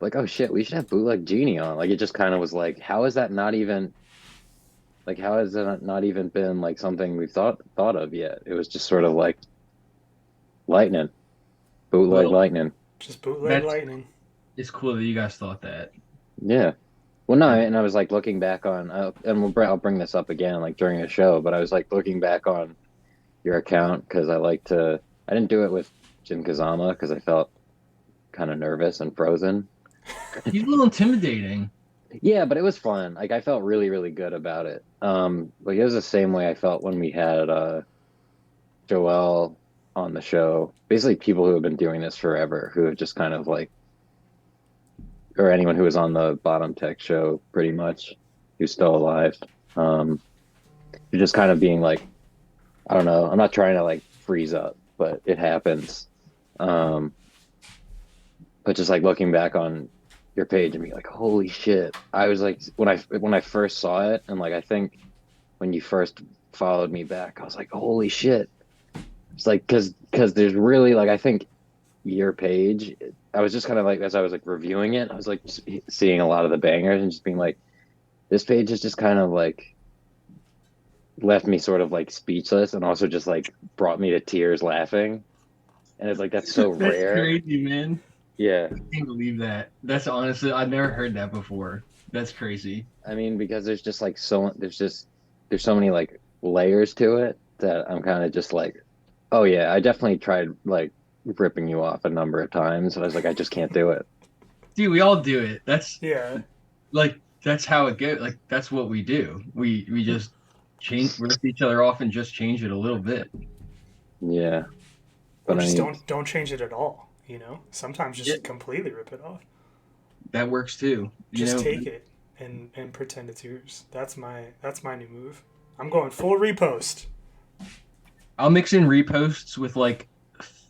like, oh shit, we should have Bootleg Genie on. Like, it just kind of was like, how is that not even like, how has that not even been like something we've thought of yet? It was just sort of like lightning, bootleg Well, lightning. Just bootleg that's lightning. it's cool that you guys thought that. Yeah. Well, no, That and I was like looking back on, and I'll bring this up again like during a show, but I was like looking back on your account because I didn't do it with Jin Kazama because I felt kind of nervous and frozen. he's a little intimidating. Yeah, but it was fun. Like I felt really, really good about it. Like it was the same way I felt when we had Joel on the show. Basically, people who have been doing this forever, who have just kind of like, or anyone who was on the Bottom Tech show, pretty much, who's still alive. Um, you're just kind of being like, I don't know. I'm not trying to like freeze up, but it happens. Um, but just like looking back on your page and being like, holy shit. I was like when I first saw it, and like I think when you first followed me back, I was like, holy shit. It's like because there's really like I think your page, I was just kind of like as I was like reviewing it, I was like just seeing a lot of the bangers and just being like, this page is just kind of like left me sort of like speechless and also just like brought me to tears laughing. And it's like that's so That's rare. crazy, man. Yeah. I can't believe that. That's honestly, I've never heard that before. That's crazy. I mean, because there's just like there's so many like layers to it that I'm kind of just like, oh yeah, I definitely tried like ripping you off a number of times, and I was like, I just can't do it. Dude, we all do it. That's Yeah. like that's how it goes. Like that's what we do. We just change rip each other off and just change it a little bit. Yeah, Or but I just mean, don't change it at all, Sometimes Yeah, just completely rip it off. that works too. You Just know, take it and pretend it's yours. That's my new move. I'm going full repost. I'll mix in reposts with like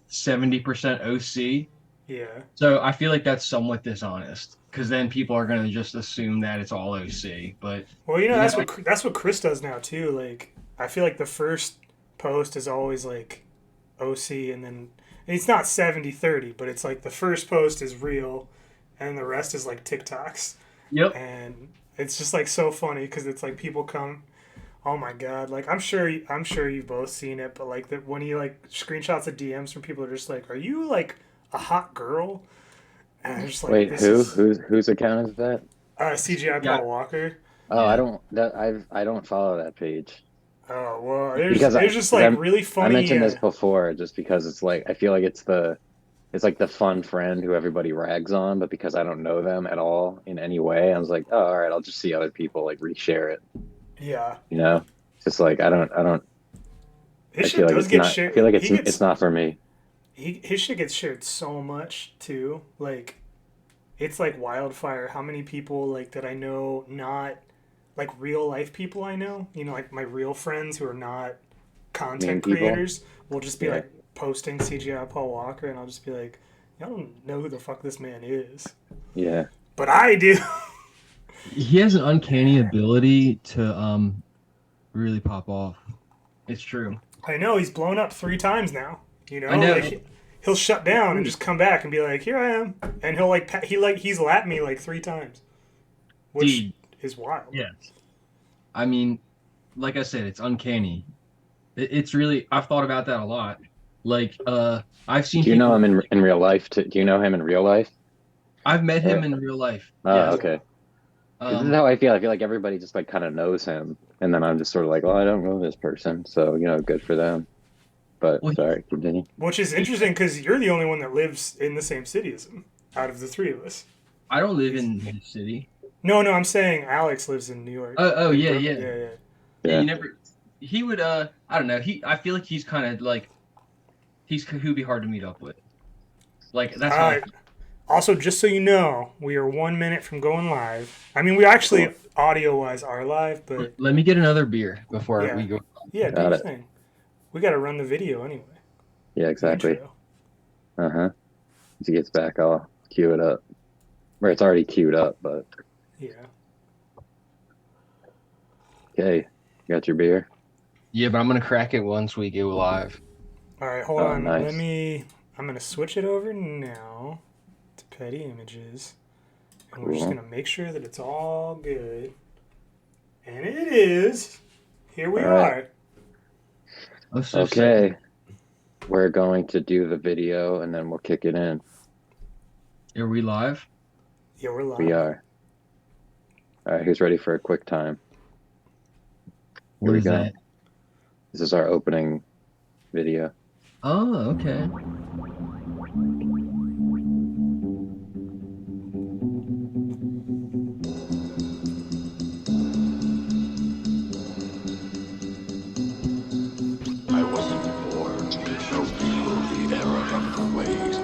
70% OC. Yeah. So I feel like that's somewhat dishonest because then people are gonna just assume that it's all OC. But Well, you know, that's what Chris does now too. Like I feel like the first post is always like OC and then it's not 70/30, but it's like the first post is real and the rest is like TikToks. yep. And it's just like so funny cuz it's like people come, "Oh my god." Like I'm sure you've both seen it, but like when he like screenshots of DMs from people are just like, "Are you like a hot girl?" And I'm just like, wait, "This is whose account is that? CGI Yeah, Paul Walker." Oh, yeah. I don't follow that page Oh well, there's because there's just because like really I funny. mentioned this before just because it's like I feel like it's like the fun friend who everybody rags on, but because I don't know them at all in any way, I was like, oh, all right, I'll just see other people like reshare it, Yeah, you know? It's just like I don't his I feel shit like does it's get not I feel shared. like He it's gets not for me. his shit gets shared so much too. Like it's like wildfire. How many people like that I know, not like real life people I know, like my real friends who are not Mean content people. creators will just be Yeah. like posting CGI Paul Walker, and I'll just be like, y'all don't know who the fuck this man is, Yeah. but I do. He has an uncanny ability to really pop off. It's true. I know he's blown up 3 times now. I know, Like he'll shut down and just come back and be like, "Here I am," and he'll like he's lapped me like 3 times, which dude. is wild. Yeah. I mean, like I said, it's uncanny. It's really I've thought about that a lot. Like I've seen Do you know people him in real life too? Do you know him in real life? I've met him Or in real life. oh, Yes. Yeah, okay. Because this is Um how I feel. I feel like everybody just like kind of knows him, and then I'm just sort of like, well, I don't know this person, so good for them. But well sorry, continue. which is he, interesting because you're the only one that lives in the same city as him out of the three of us. I don't live He's in his city. no, I'm saying Alex lives in New York, Oh in yeah, Brooklyn. yeah. Yeah, yeah, Yeah, Yeah. you never he would I don't know. I feel like he's kind of like he'd be hard to meet up with. Like that's All how I right. feel. Also, just so you know, we are 1 minute from going live. I mean, we actually Cool. audio wise are live, but Let me get another beer before yeah, we go. yeah. Do Got your it. thing. We got to run the video anyway. Yeah, The exactly. intro. Uh-huh. As he gets back, I'll cue it up. Or it's already queued up, but Yeah. okay. Got your beer? Yeah, but I'm gonna crack it once we go live. All right, hold Oh, on. nice. I'm gonna switch it over now to petty images. And we're just Cool. gonna make sure that it's all good. And it is. Here we All right. are. Oh, so sick. Okay. We're going to do the video and then we'll kick it in. Are we live? Yeah, we're live. We are. All right, who's ready for a quick time? What we is go. that? This is our opening video. Oh, okay. I wasn't born to show people the error of the ways.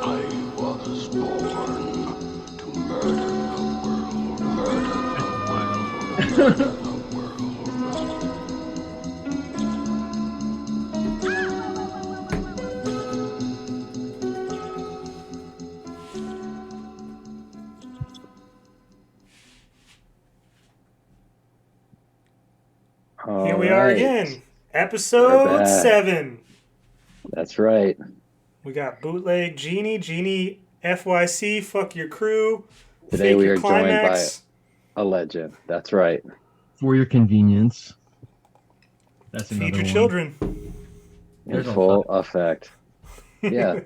I was born to murder the world, murder the world. Here All we are right. again. We're Episode back. 7. That's right. We got Bootleg Genie FYC, fuck your crew. Today Fake we your are joined by climax. a legend. That's right. For your convenience. That's Feed another your one. children. In There's a full effect. Yeah.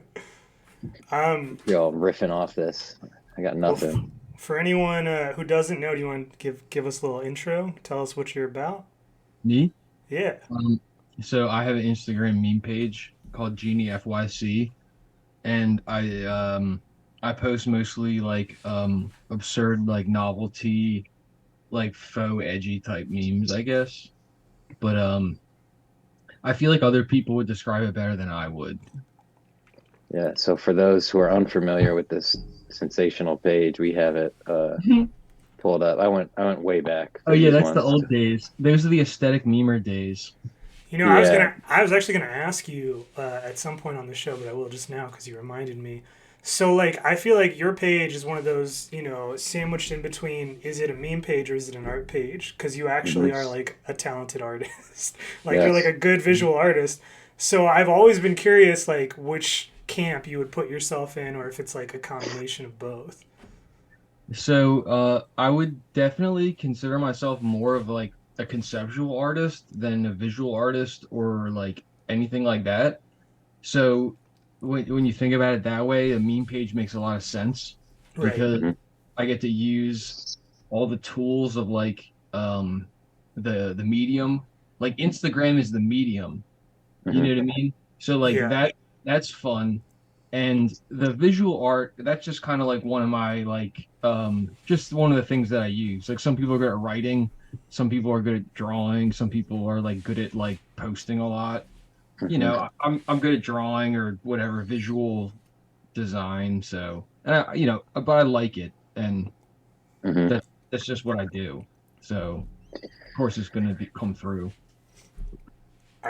Um, Yo, I'm riffing off this. I got nothing. for anyone who doesn't know, do you want to give us a little intro? Tell us what you're about. Me? Yeah. So I have an Instagram meme page called Genie FYC, and I post mostly like absurd like novelty, like faux edgy type memes, I guess. But I feel like other people would describe it better than I would. Yeah. So for those who are unfamiliar with this sensational page, we have it pulled up. I went way back. Oh for yeah, these that's the ones. old days. Those are the aesthetic memer days. You know, Yeah. I was actually gonna ask you at some point on the show, but I will just now because you reminded me. So, like, I feel like your page is one of those, you know, sandwiched in between. Is it a meme page or is it an art page? Because you actually Mhm. are like a talented artist, like Yes. you're like a good visual artist. So I've always been curious, like, which camp you would put yourself in, or if it's like a combination of both. So I would definitely consider myself more of like a conceptual artist than a visual artist or like anything like that. So when you think about it that way, a meme page makes a lot of sense Right. because Mhm. I get to use all the tools of like the medium. Like Instagram is the medium. You know what I mean? So like Yeah. that's fun. And the visual art, that's just kind of like one of my like just one of the things that I use. Like some people are good at writing, some people are good at drawing, some people are like good at like posting a lot. You Mhm. know, I'm good at drawing or whatever visual design, so you know, but I like it and Mhm. that's just what I do. So of course it's gonna come through.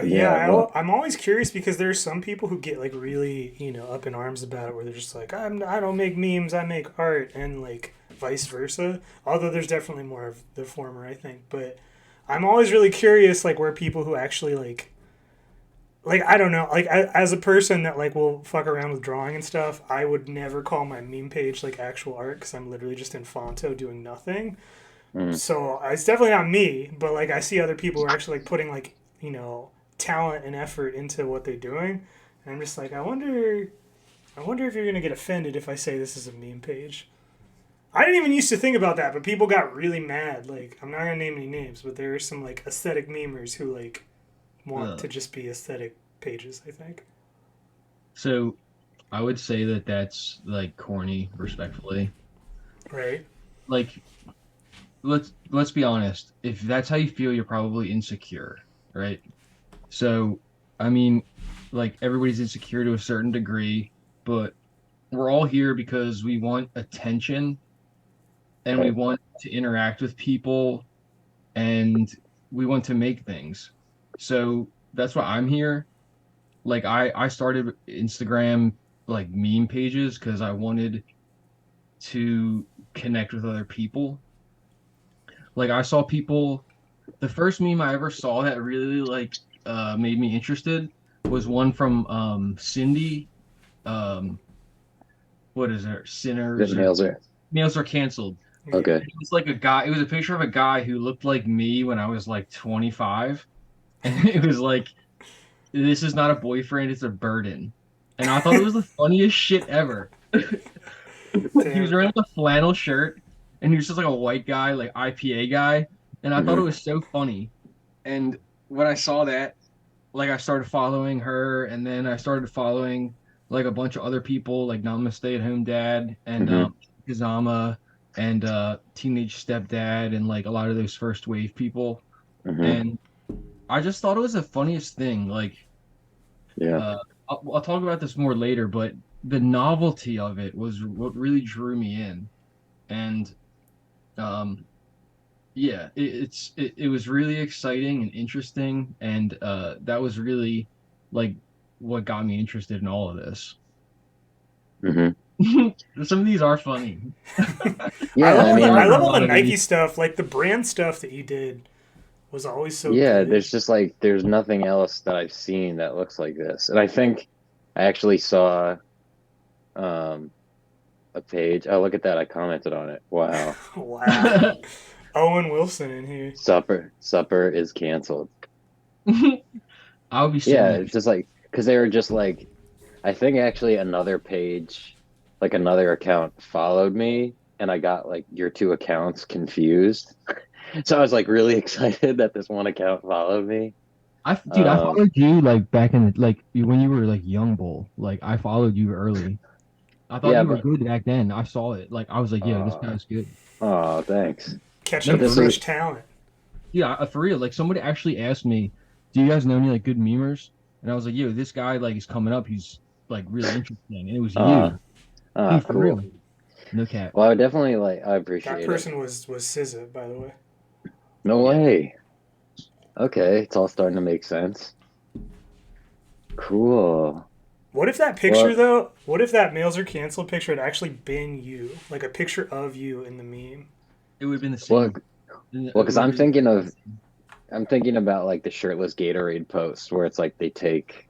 Yeah, well- I'm always curious because there's some people who get like really, you know, up in arms about it, where they're just like, I don't make memes, I make art, and like vice versa. Although there's definitely more of the former, I think. But I'm always really curious, like where people who actually like I don't know, like as a person that like will fuck around with drawing and stuff, I would never call my meme page like actual art because I'm literally just in Fonto doing nothing. Mhm. So it's definitely not me, but like I see other people who are actually like putting like, you know, talent and effort into what they're doing, and I'm just like, I wonder if you're gonna get offended if I say this is a meme page. I didn't even used to think about that, but people got really mad. Like, I'm not gonna name any names, but there are some like aesthetic memers who like want Ugh. to just be aesthetic pages, I think. So I would say that that's like corny, respectfully. Right? Like let's be honest. If that's how you feel, you're probably insecure, right? So I mean, like everybody's insecure to a certain degree, but we're all here because we want attention and we want to interact with people and we want to make things. So that's why I'm here. Like I started Instagram like meme pages because I wanted to connect with other people. Like I saw people, the first meme I ever saw that really like made me interested was one from Cindy. Um what is it, sinners The or nails are nails are canceled. okay. It was like a guy. It was a picture of a guy who looked like me when I was like 25, and it was like, "This is not a boyfriend; it's a burden." And I thought it was the funniest shit ever. He was Damn. wearing like a flannel shirt, and he was just like a white guy, like IPA guy, and I thought it Mhm. was so funny. And when I saw that, like I started following her, and then I started following like a bunch of other people, like Namaste at Home Dad and Mhm. Kazama and Teenage Stepdad and like a lot of those first wave people. Mhm. And I just thought it was the funniest thing. Like, Yeah. uh, I'll talk about this more later, but the novelty of it was what really drew me in. And um, yeah, it was really exciting and interesting, and that was really like what got me interested in all of this. Mhm. Some of these are funny. Yeah, I mean, I A love all the lot of Nike these. stuff. Like the brand stuff that you did was always so yeah, good. there's just like there's nothing else that I've seen that looks like this. And I think I actually saw um a page. Oh, look at that. I commented on it. Wow. Wow. Owen Wilson in here. Supper is canceled. I'll be sitting Yeah, there. it's just like because they were just like I think actually another page, like another account followed me and I got like your two accounts confused. So I was like really excited that this one account followed me. Dude, I Um, followed you like back in the, like when you were like young bull. Like I followed you early. I thought yeah, you were but good back then. I saw it. Like I was like, yeah, this uh, guy's good. oh, thanks. No, Catching But the this for real. is fresh talent. Yeah, for real. Like somebody actually asked me, "Do you guys know any like good memers?" And I was like, "Yo, this guy like is coming up. He's like really interesting." And it was uh you, dude, for cool. real. No cap. Well, I would definitely like I That appreciate it. person was SZA, by the way. No Yeah. way. Okay, it's all starting to make sense. Cool. What if that picture Well, though? What if that Mails Are Canceled picture had actually been you, like a picture of you in the meme? It would have been the well, same. It well, would because have really been the same. I'm thinking about like the shirtless Gatorade post where it's like they take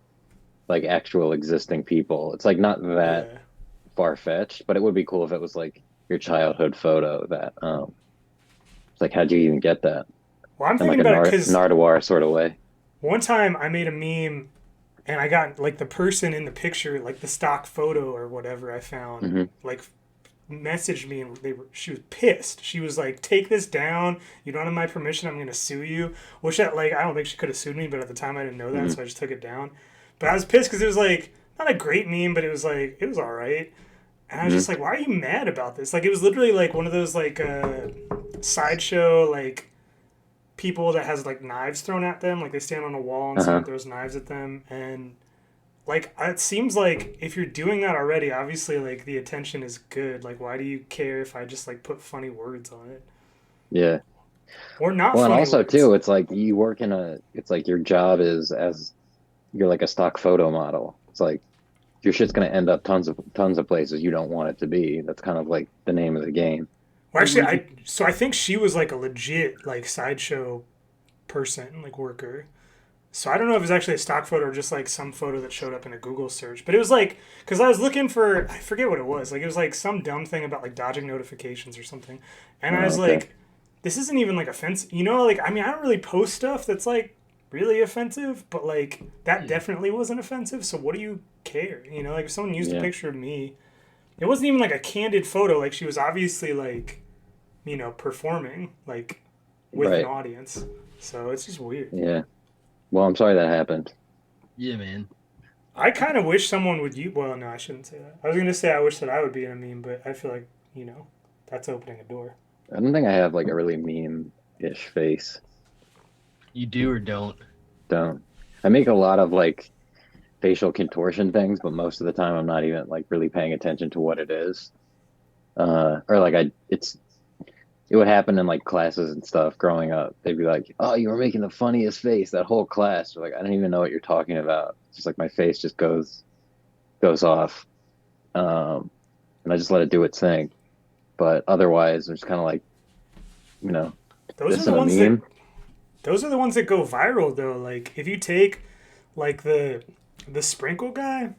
like actual existing people. It's like not that Yeah. far fetched, but it would be cool if it was like your childhood photo that it's like how'd you even get that? Well, I'm In like thinking a about it because Nardwuar sort of way. one time I made a meme and I got like the person in the picture, like the stock photo or whatever I found, Hmm. like messaged me and she was pissed. She was like, "Take this down. You don't have my permission. I'm gonna sue you." Which that like I don't think she could have sued me, but at the time I didn't know that, Hmm. so I just took it down. But I was pissed because it was like not a great meme, but it was like it was all right. And I was Hmm. just like, "Why are you mad about this?" Like it was literally like one of those like sideshow like people that has like knives thrown at them. Like they stand on a wall and someone Uh-huh. throws knives at them and like it seems like if you're doing that already, obviously like the attention is good. Like why do you care if I just like put funny words on it Yeah. or not Well, and funny also words? too, it's like you work in a, it's like your job is as you're like a stock photo model. It's like your shit's gonna end up tons of places you don't want it to be. That's kind of like the name of the game. Well, It actually, really, I think she was like a legit like sideshow person, like worker. So I don't know if it was actually a stock photo or just like some photo that showed up in a Google search. But it was like because I was looking for I forget what it was. Like it was like some dumb thing about like dodging notifications or something. And I Oh, was okay. like, this isn't even like offensive. You know, like I mean, I don't really post stuff that's like really offensive, but like that definitely wasn't offensive. So what do you care? You know, like if someone used a Yeah. picture of me, it wasn't even like a candid photo. Like she was obviously like, you know, performing like with an Right. audience. So it's just weird. Yeah. Well, I'm sorry that happened. yeah, man. I kind of wish someone would use. Well, no, I shouldn't say that. I was gonna say I wish that I would be in a meme, but I feel like you know, that's opening a door. I don't think I have like a really meme-ish face. You do or don't. Don't. I make a lot of like facial contortion things, but most of the time I'm not even like really paying attention to what it is. Or like it would happen in like classes and stuff growing up. They'd be like, "Oh, you were making the funniest face that whole class." Or like, I don't even know what you're talking about. It's just like my face just goes off, um, and I just let it do its thing. But otherwise, I'm just kind of like, you know, Those are this the in a ones that meme. those are the ones that go viral though. Like if you take like the sprinkle guy,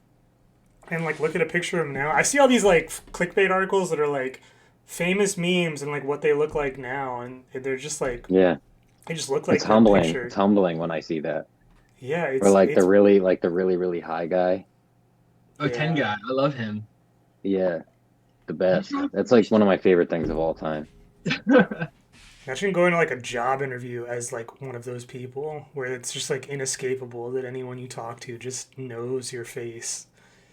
and like look at a picture of him now. I see all these like clickbait articles that are like famous memes and like what they look like now, and they're just like Yeah, they just look like it's that humbling. picture. It's humbling when I see that. Yeah, Or like it's the really high guy. Oh, 10 yeah. guy. I love him. Yeah, the He's best. not- That's like one of my favorite things of all time. Imagine going to like a job interview as like one of those people where it's just like inescapable that anyone you talk to just knows your face.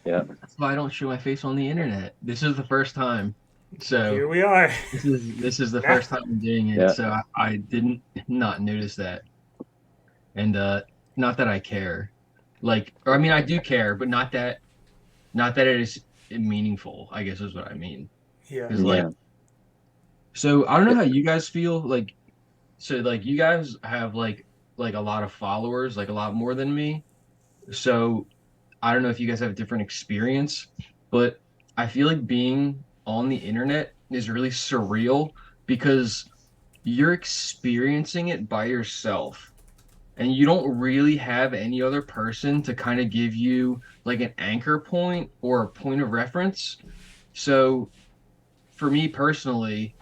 Yeah. That's why I don't show my face on the internet. This is the first time. So Here we are. this is the Yeah. first time I'm doing it. Yeah. So I didn't not notice that. And not that I care. Like, or I mean I do care, but not that it is meaningful, I guess is what I mean. Yeah. 'Cause, like, Yeah. so I don't know how you guys feel. Like, so like you guys have like a lot of followers, like a lot more than me. So I don't know if you guys have a different experience, but I feel like being on the internet is really surreal because you're experiencing it by yourself and you don't really have any other person to kind of give you like an anchor point or a point of reference. So for me personally,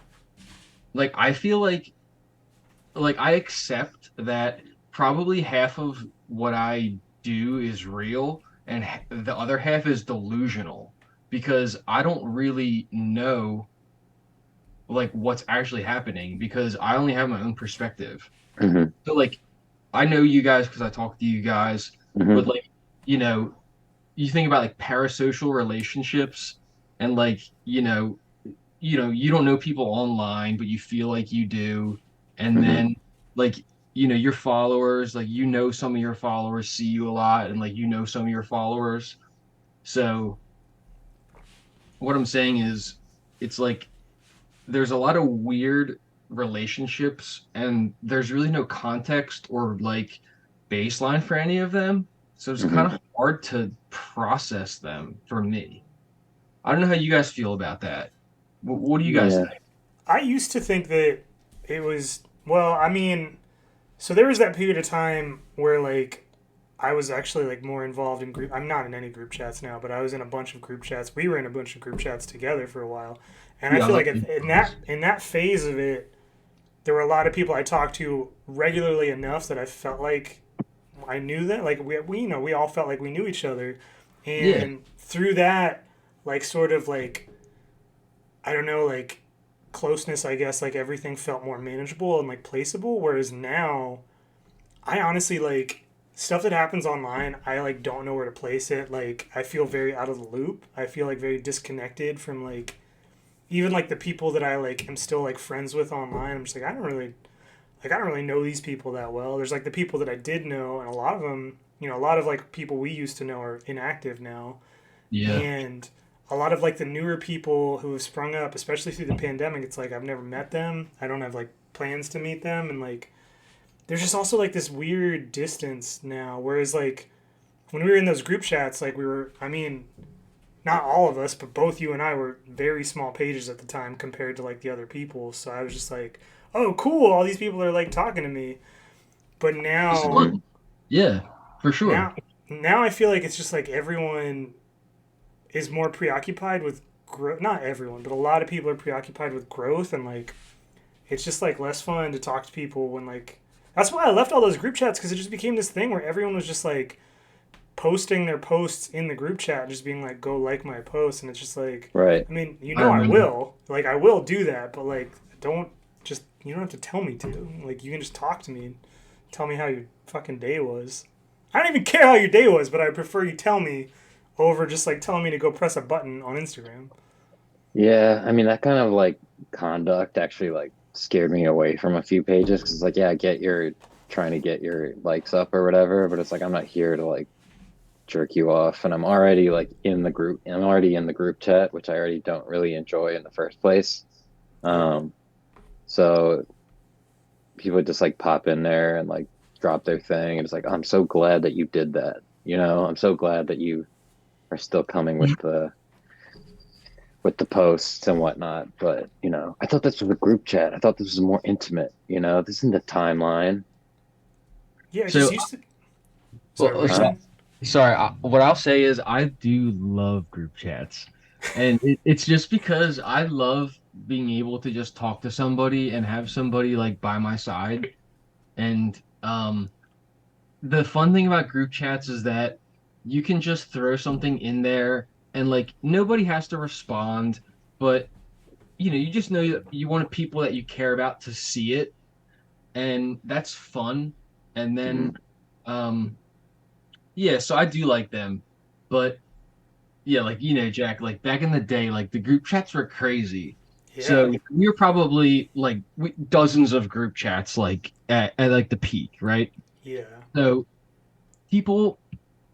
like I feel like I accept that probably half of what I do is real and the other half is delusional because I don't really know like what's actually happening because I only have my own perspective. Hmm. So like I know you guys because I talk to you guys, Hmm. but like you know, you think about like parasocial relationships and like you don't know people online, but you feel like you do. And Hmm. then like, your followers, like some of your followers see you a lot and like some of your followers. So what I'm saying is it's like there's a lot of weird relationships and there's really no context or like baseline for any of them. So it's Hmm. kind of hard to process them for me. I don't know how you guys feel about that. What do you guys Yeah. think? I used to think that it was well, I mean, so there was that period of time where like I was actually like more involved in group. I'm not in any group chats now, but I was in a bunch of group chats. We were in a bunch of group chats together for a while, and I Yeah, I feel love like you. in that phase of it, there were a lot of people I talked to regularly enough that I felt like I knew that. Like we all felt like we knew each other, Yeah. and through that, like sort of like I don't know, like closeness. I guess like everything felt more manageable and like placeable. Whereas now I honestly like stuff that happens online. I like don't know where to place it. Like I feel very out of the loop. I feel like very disconnected from like even like the people that I like am still like friends with online. I'm just like I don't really know these people that well. There's like the people that I did know, and a lot of them, a lot of like people we used to know are inactive now, Yeah. and a lot of like the newer people who have sprung up, especially through the pandemic. It's like I've never met them. I don't have like plans to meet them, and like there's just also like this weird distance now. Whereas like when we were in those group chats, like we were, I mean, not all of us, but both you and I were very small pages at the time compared to like the other people. So I was just like, oh, cool, all these people are like talking to me. But It's now, Hmm. fun. Yeah, for sure. now, now I feel like it's just like everyone is more preoccupied with growth. Not everyone, but a lot of people are preoccupied with growth, and like it's just like less fun to talk to people when like. That's why I left all those group chats because it just became this thing where everyone was just like posting their posts in the group chat, just being like, "Go like my post," and it's just like, Right. I mean, I I remember. will, like, I will do that, but like, don't just you don't have to tell me to. Like, you can just talk to me, and tell me how your fucking day was. I don't even care how your day was, but I prefer you tell me over just like telling me to go press a button on Instagram. Yeah. I mean, that kind of like conduct actually like scared me away from a few pages because it's like, yeah, I get you're trying to get your likes up or whatever, but it's like I'm not here to like jerk you off, and I'm already like in the group. I'm already in the group chat, which I already don't really enjoy in the first place. Yeah, Um, so people just like pop in there and like drop their thing, and it's like I'm so glad that you did that. I'm so glad that you are still coming with the posts and whatnot. But I thought this was a group chat. I thought this was more intimate. This isn't a timeline. yeah, it just So, used to. Sorry, what well, were you Huh? so saying? Sorry, what I'll say is I do love group chats. And it's just because I love being able to just talk to somebody and have somebody like by my side. And the fun thing about group chats is that you can just throw something in there and like nobody has to respond, but you just know that you want people that you care about to see it, and that's fun. And then Mhm. um yeah, so I do like them. But yeah, like Jack, like back in the day, like the group chats were crazy. Yeah, So we were probably like dozens of group chats like at like the peak, right? yeah. So people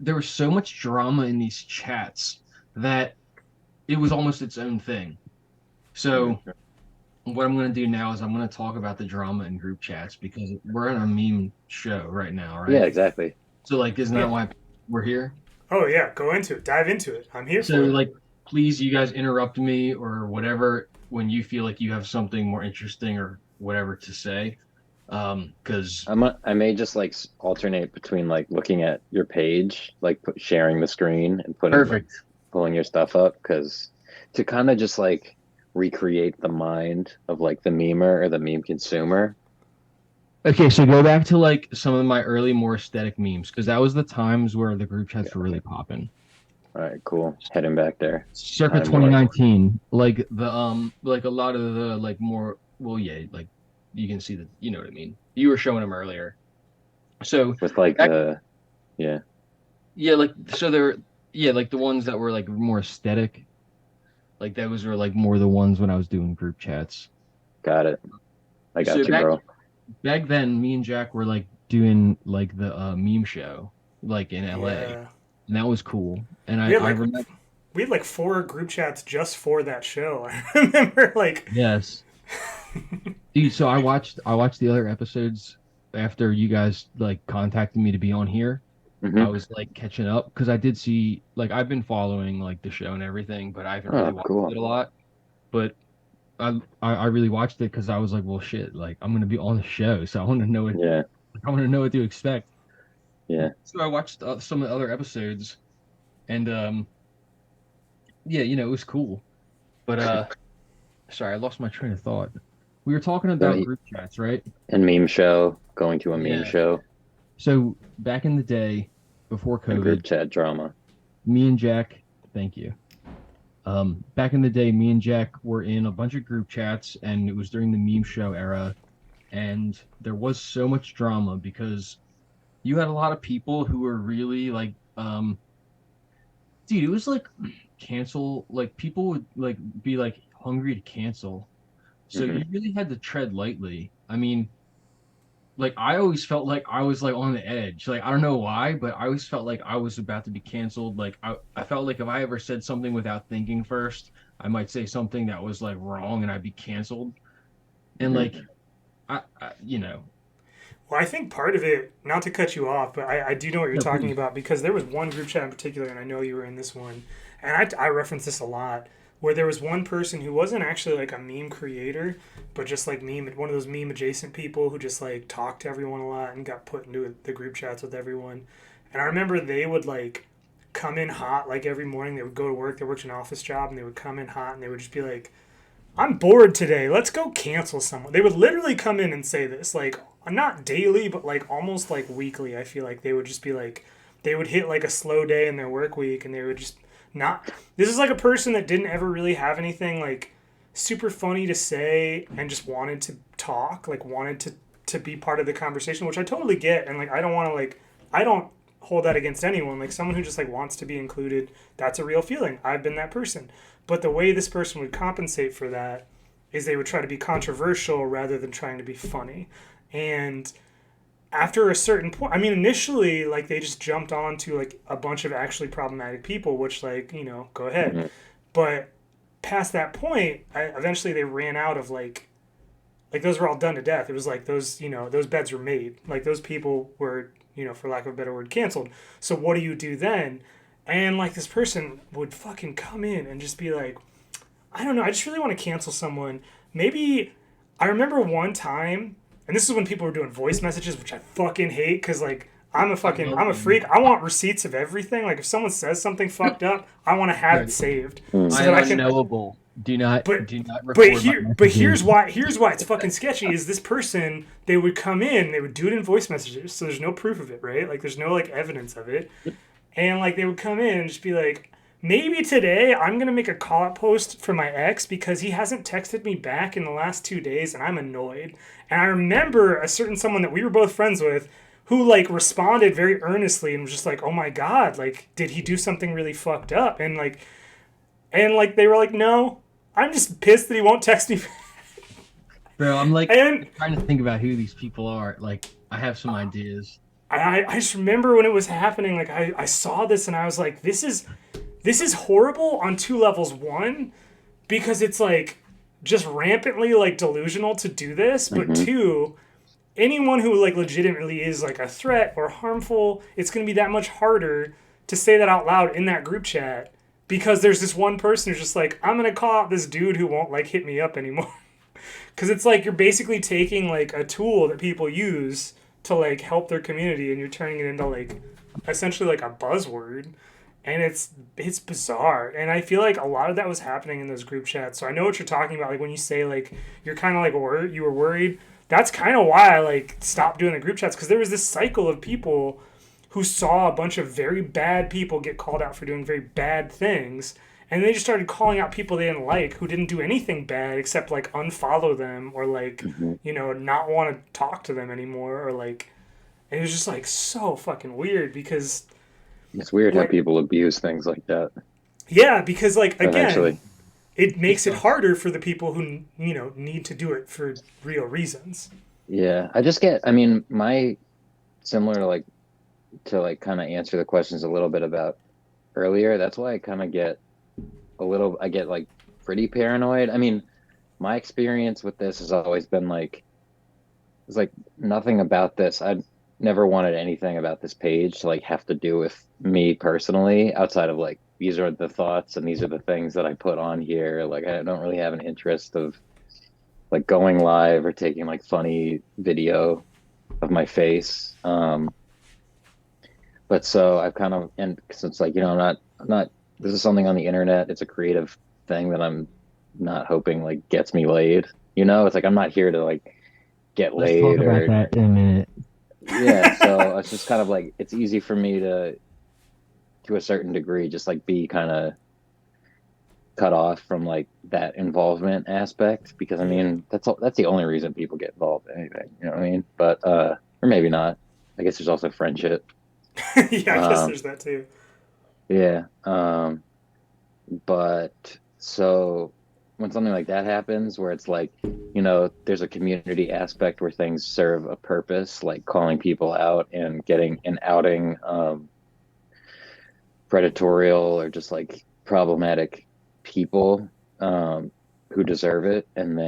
there was so much drama in these chats that it was almost its own thing. So Mhm. what I'm going to do now is I'm going to talk about the drama in group chats because we're on a meme show right now, Yeah, right? exactly. So like, isn't that Yeah. why we're here? Oh yeah, go into it. Dive into it. I'm here So for it. like, please, you guys interrupt me or whatever when you feel like you have something more interesting or whatever to say. Because I may just like alternate between like looking at your page, like sharing the screen and perfect. pulling your stuff up, because to kind of just like recreate the mind of like the memer or the meme consumer. Okay, so go back to like some of my early more aesthetic memes because that was the times where the group chats were really popping. All right, cool. Heading back there. Circa I'm north 2019, like like a lot of the like more well, yeah, like you can see that you know what I mean. You were showing them earlier. So with like back, the yeah, yeah, like so they're yeah, like the ones that were like more aesthetic, like those were like more the ones when I was doing group chats. got it. I So got you, bro. back then, me and Jack were like doing like the meme show, like in LA, Yeah. and that was cool. And We had I like remember, we had like 4 group chats just for that show. I remember like yes, dude. So I watched the other episodes after you guys like contacted me to be on here. I Hmm. was like catching up because I did see like I've been following like the show and everything, but I haven't really Oh, watched cool. it a lot. But I really watched it because I was like, well, shit, like I'm gonna be on the show, so Yeah, I want to know what to expect. yeah. So I watched some of the other episodes, and yeah, it was cool. But sorry, I lost my train of thought. We were talking So about group chats, right? and meme show, going to a meme Yeah. show So back in the day, before and group COVID, chat drama. me and Jack, thank you. Back in the day, me and Jack were in a bunch of group chats, and it was during the meme show era, and there was so much drama because you had a lot of people who were really like, dude, it was like cancel, like people would like be like hungry to cancel. So Hmm. you really had to tread lightly. I mean, like I always felt like I was like on the edge. Like I don't know why, but I always felt like I was about to be canceled. Like I felt like if I ever said something without thinking first, I might say something that was like wrong and I'd be canceled. And Hmm. like I. well, I think part of it, not to cut you off, but I do know what you're No, talking please. about because there was one group chat in particular, and I know you were in this one, and I reference this a lot, where there was one person who wasn't actually like a meme creator, but just like one of those meme adjacent people who just like talked to everyone a lot and got put into the group chats with everyone. And I remember they would like come in hot like every morning. They would go to work, they worked an office job, and they would come in hot and they would just be like, I'm bored today. Let's go cancel someone. They would literally come in and say this, like, not daily, but like almost like weekly. I feel like they would just be like, they would hit like a slow day in their work week and they would just not. This is like a person that didn't ever really have anything like super funny to say and just wanted to talk, like, wanted to be part of the conversation, which I totally get. And like, I don't want to, like, I don't hold that against anyone. Like, someone who just like wants to be included, that's a real feeling. I've been that person. But the way this person would compensate for that is they would try to be controversial rather than trying to be funny. And after a certain point, I mean, initially, like, they just jumped on to like a bunch of actually problematic people, which, like, go ahead. Hmm. But past that point, eventually they ran out of like those were all done to death. It was like those, those beds were made. Like, those people were, for lack of a better word, canceled. So what do you do then? And like, this person would fucking come in and just be like, I don't know, I just really want to cancel someone. Maybe I remember one time, and this is when people were doing voice messages, which I fucking hate because like I'm a freak. I want receipts of everything. Like if someone says something fucked up, I want to have it saved Hmm. so I that am I can. unknowable. Do But not but record my but messages. here's why it's fucking sketchy is this person they would come in, they would do it in voice messages, so there's no proof of it, right? Like there's no like evidence of it. And like they would come in and just be like, maybe today I'm gonna make a call out post for my ex because he hasn't texted me back in the last 2 days and I'm annoyed. And I remember a certain someone that we were both friends with who like responded very earnestly and was just like, oh my god, like did he do something really fucked up? And like they were like, no, I'm just pissed that he won't text me. Bro, I'm like And trying to think about who these people are. Like, I have some ideas. I just remember when it was happening, like I saw this and I was like, this is horrible on two levels. One, because it's like just rampantly like delusional to do this, but Mhm. two, anyone who like legitimately is like a threat or harmful, it's gonna be that much harder to say that out loud in that group chat because there's this one person who's just like, I'm gonna call out this dude who won't like hit me up anymore. Because it's like you're basically taking like a tool that people use to like help their community and you're turning it into like essentially like a buzzword. And it's bizarre. And I feel like a lot of that was happening in those group chats. So I know what you're talking about. Like when you say like you're kind of like worried, you were worried. That's kind of why I like stopped doing the group chats because there was this cycle of people who saw a bunch of very bad people get called out for doing very bad things and they just started calling out people they didn't like who didn't do anything bad except like unfollow them or like Mhm. not want to talk to them anymore or like it was just like so fucking weird because It's weird how like people abuse things like that yeah because like again eventually. it makes it Yeah. harder for the people who need to do it for real reasons. Yeah, I mean, my similar to like kind of answer the questions a little bit about earlier. That's why I get like pretty paranoid. I mean, my experience with this has always been like, it's like nothing about this. I never wanted anything about this page to like have to do with me personally, outside of like these are the thoughts and these are the things that I put on here. Like I don't really have an interest of like going live or taking like funny video of my face. But so I've kind of, and because it's like, I'm not, this is something on the internet. It's a creative thing that I'm not hoping like gets me laid. It's like I'm not here to like get Let's talk laid about or, that in a minute. yeah. So it's just kind of like, it's easy for me to a certain degree, just like be kind of cut off from like that involvement aspect because I Yeah. mean, that's the only reason people get involved in anything. You know what I mean? But, or maybe not. I guess there's also friendship. Yeah, I guess Um, there's that too. yeah. But so when something like that happens, where it's like, there's a community aspect where things serve a purpose, like calling people out and getting and outing predatorial or just like problematic people who deserve it, uh, and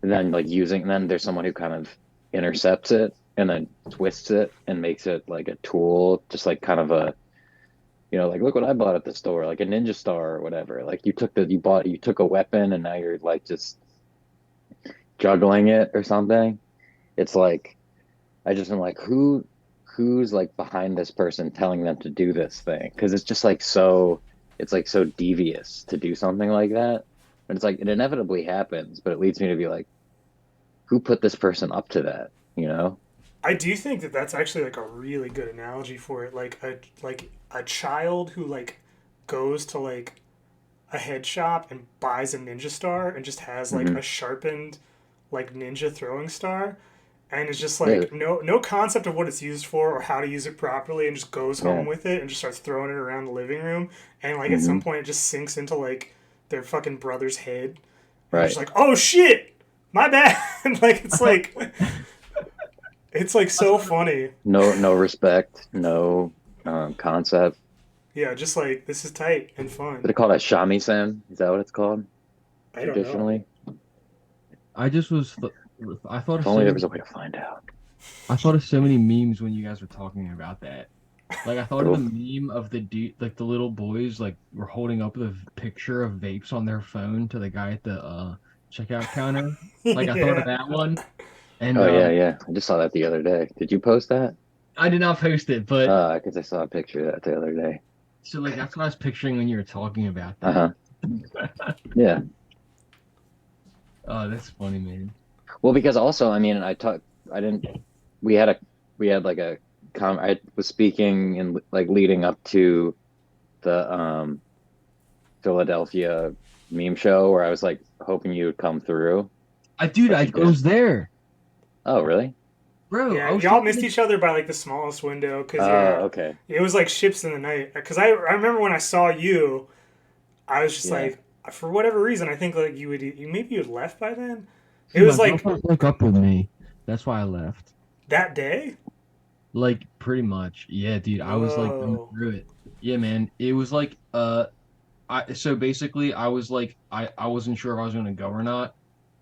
then like then there's someone who kind of intercepts it and then twists it and makes it like a tool, just like kind of a like look what I bought at the store, like a ninja star or whatever. Like you took a weapon and now you're like just juggling it or something. It's like I just am like who's like behind this person telling them to do this thing? Because it's like so devious to do something like that. And it's like it inevitably happens, but it leads me to be like, who put this person up to that? You know? I do think that that's actually like a really good analogy for it. Like a child who like goes to like a head shop and buys a ninja star and just has like Hmm. a sharpened like ninja throwing star and it's just Yeah, like no concept of what it's used for or how to use it properly and just goes home yeah. with it and just starts throwing it around the living room and like at Hmm. some point it just sinks into like their fucking brother's head and they're just Right. like, oh shit, my bad. Like it's like so funny. No respect, no concept. Yeah, just like this is tight and What they fun. call that shamisen? Is that what it's called I don't know. traditionally? I just was, I thought If of so only there many, was a way to find out. I thought of so many memes when you guys were talking about that. Like I thought of the Cool. meme of the dude, like the little boys, like were holding up the picture of vapes on their phone to the guy at the checkout counter. Like I thought of Yeah. that one. And Oh yeah. I just saw that the other day. Did you post that? I did not post it, but Because I saw a picture of that the other day. so like that's what I was picturing when you were talking about that. Uh-huh. Yeah. Oh, that's funny, man. Well, because also, I mean, I didn't, we had like I was speaking and like leading up to the Philadelphia meme show where I was like hoping you would come through, Dude, but I you didn't. was there, Oh, really? bro. I Yeah, was y'all missed talking. each other by like the smallest window because Oh, okay. it was like ships in the night. Because I remember when I saw you, I was just Yeah. like, for whatever reason, I think like maybe you had left by then. It Dude, was my like girlfriend broke up with me. That's why I left. that day. Like pretty much. Yeah, dude. I was like going Whoa. through it. Yeah, man. It was like I so basically I was like I wasn't sure if I was gonna go or not,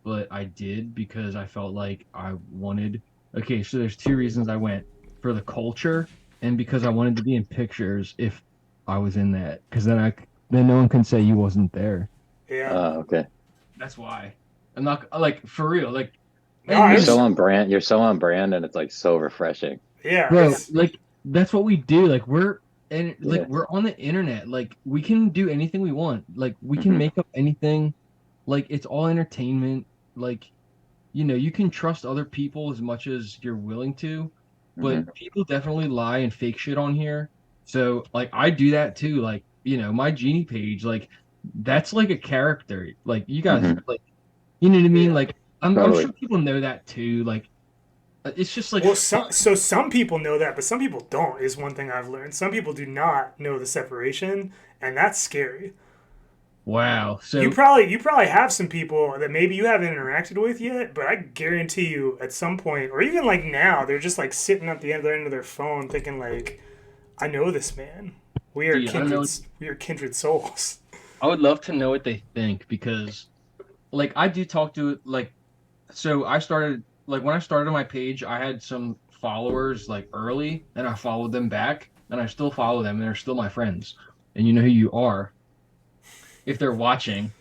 but I did because I felt like I wanted okay, so there's two reasons I went. For the culture and because I wanted to be in pictures if I was in that. Because then no one can say you wasn't there. Yeah. Okay. That's why. I'm not like for real, like No, and I You're this so was. on brand. You're so on brand, and it's like so refreshing. Yeah. bro, It's like that's what we do. Like we're and like Yeah. we're on the internet. Like we can do anything we want. Like we can Hmm. make up anything. Like it's all entertainment. Like you can trust other people as much as you're willing to, Hmm. but people definitely lie and fake shit on here. So like I do that too. Like, my Genie page, like that's like a character. Like you guys Hmm. like you know what I mean? yeah. Like I'm Totally. sure people know that too. Like it's just like Well, fun. some people know that, but some people don't. Is one thing I've learned. Some people do not know the separation, and that's scary. Wow. You probably have some people that maybe you haven't interacted with yet, but I guarantee you at some point, or even like now, they're just like sitting at the other end of their phone, thinking like, "I know this man. We are Dude, I don't know. kindred. We are kindred souls." I would love to know what they think because like I do talk to like so I started like when I started my page, I had some followers like early and I followed them back and I still follow them and they're still my friends. And you know who you are if they're watching.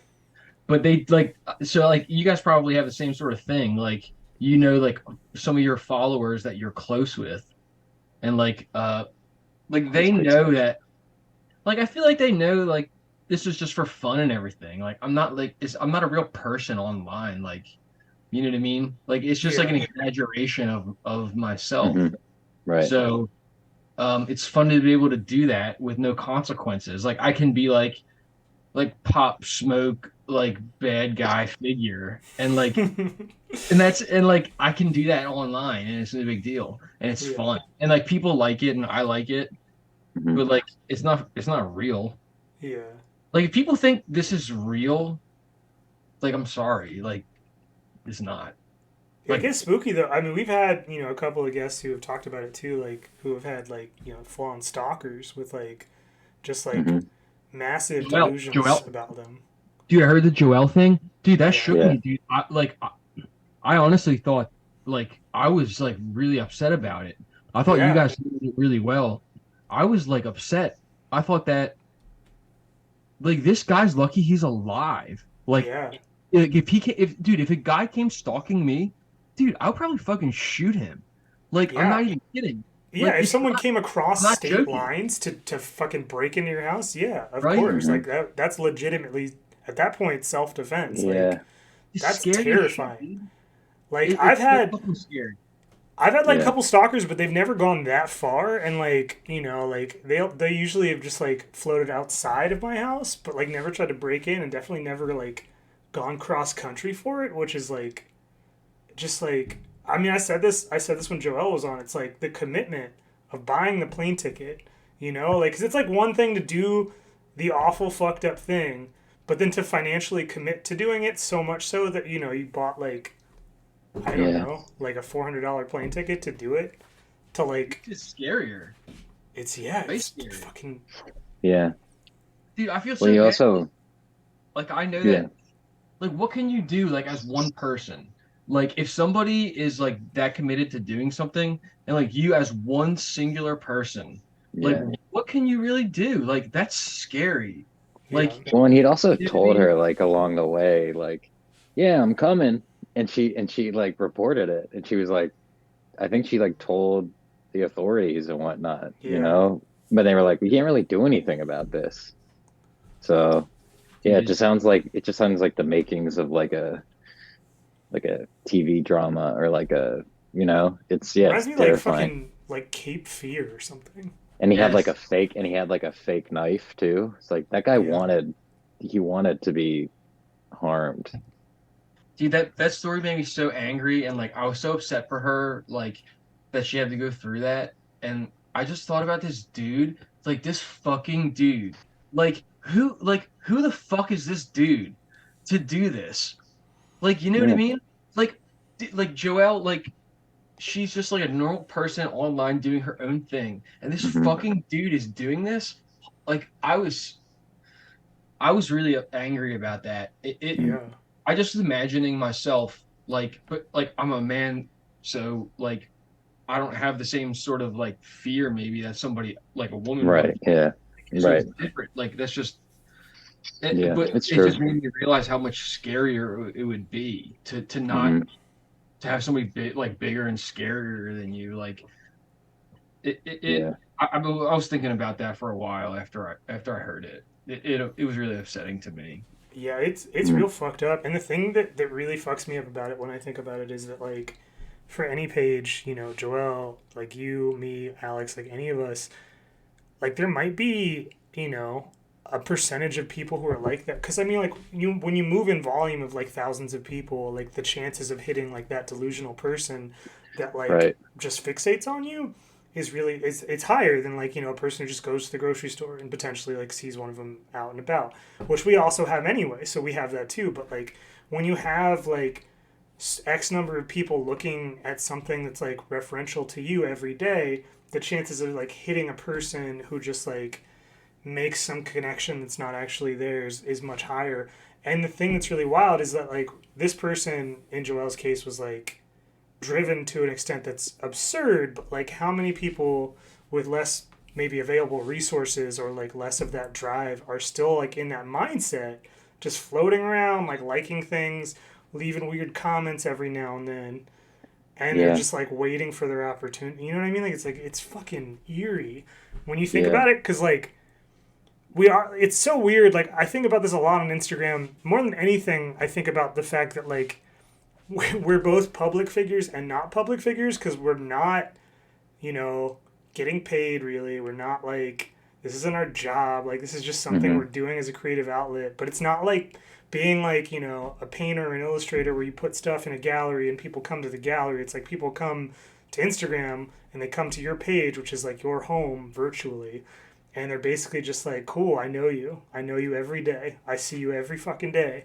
But they like so like you guys probably have the same sort of thing. Like like some of your followers that you're close with and like That's they pretty know special. that like I feel like they know like this is just for fun and everything. Like I'm not a real person online. Like you know what I mean? Like it's just like Yeah, an exaggeration of myself. Hmm. Right. So it's fun to be able to do that with no consequences. Like I can be like pop smoke like bad guy figure and like I can do that online and it's no big deal and it's yeah, fun and like people like it and I like it, Hmm. but like it's not real. yeah. Like if people think this is real, like I'm sorry, like it's not. It Like gets spooky though. I mean, we've had a couple of guests who have talked about it too, like who have had like full on stalkers with like just like Hmm. massive delusions Joel, about them. dude, I heard the Joel thing. Dude, that Yeah, shook Yeah. me, dude. I honestly thought like I was like really upset about it. I thought you yeah, guys did it really well. I was like upset. I thought that like this guy's lucky he's alive. yeah, If he if a guy came stalking me, dude, I'll probably fucking shoot him. Like I'm yeah. not even kidding. Yeah, Like if someone came across I'm not state joking, lines to fucking break into your house, yeah, of right? course. Hmm. Like that's legitimately at that point self defense. Like Yeah. It's that's scary as shit, terrifying. dude. Like It's so fucking scary. I've had like a Yeah. couple stalkers, but they've never gone that far. And like like they usually have just like floated outside of my house, but like never tried to break in, and definitely never like gone cross country for it, which is like just like I mean I said this when Joel was on. It's like the commitment of buying the plane ticket, like 'cause it's like one thing to do the awful fucked up thing, but then to financially commit to doing it so much so that you bought like I don't Yeah. know, like a $400 plane ticket to do it. To like, It's scarier. Way it's scarier. fucking Yeah. Dude, I feel Well, so you bad. also, Like I know yeah. that like what can you do like as one person? Like if somebody is like that committed to doing something and like you as one singular person, like Yeah. what can you really do? Like that's scary. yeah, Like Well, and he'd also you know what I told mean? her like along the way, like, yeah, I'm coming. and she like reported it, and she was like, I think she like told the authorities and whatnot, Yeah. but they were like, we can't really do anything about this. So yeah, Dude, it just sounds like the makings of like a TV drama or like a, Reminds it's me like terrifying. fucking like Cape Fear or something. And yes. he had like a fake knife too. It's like that guy Yeah. he wanted to be harmed. Dude, that story made me so angry, and like I was so upset for her, like that she had to go through that. And I just thought about this dude, like this fucking dude. Like who the fuck is this dude to do this? Like, you know what I Yeah. mean? Like like Joelle, like she's just like a normal person online doing her own thing. And this Hmm. fucking dude is doing this. Like I was really angry about that. Yeah. I just was imagining myself like, but like I'm a man, so like I don't have the same sort of like fear maybe that somebody like a woman would. Right. Yeah. So it's Right. different. Like that's just Yeah. but It's it just true. made me realize how much scarier it would be to not Hmm. to have somebody like bigger and scarier than you. Like it Yeah. I was thinking about that for a while after I heard it. It was really upsetting to me. Yeah, it's Hmm. real fucked up. And the thing that really fucks me up about it when I think about it is that like for any page, Joel, like you, me, Alex, like any of us, like there might be, a percentage of people who are like that. Because I mean, like when you move in volume of like thousands of people, like the chances of hitting like that delusional person that like Right. just fixates on you is really it's higher than like a person who just goes to the grocery store and potentially like sees one of them out and about, which we also have anyway. So we have that too. But like when you have like X number of people looking at something that's like referential to you every day, the chances of like hitting a person who just like makes some connection that's not actually theirs is much higher. And the thing that's really wild is that like this person in Joel's case was like driven to an extent that's absurd, but like how many people with less maybe available resources or like less of that drive are still like in that mindset, just floating around, like liking things, leaving weird comments every now and then, and they're Yeah. just like waiting for their opportunity. You know what I mean? Like it's fucking eerie when you think Yeah. about it, because like we are. It's so weird. Like I think about this a lot on Instagram. More than anything, I think about the fact that like we're both public figures and not public figures because we're not, you know, getting paid really. We're not like this isn't our job. Like this is just something we're Hmm. doing as a creative outlet. But it's not like being like, a painter or an illustrator where you put stuff in a gallery and people come to the gallery. It's like people come to Instagram and they come to your page, which is like your home virtually. And they're basically just like, cool, I know you. I know you every day. I see you every fucking day.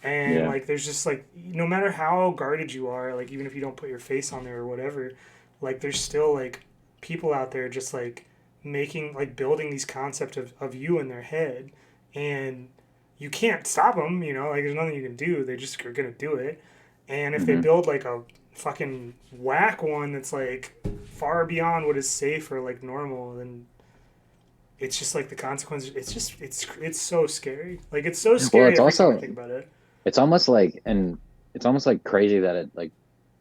And Yeah. like there's just like no matter how guarded you are, like even if you don't put your face on there or whatever, like there's still like people out there just like making like building these concepts of you in their head, and you can't stop them, like there's nothing you can do. They just are gonna do it. And if they Hmm. build like a fucking whack one that's like far beyond what is safe or like normal, then it's just like the consequences. It's so scary. Like it's so Well, scary every time I think about it. it's almost like, and it's almost like crazy that it like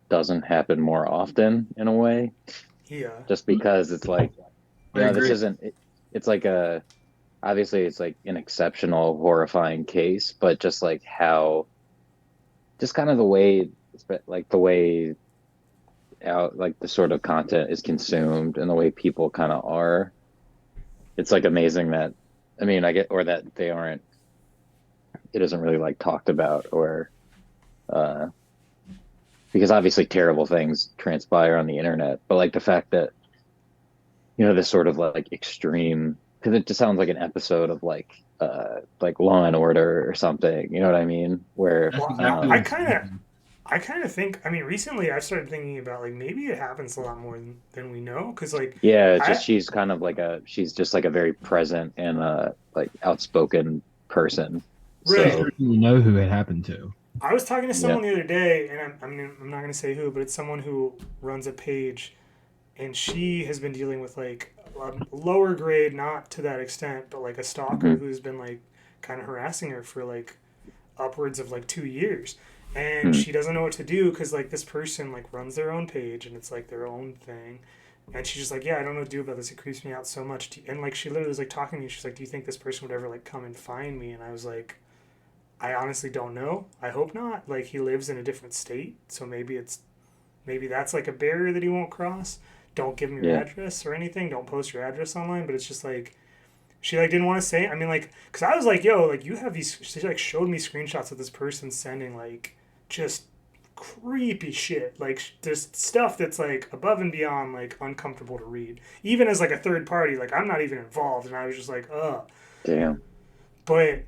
doesn't happen more often in a way, Yeah. just because it's like, I this agree. isn't, it's like obviously it's like an exceptional, horrifying case, but just like how, just kind of the way, like the way out, like the sort of content is consumed and the way people kind of are, it's like amazing that, I mean, I get, or that they aren't, it isn't really like talked about or, uh, because obviously terrible things transpire on the internet, but like the fact that, this sort of like extreme, because it just sounds like an episode of like Law and Order or something, you know what I mean? Where, That's Well, exactly I what it's kind of, thinking. I kind of think. I mean, recently I've started thinking about like maybe it happens a lot more than we know. Because like, yeah, it's just I she's kind of she's just like a very present and like outspoken person. Same right. So person you know who it happened to. I was talking to yeah. someone the other day, and I'm not gonna say who, but it's someone who runs a page, and she has been dealing with like a lower grade, not to that extent, but like a stalker Hmm. who's been like kind of harassing her for like upwards of like 2 years. and she doesn't know what to do because like this person like runs their own page and it's like their own thing, and she's just like, yeah, I don't know what to do about this. It creeps me out so much. And like she literally was like talking to me. She's like, do you think this person would ever like come and find me? And I was like, I honestly don't know. I hope not. Like he lives in a different state, so maybe that's like a barrier that he won't cross. Don't give him your Yeah. address or anything. Don't post your address online. But it's just like she like didn't want to say. I mean, like, cause I was like, yo, like you have these. She like showed me screenshots of this person sending like just creepy shit, like just stuff that's like above and beyond like uncomfortable to read, even as like a third party. Like I'm not even involved, and I was just like, ugh. Damn. But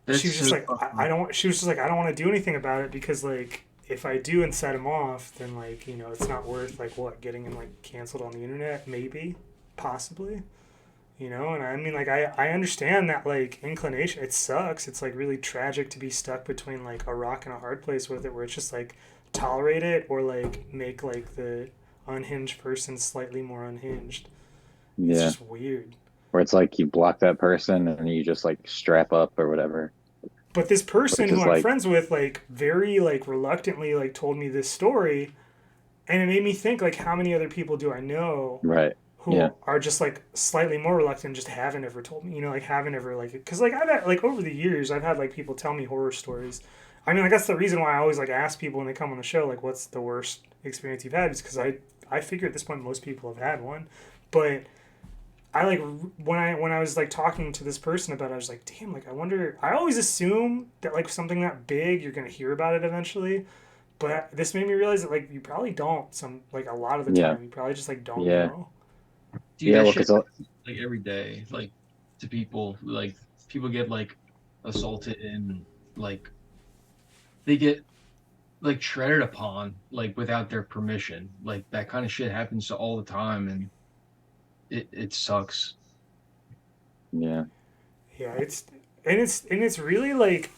That's she was just so like, fucking- I don't. She was just like, I don't want to do anything about it because like if I do and set him off, then like you know it's not worth like what getting him like canceled on the internet, maybe, possibly, you know. And I mean like I understand that like inclination. It sucks. It's like really tragic to be stuck between like a rock and a hard place with it, where it's just like tolerate it or like make like the unhinged person slightly more unhinged. It's Yeah. just weird. Where it's like you block that person and you just like strap up or whatever. But this person Which who is I'm like- friends with, like, very, like, reluctantly, like, told me this story, and it made me think, like, how many other people do I know Right. who Yeah. are just, like, slightly more reluctant, just haven't ever told me, you know, like, haven't ever, like, because, like, I've had, like, over the years, I've had, like, people tell me horror stories. I mean, like, that's the reason why I always, like, ask people when they come on the show, like, what's the worst experience you've had? Is because I figure at this point most people have had one. But I like when I was like talking to this person about it, I was like, damn, like I wonder. I always assume that like something that big, you're gonna hear about it eventually, but this made me realize that like you probably don't. Some like a lot of the Yeah. time, you probably just like don't Yeah. know. Dude, Yeah, that well, shit 'cause happens, like every day, like to people, like people get like assaulted and like they get like treaded upon like without their permission. Like that kind of shit happens all the time, and it sucks. Yeah. Yeah, it's really like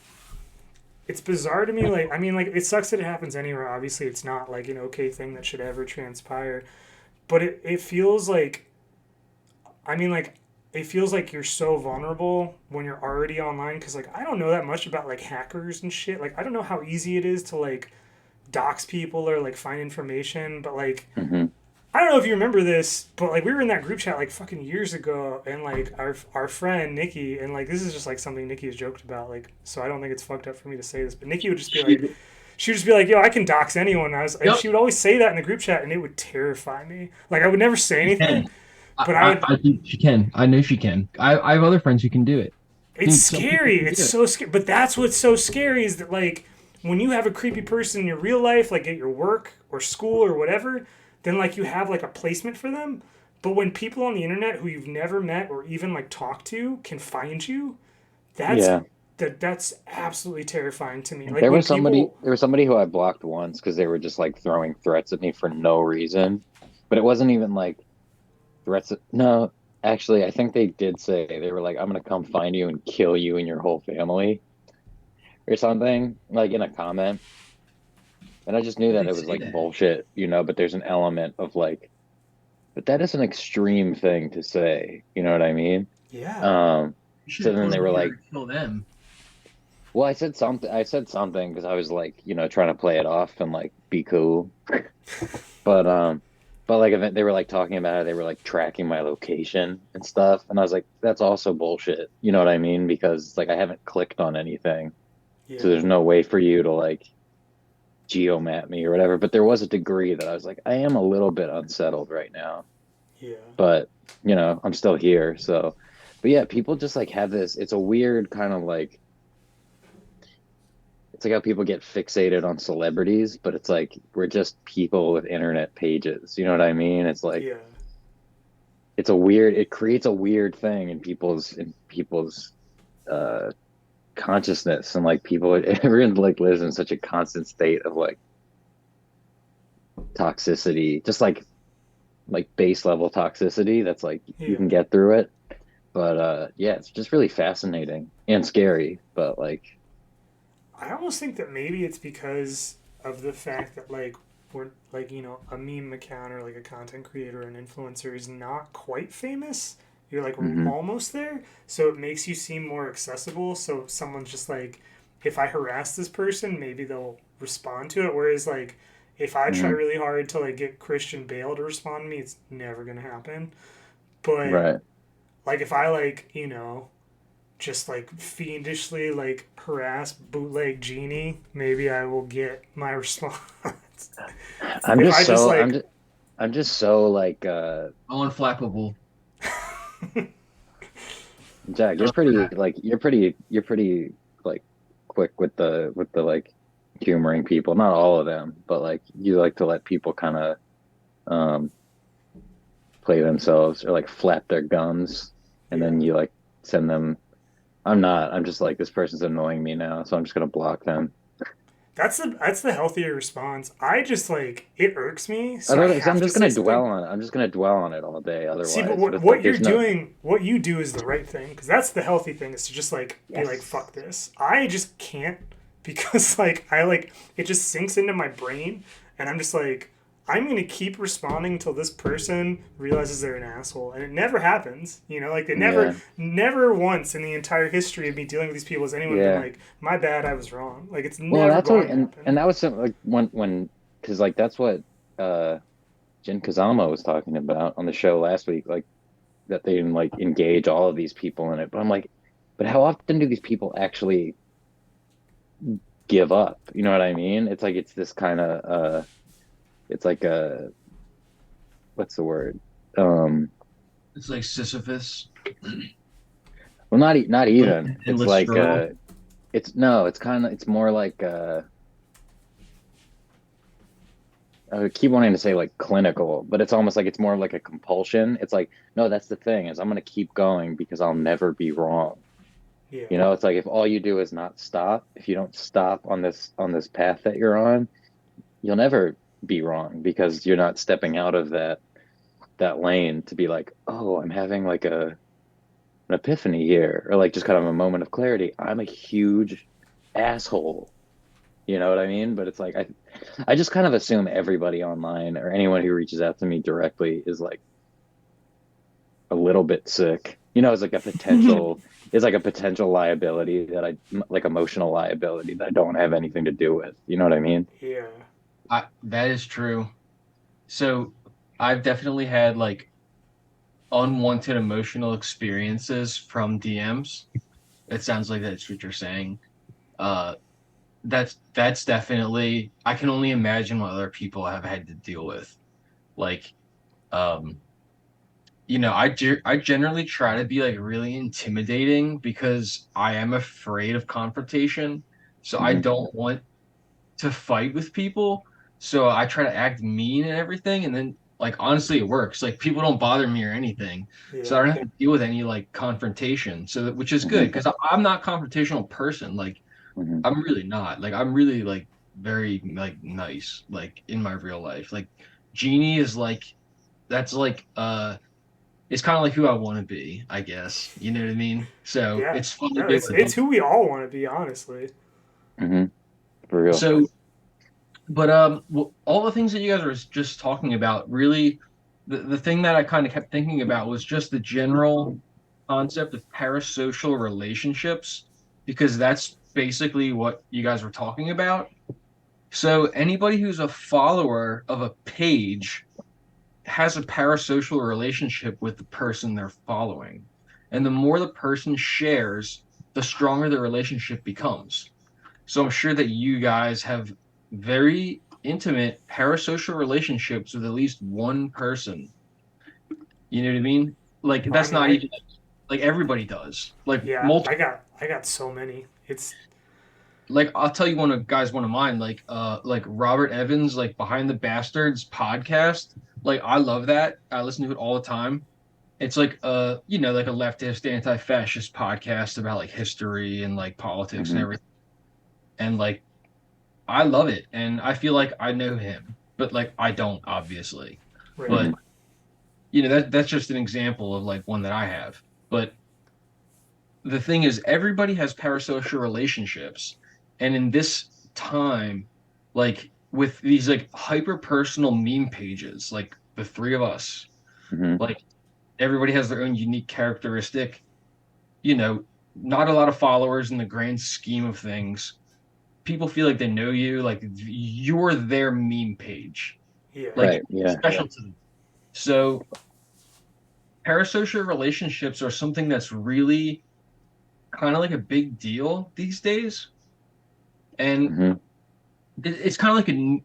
it's bizarre to me. Like I mean, like it sucks that it happens anywhere. Obviously, it's not like an okay thing that should ever transpire, but it feels like I mean, like, it feels like you're so vulnerable when you're already online because, like, I don't know that much about, like, hackers and shit. Like, I don't know how easy it is to, like, dox people or, like, find information. But, like, hmm I don't know if you remember this, but, like, we were in that group chat, like, fucking years ago. And, like, our friend, Nikki, and, like, this is just, like, something Nikki has joked about. Like, so I don't think it's fucked up for me to say this. But Nikki would just be like, she would just be like, yo, I can dox anyone. And and Yep. she would always say that in the group chat, and it would terrify me. Like, I would never say anything. But I would- I think she can. I know she can. I have other friends who can do it. It's Dude, some scary. people It's do it. so scary. But that's what's so scary is that, like, when you have a creepy person in your real life, like at your work or school or whatever, then, like, you have, like, a placement for them. But when people on the internet who you've never met or even, like, talked to can find you, Yeah. that's absolutely terrifying to me. Like, There when was somebody people- there was somebody who I blocked once because they were just like throwing threats at me for no reason. But it wasn't even like threats. No, actually, I think they did say they were like, "I'm gonna come find you and kill you and your whole family," or something like in a comment. And I just knew that They it was say like that. bullshit, you know. But there's an element of like, but that is an extreme thing to say. You know what I mean? Yeah. You should So have then closed they the were door like- and kill them. Well, I said something. I said something because I was like, you know, trying to play it off and like be cool. But like they were like talking about it. They were like tracking my location and stuff, and I was like, that's also bullshit. You know what I mean? Because like I haven't clicked on anything, Yeah. so there's no way for you to like geomap me or whatever. But there was a degree that I was like, I am a little bit unsettled right now, Yeah. but you know, I'm still here. So, but yeah, people just like have this. It's a weird kind of like. It's like how people get fixated on celebrities, but it's like we're just people with internet pages. You know what I mean? It's like Yeah. it's a weird. It creates a weird thing in people's consciousness, and like people, everyone like lives in such a constant state of like toxicity, just like base level toxicity. That's like Yeah. you can get through it, but yeah, it's just really fascinating and scary. But like, I almost think that maybe it's because of the fact that like we're like you know a meme account or like a content creator or an influencer is not quite famous. You're like Mhm. almost there, so it makes you seem more accessible. So someone's just like if I harass this person, maybe they'll respond to it. Whereas like if I try Mhm. really hard to like get Christian Bale to respond to me, it's never gonna happen. But Right. like if I like, just like fiendishly like harass bootleg Genie, maybe I will get my response. I'm If just I just so I'm like just I'm just so like Unflappable. Jack, you're pretty like quick with the like humoring people. Not all of them, but like you like to let people kind of um play themselves or like flap their gums and yeah. then you like send them. I'm not. I'm just like this person's annoying me now, so I'm just gonna block them. That's the healthier response. I just like it irks me, I so I don't. So I'm have to just say gonna dwell something. on it. I'm just gonna dwell on it all day See, but otherwise. But what, it's like what you're there's no. doing, what you do is the right thing because that's the healthy thing is to just like be like Yes. fuck this. I just can't because like I like it just sinks into my brain and I'm just like I'm gonna keep responding until this person realizes they're an asshole and it never happens. Like they never, Yeah. never once in the entire history of me dealing with these people has anyone been Yeah. like my bad, I was wrong. Like it's Well, never that's what, going to and happen. that was something like when because like that's what uh Jin Kazama was talking about on the show last week, like that they didn't like engage all of these people in it. But I'm like, but how often do these people actually give up? You know what I mean? It's like it's this kind of it's like a what's the word? Um, It's like Sisyphus, well, not like even. an It's endless like struggle. it's no, it's kind of it's more like I keep wanting to say like clinical, but it's almost like it's more like a compulsion. It's like, no, that's the thing is I'm gonna keep going because I'll never be wrong. Yeah. It's like if all you do is not stop, if you don't stop on this path that you're on, you'll never be wrong because you're not stepping out of that lane to be like, oh, I'm having like an epiphany here, or like just kind of a moment of clarity. I'm a huge asshole. You know what I mean? But it's like I just kind of assume everybody online or anyone who reaches out to me directly is like a little bit sick. Is like a potential is like a potential liability that I like emotional liability that I don't have anything to do with. You know what I mean? Yeah. That is true. So I've definitely had like unwanted emotional experiences from DMs. It sounds like that's what you're saying. Uh, that's definitely. I can only imagine what other people have had to deal with. Like, um, I generally try to be like really intimidating because I am afraid of confrontation. So I Hmm. don't want to fight with people. So I try to act mean and everything, and then like honestly, it works. Like people don't bother me or anything, so I Yeah. don't have to deal with any like confrontation. So which is good Hmm. because I'm not a confrontational person. Like Hmm. I'm really not. Like I'm really like very like nice. Like in my real life, like Jeannie is like that's like it's kind of like who I want to be, I guess. You know what I mean? So Yeah. it's fun to No, be able to it's do. who we all want to be, honestly. Hmm. For real. So but all the things that you guys were just talking about, really, the thing that I kind of kept thinking about was just the general concept of parasocial relationships, because that's basically what you guys were talking about. So anybody who's a follower of a page has a parasocial relationship with the person they're following. And the more the person shares, the stronger the relationship becomes. So I'm sure that you guys have very intimate parasocial relationships with at least one person. You know what I mean? Like I that's mean, not even like everybody does. Like yeah, multiple. I got so many. It's Like I'll tell you one of mine. Like Robert Evans, like Behind the Bastards podcast. Like I love that. I listen to it all the time. It's like like a leftist anti-fascist podcast about like history and like politics and Hmm. everything. And like I love it, and I feel like I know him, but like I don't, obviously. right. But Hmm. that's just an example of like one that I have. But the thing is, everybody has parasocial relationships, and in this time, like with these like hyper personal meme pages, like the three of us, Hmm. like everybody has their own unique characteristic. You know, not a lot of followers in the grand scheme of things. People feel like they know you, like you're their meme page, Yeah. like Right. Yeah. special to them. So parasocial relationships are something that's really kind of like a big deal these days, and Hmm. it's kind of like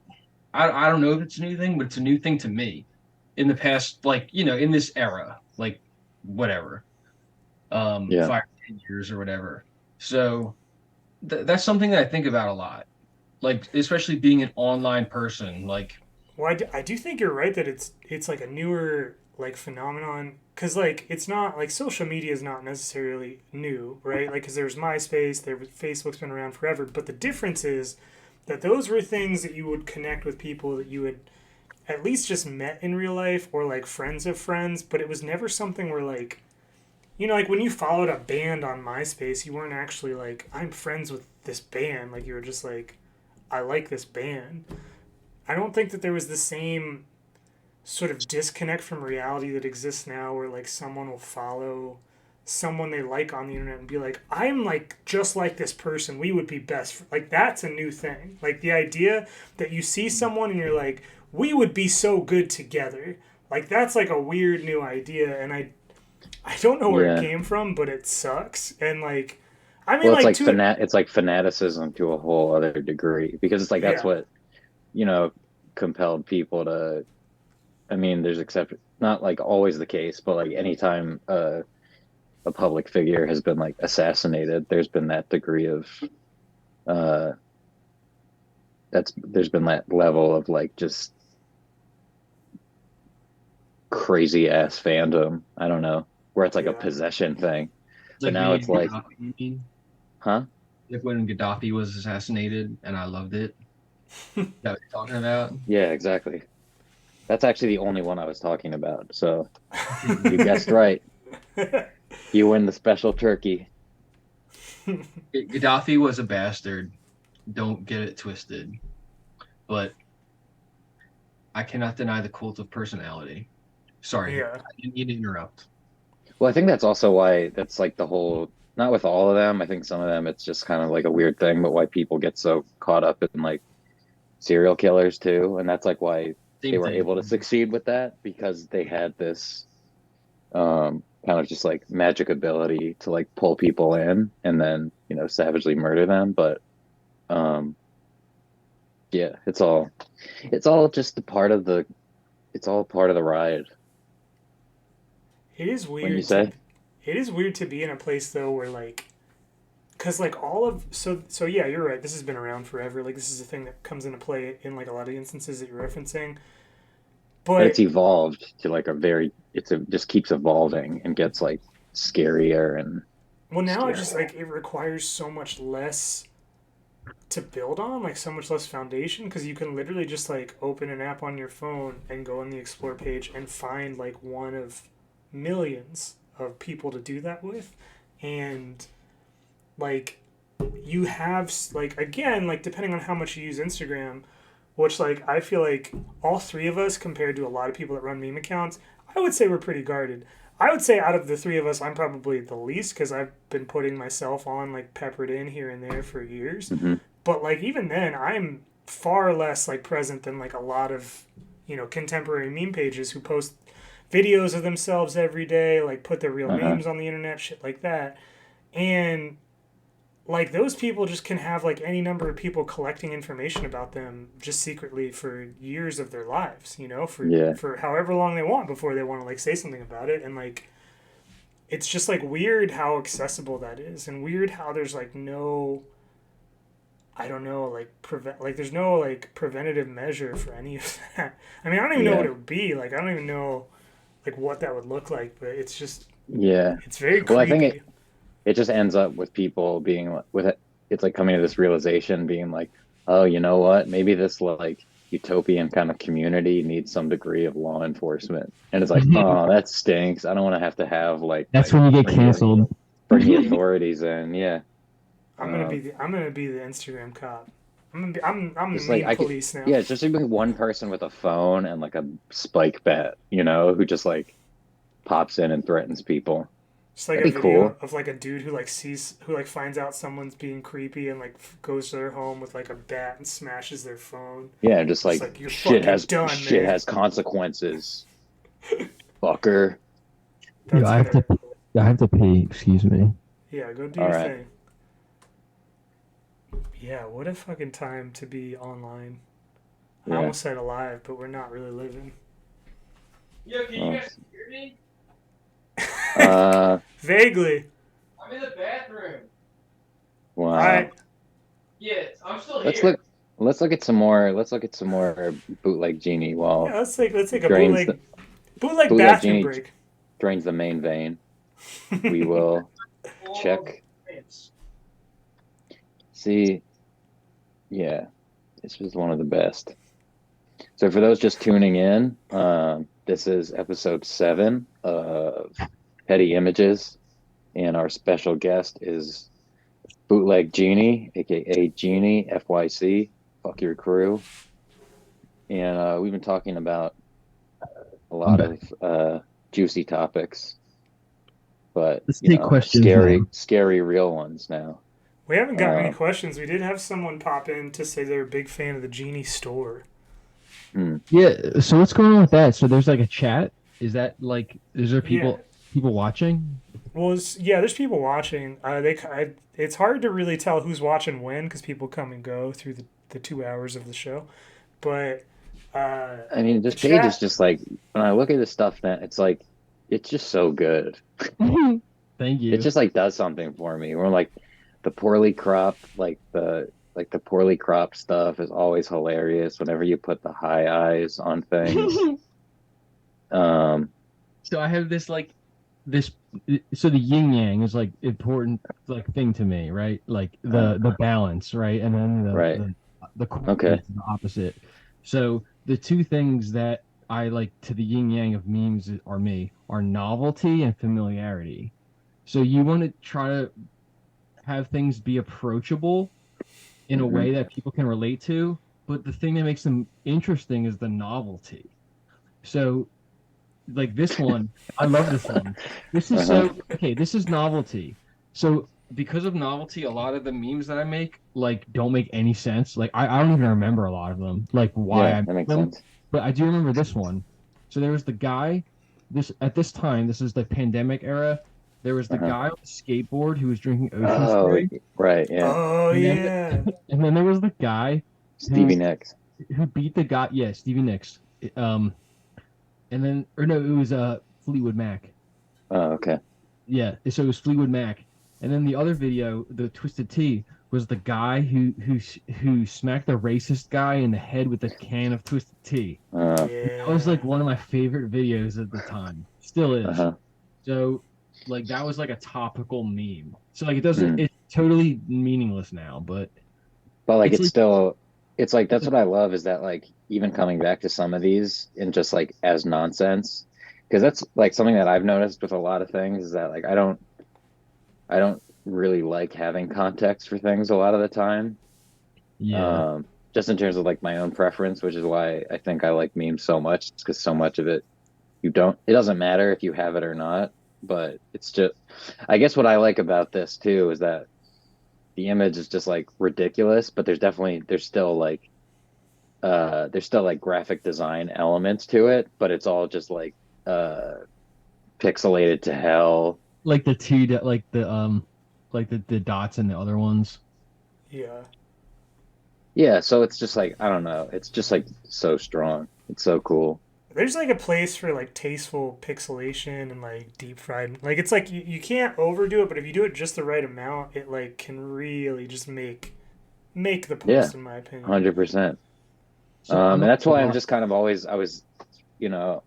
I don't know if it's a new thing, but it's a new thing to me in the past, like, in this era, like whatever, Yeah. 5 10 years or whatever. So that's something that I think about a lot, like especially being an online person. Like, Well, I do think you're right that it's like a newer like phenomenon because like it's not like social media is not necessarily new, right? Like because there's MySpace, Facebook's been around forever, but the difference is that those were things that you would connect with people that you had at least just met in real life or like friends of friends, but it was never something where like like when you followed a band on MySpace, you weren't actually like I'm friends with this band, like you were just like I like this band. I don't think that there was the same sort of disconnect from reality that exists now where like someone will follow someone they like on the internet and be like I'm like just like this person, we would be like that's a new thing, like the idea that you see someone and you're like we would be so good together, like that's like a weird new idea, and I don't know where it Yeah. came from, but it sucks. And like I mean Well, it's like like to it. it's like fanaticism to a whole other degree because it's like that's Yeah. what, you know, compelled people to. I mean, there's except not like always the case, but like anytime a public figure has been like assassinated, there's been that degree of uh there's been that level of like just crazy ass fandom. I don't know, where it's like a Yeah. possession thing. But like now video it's like, Gaddafi, you mean? huh? Like when Gaddafi was assassinated, and I loved it. That what you're talking about? Yeah, exactly. That's actually the only one I was talking about. So you Okay. guessed right. You win the special turkey. Gaddafi was a bastard. Don't get it twisted. But I cannot deny the cult of personality. Sorry, Yeah. I didn't mean to interrupt. Well, I think that's also why that's like the whole, not with all of them. I think some of them it's just kind of like a weird thing, but why people get so caught up in like serial killers too. And that's like why they Same were thing. able to succeed with that because they had this kind of just like magic ability to like pull people in and then, savagely murder them. But um, yeah, it's all just a part of it's all part of the ride, It is when you weird to say. it is weird to be in a place though where like because like all of so yeah, you're right, this has been around forever, like this is a thing that comes into play in like a lot of instances that you're referencing, But it's but evolved to like just keeps evolving and gets like scarier and well now it's just scarier. like it requires so much less to build on, like so much less foundation, because you can literally just like open an app on your phone and go on the explore page and find like one of millions of people to do that with, and like you have like again like depending on how much you use Instagram, which like I feel like all three of us compared to a lot of people that run meme accounts, I would say we're pretty guarded. I would say out of the three of us, I'm probably the least because I've been putting myself on like peppered in here and there for years. Hmm. But like even then, I'm far less like present than like a lot of contemporary meme pages who post videos of themselves every day, like put their real Uh-huh. names on the internet, shit like that. And like those people just can have like any number of people collecting information about them just secretly for years of their lives, for Yeah. however long they want before they want to like say something about it. And like it's just like weird how accessible that is, and weird how there's like no, I don't know, like there's no like preventative measure for any of that. I mean, I don't even know what Yeah. it would be. Like I don't even know like what that would look like, but it's just Yeah. it's very Well, I think creepy. it just ends up with people being with it. It's like coming to this realization, being like, oh, you know what? Maybe this like utopian kind of community needs some degree of law enforcement. And it's like, oh, that stinks. I don't want to have like That's when you get bring the canceled. bring the authorities in. Yeah. Um, I'm gonna be the Instagram cop. I'm the just like meme I could, police now. yeah, it's just like one person with a phone and like a spike bat, who just like pops in and threatens people. Just like a That'd be video cool. of like a dude who like finds out someone's being creepy and like goes to their home with like a bat and smashes their phone. Yeah, just Just like like, you're fucking done, shit man. has consequences, fucker. Yo, That's hilarious. I have to pee. Excuse me. Yeah, go do All your right. thing. Yeah, what a fucking time to be online. I Yeah. almost said alive, but we're not really living. Yo, can Oh. hear me? Vaguely. I'm in the bathroom. Wow. All right. Yeah, I'm still Let's look. Let's look at some more. Let's look at some more bootleg genie Yeah, while let's take a drains the bootleg bootleg bathroom genie break. drains the main vein. We will check. See, yeah, this was one of the best. So for those just tuning in, this is episode 7 of Petty Images, and our special guest is Bootleg Genie, aka Genie FYC. Fuck your crew. And we've been talking about a lot of juicy topics, but Let's take questions now. scary real ones now. We haven't gotten any Um, questions. We did have someone pop in to say they're a big fan of the Genie store. Yeah, so what's going on with that? So there's like a chat? Is that like, is there Yeah. people watching? Well, yeah, there's people watching. It's hard to really tell who's watching when because people come and go through the 2 hours of the show. But I mean, this the page chat, is just like, when I look at this stuff now, it's like, it's just so good. Thank you. It just like does something for me. We're like the poorly cropped, the poorly cropped stuff is always hilarious whenever you put the high eyes on things. So I have this so the yin yang is like important like thing to me, right? Like the balance, right? And then Right. the Okay. is the opposite. So the two things that I like to the yin yang of memes are novelty and familiarity. So you want to try to have things be approachable in a Mhm. way that people can relate to, but the thing that makes them interesting is the novelty. So like this one, I love this one. This is okay, this is novelty. So because of novelty, a lot of the memes that I make like don't make any sense. Like I don't even remember a lot of them, like why Yeah, I that made makes them. sense. But I do remember this one. So there was the guy, this at this time, this is the pandemic era. There was the Uh-huh. guy on a skateboard who was drinking ocean Oh, spray. right, yeah. oh And then, yeah, and then there was the guy Stevie Nicks. who beat the guy. Yeah, Stevie Nicks. And then or no, it was Fleetwood Mac. Oh, okay. Yeah, so it was Fleetwood Mac. And then the other video, the Twisted Tea, was the guy who smacked the racist guy in the head with a can of Twisted Tea. Uh, That was like one of my favorite videos at the time. Still is. uh-huh. So like that was like a topical meme. So like it doesn't it's totally meaningless now, but But like It's it's like- still it's like that's what I love is that like even coming back to some of these and just like as nonsense, because that's like something that I've noticed with a lot of things is that like I don't really like having context for things a lot of the time. yeah. Just in terms of like my own preference, which is why I think I like memes so much, because so much of it it doesn't matter if you have it or not, but it's just, I guess what I like about this too is that the image is just like ridiculous, but there's still like graphic design elements to it, but it's all just like pixelated to hell. Like the dots and the other ones. yeah. Yeah, so it's just like, I don't know, it's just like so strong. It's so cool. There's like a place for like tasteful pixelation and like deep fried. Like it's like you can't overdo it, but if you do it just the right amount, it like can really just make the post, Yeah. in my opinion. 100%. So And that's why I'm just kind of always, I was,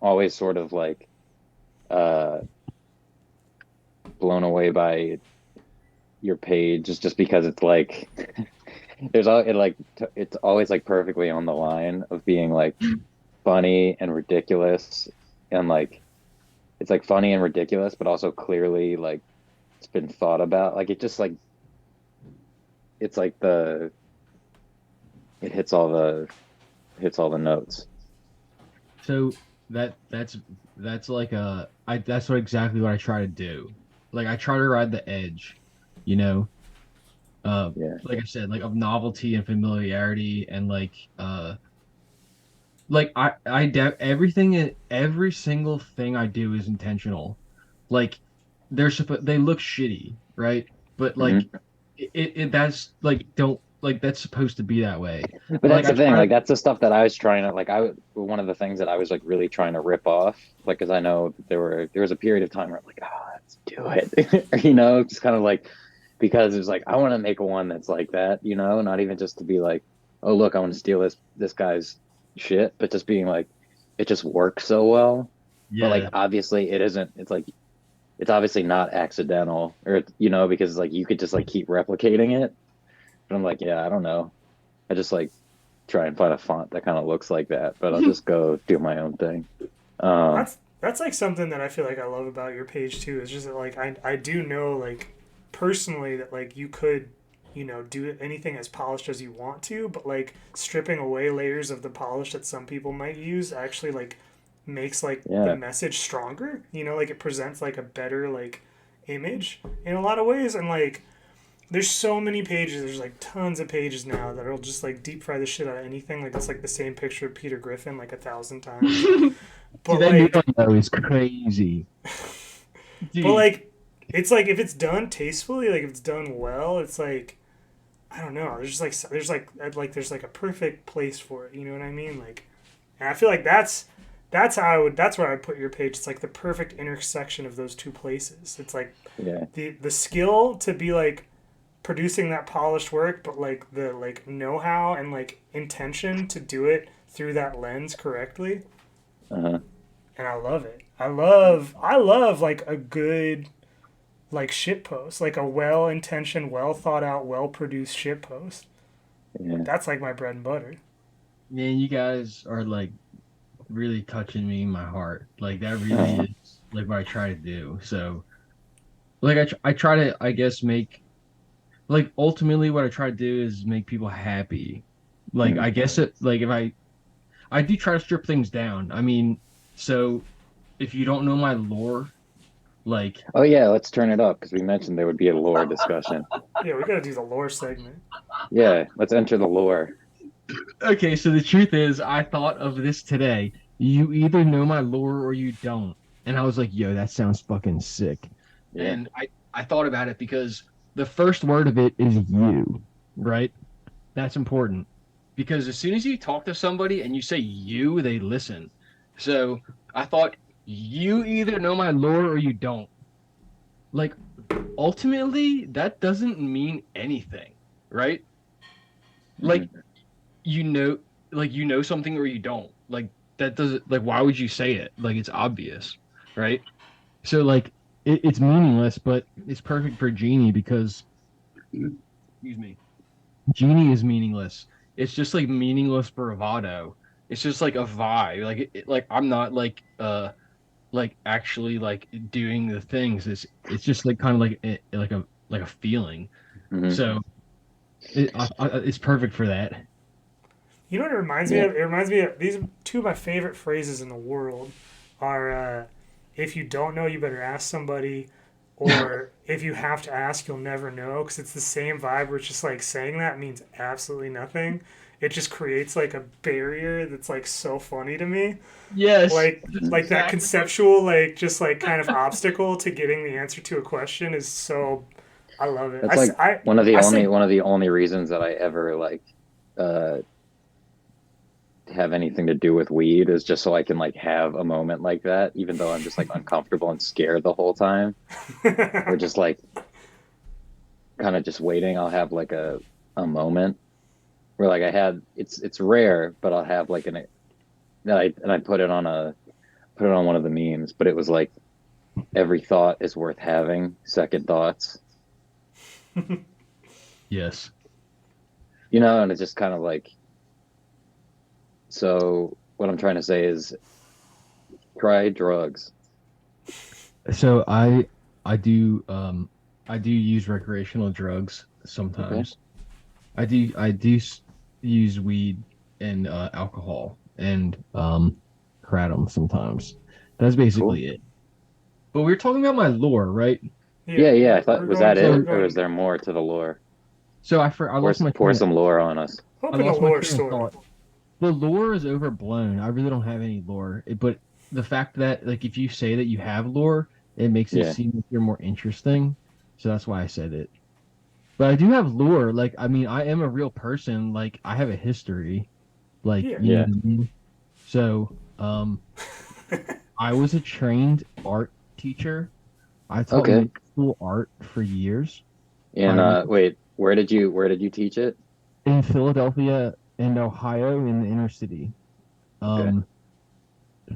always sort of like blown away by your page, just because it's like it's always like perfectly on the line of being like funny and ridiculous, and like it's like funny and ridiculous, but also clearly like it's been thought about. Like it just like it's like it hits all the notes. So that's like that's what exactly what I try to do. like I try to ride the edge, you know. Yeah. Like I said, like of novelty and familiarity and like everything, every single thing I do is intentional. Like they look shitty, right? But like Hmm. that's like don't like that's supposed to be that way. But But like that's I the thing. try Like to that's the stuff that I was trying to like. One of the things that I was like really trying to rip off. Like, because I know that there was a period of time where I'm like, oh, let's do it. Just kind of like because it's like I want to make one that's like that. Not even just to be like, oh look, I want to steal this guy's shit, but just being like, it just works so well. But like yeah. obviously it isn't. It's like it's obviously not accidental, or because like you could just like keep replicating it. But I'm like, yeah, I don't know. I just like try and find a font that kind of looks like that, but I'll just go do my own thing. Um, That's like something that I feel like I love about your page too. Is just that like I do know like personally that like you could do anything as polished as you want to, but like stripping away layers of the polish that some people might use actually like makes like the yeah, message stronger. Like it presents like a better like image in a lot of ways, and like there's so many pages. There's like tons of pages now that'll just like deep fry the shit out of anything. Like it's like the same picture of Peter Griffin like 1,000 times. See But that new one like, though is crazy. but Dude, like, it's like if it's done tastefully, like if it's done well, it's like I don't know. There's like a perfect place for it. You know what I mean? Like, and I feel like that's how that's where I would put your page. It's like the perfect intersection of those two places. It's like yeah, the skill to be like producing that polished work, but like the like know-how and like intention to do it through that lens correctly. uh-huh, And I love it. I love like a good like shit post, like a well intentioned, well thought out, well produced shit post. yeah, That's like my bread and butter. man, you guys are like really touching me in my heart. Like that really uh-huh, is like what I try to do. So like I try to I guess make like ultimately what I try to do is make people happy. Like mhm. I guess it like if I do try to strip things down. I mean, so if you don't know my lore, like Oh yeah, let's turn it up because we mentioned there would be a lore discussion. Yeah, we gotta do the lore segment. Yeah, let's enter the lore. okay, so the truth is I thought of this today. You either know my lore or you don't. And I was like, yo, that sounds fucking sick. Yeah, And I thought about it because the first word of it is you, right? That's important because as soon as you talk to somebody and you say you, they listen. So I thought you either know my lore or you don't. Like ultimately, that doesn't mean anything, right? Like mhm, you know, like you know something or you don't. Like that doesn't like why would you say it? Like it's obvious, right? So like it's meaningless, but it's perfect for Genie because excuse me. Genie is meaningless. It's just like meaningless bravado. It's just like a vibe. Like like I'm not like actually like doing the things. It's just like kind of like like a feeling. mhm, So it's perfect for that. You know what it reminds me yeah, of? It reminds me of these two of my favorite phrases in the world are if you don't know, you better ask somebody, or if you have to ask, you'll never know. Because it's the same vibe where it's just like saying that means absolutely nothing. It just creates like a barrier that's like so funny to me. Yes, Like that's mhm. like that exactly what. conceptual like just like kind of obstacle to getting the answer to a question is so I love it. That's like I one of the I only say one of the only reasons that I ever like uh have anything to do with weed is just so I can like have a moment like that, even though I'm just like uncomfortable and scared the whole time, or just like kind of just waiting. I'll have like a moment where like I had it's rare, but I'll have like an that I put it on one of the memes, but it was like every thought is worth having, second thoughts, Yes. and it's just kind of like so what I'm trying to say is try drugs. So I do use recreational drugs Okay, sometimes. Use weed and alcohol and kratom sometimes. That's cool. basically it. But we are talking about my lore, right? Yeah. I thought, was that we're it, or going. was there more to the lore? So I lost my Pour train. some lore on us. I Open the lost my lore train of story. thought. The lore is overblown. I really don't have any lore. But the fact that like if you say that you have lore, it makes it Yeah. seem like you're more interesting. So that's why I said it. But I do have lore. Like I mean, I am a real person. Like I have a history. Like Yeah. you know Yeah. what I mean. So I was a trained art teacher. I taught Okay. middle school art for years. And I wait, where did you teach it? in Philadelphia and Ohio in the inner city. Okay. Um,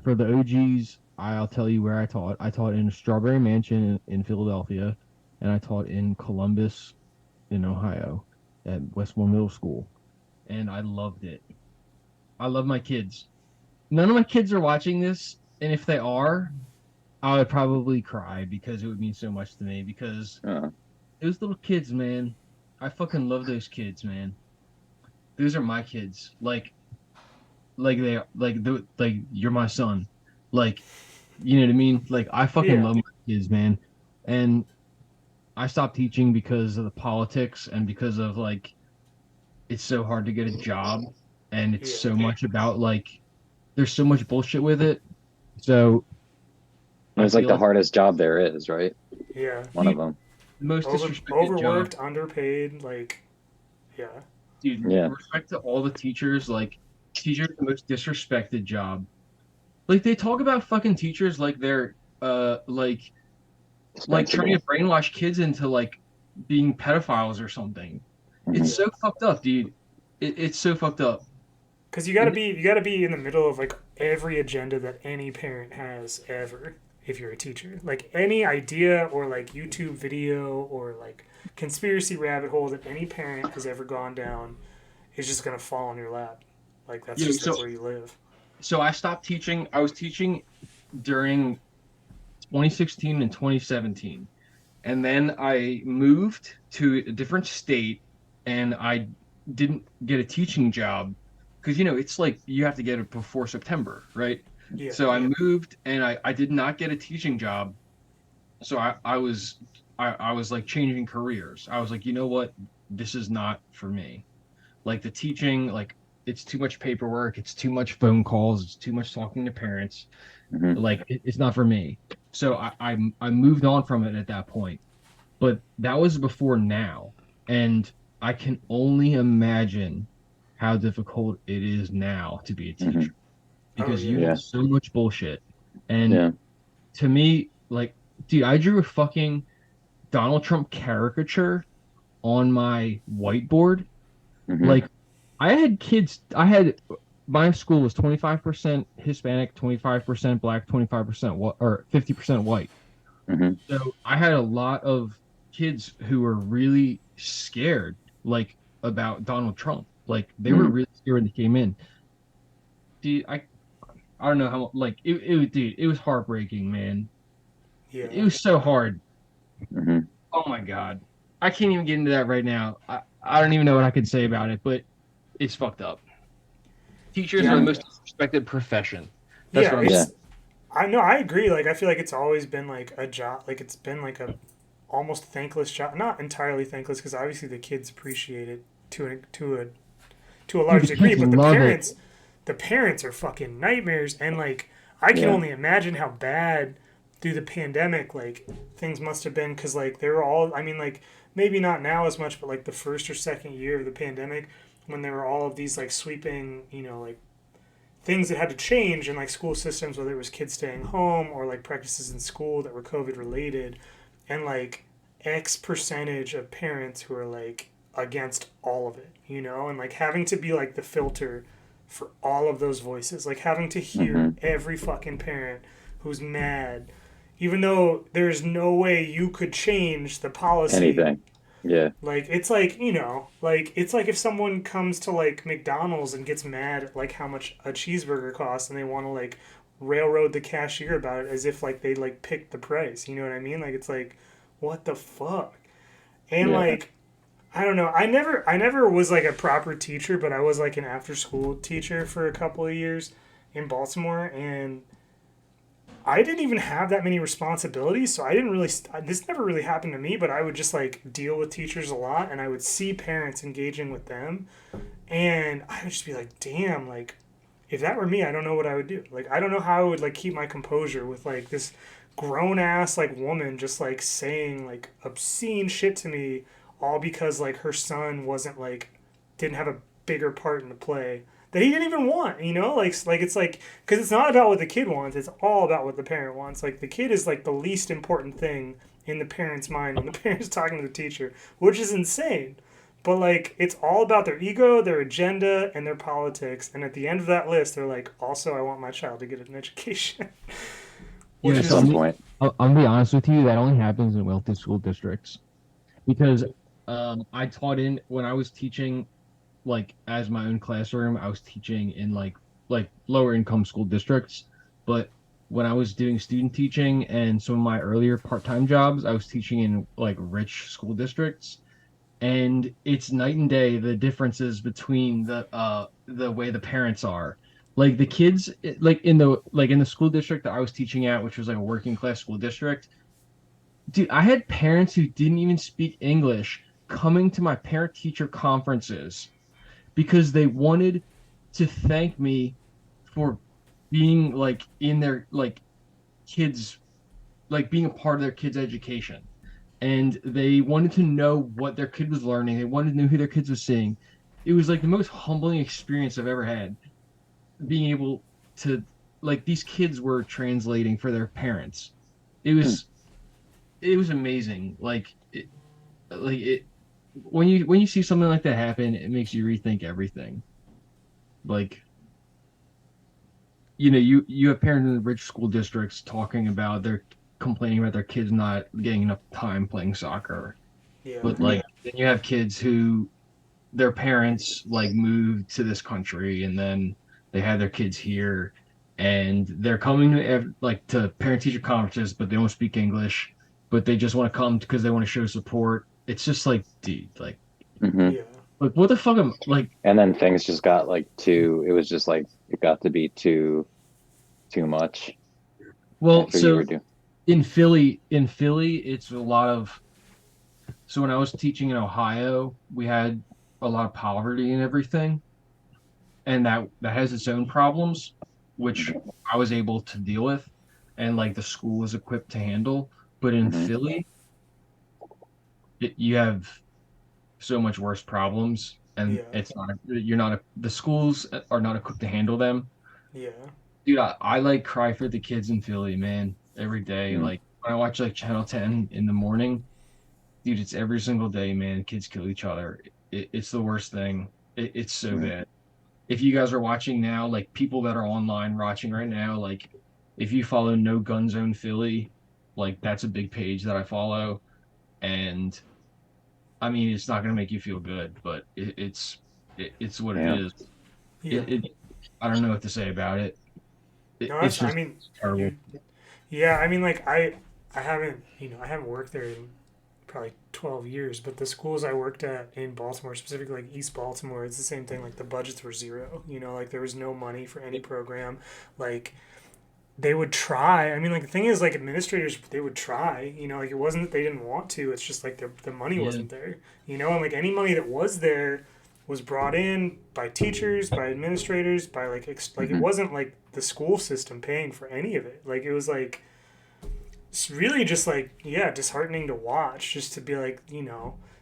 for the OGs, I'll tell you where I taught. I taught in Strawberry Mansion in Philadelphia, and I taught in Columbus in Ohio at Westmore Middle School, and I loved it. I love my kids. None of my kids are watching this, and if they are, I would probably cry because it would mean so much to me because Uh, those little kids, man, I fucking love those kids, man. Those are my kids. Like you're my son. Like you know what I mean? Like I fucking Yeah. love my kids, man. And I stopped teaching because of the politics and because of like it's so hard to get a job and it's Yeah. so much about like there's so much bullshit with it. So it I was like feel the like hardest job there is, right? Yeah. One of them. the most disrespected job, Overworked, underpaid, like yeah. dude. Yeah. Respect to all the teachers. Like teachers, are the most disrespected job. Like they talk about fucking teachers like they're like trying to Dispensable. brainwash kids into like being pedophiles or something. It's Mhm. so fucked up, dude. It's so fucked up. Because And you gotta be in the middle of like every agenda that any parent has ever. If you're a teacher, like any idea or like YouTube video or like conspiracy rabbit hole that any parent has ever gone down is just gonna fall on your lap. Like that's you know, just like so where you live. so I stopped teaching. I was teaching during 2016 and 2017, and then I moved to a different state, and I didn't get a teaching job because it's like you have to get it before September, right? Yeah. So I moved, and I did not get a teaching job. So I was like changing careers. I was like, you know what? This is not for me. Like the teaching, like it's too much paperwork, it's too much phone calls, it's too much talking to parents. Mhm. Like it's not for me. So I moved on from it at that point. But that was before now, and I can only imagine how difficult it is now to be a Mhm. teacher because yeah. you Yeah. have so much bullshit. And Yeah. to me, like, dude, I drew a fucking Donald Trump caricature on my whiteboard. Mhm. Like, I had kids, I had my school was 25% Hispanic, 25% black, 25% white, or 50% white. Mhm. So I had a lot of kids who were really scared, like, about Donald Trump. Like, they were Mhm. really scared when they came in. Dude, I don't know how, like, dude, it was heartbreaking, man. It Yeah. was so hard. Mhm. Oh my God. I can't even get into that right now. I don't even know what I can say about it, but it's fucked up. Teachers are the Yeah. most disrespected profession. That's Yeah. what I'm Yeah. saying. It's I know I agree. Like I feel like it's always been like a job. Like it's been like a almost thankless job. Not entirely thankless because obviously the kids appreciate it to a Dude, large the degree, kids but love it. the parents are fucking nightmares. And like I can Yeah. only imagine how bad through the pandemic like things must have been because like they were all. I mean like maybe not now as much, but like the first or second year of the pandemic when there were all of these like sweeping like things that had to change in like school systems, whether it was kids staying home or like practices in school that were COVID related, and like X percentage of parents who are like against all of it, and like having to be like the filter for all of those voices, like having to hear Mhm. every fucking parent who's mad, even though there's no way you could change the policy. Anything. Yeah. Like it's like like it's like if someone comes to like McDonald's and gets mad at like how much a cheeseburger costs and they want to like railroad the cashier about it as if like they like picked the price. You know what I mean? Like it's like what the fuck? And Yeah. like I don't know. I never was like a proper teacher, but I was like an after school teacher for a couple of years in Baltimore, and I didn't even have that many responsibilities, so I didn't really. This never really happened to me, but I would just like deal with teachers a lot, and I would see parents engaging with them, and I would just be like, "Damn!" Like, if that were me, I don't know what I would do. Like, I don't know how I would like keep my composure with like this grown ass like woman just like saying like obscene shit to me, all because like her son wasn't like didn't have a bigger part in the play that he didn't even want, you know, like it's like because it's not about what the kid wants, it's all about what the parent wants. Like the kid is like the least important thing in the parent's mind when the parent's talking to the teacher, which is insane. But like it's all about their ego, their agenda, and their politics. And at the end of that list, they're like, also, I want my child to get an education, which Yeah, At is so some point. I'm gonna be honest with you, that only happens in wealthy school districts because I taught in when I was teaching like as my own classroom, I was teaching in like lower income school districts, but when I was doing student teaching and some of my earlier part-time jobs, I was teaching in like rich school districts, and it's night and day the differences between the way the parents are. Like the kids like in the school district that I was teaching at, which was like a working class school district, dude, I had parents who didn't even speak English coming to my parent teacher conferences because they wanted to thank me for being like in their like kids like being a part of their kids' education. And they wanted to know what their kid was learning. They wanted to know who their kids was seeing. It was like the most humbling experience I've ever had, being able to like these kids were translating for their parents. It Hmm. was it was amazing. Like it when you see something like that happen, it makes you rethink everything. Like you have parents in the rich school districts talking about their complaining about their kids not getting enough time playing soccer, yeah, but Mhm. like then you have kids who their parents like moved to this country and then they had their kids here and they're coming to like to parent teacher conferences, but they don't speak English, but they just want to come because they want to show support. It's just like, dude, Hmm. yeah, like what the fuck am like And then things just got like too. It was just like it got to be too much well, after you were so doing. in Philly, it's a lot of so when I was teaching in Ohio, we had a lot of poverty and everything, and that has its own problems, which I was able to deal with, and like the school was equipped to handle. But in Hmm. Philly, you have so much worse problems, and yeah, it's not you're not the schools are not equipped to handle them. yeah, Dude, I like cry for the kids in Philly, man, every day. Hmm. Like when I watch like Channel 10 in the morning, dude, it's every single day, man. Kids kill each other. It's the worst thing. It's so Hmm. bad. If you guys are watching now, like people that are online watching right now, like if you follow No Gun Zone Philly, like that's a big page that I follow. And I mean, it's not gonna make you feel good, but it's what it Yeah. is. yeah. It I don't know what to say about it. No, It's that's. I just mean, terrible. you. Yeah, I mean, like I haven't, I haven't worked there in probably 12 years, but the schools I worked at in Baltimore, specifically like East Baltimore, it's the same thing. Like the budgets were zero. Like there was no money for any program. Like they would try. I mean, like the thing is, like administrators, they would try. Like it wasn't that they didn't want to. It's just like the money Yeah. wasn't there. And like any money that was there was brought in by teachers, by administrators, by like like it Hmm. wasn't like the school system paying for any of it. Like it was like it's really just like yeah, disheartening to watch. Just to be like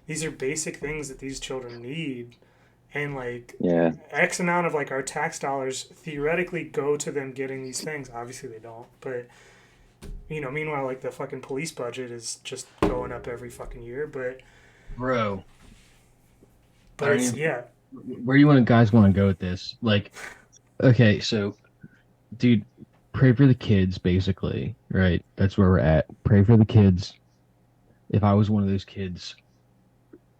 these are basic things that these children need, and like Yeah. X amount of like our tax dollars theoretically go to them getting these things. Obviously they don't, but meanwhile like the fucking police budget is just going up every fucking year. But Bro, I but don't it's even yeah, where do you want guys want to go with this? Like, okay, so dude, pray for the kids, basically, right? That's where we're at. Pray for the kids. If I was one of those kids,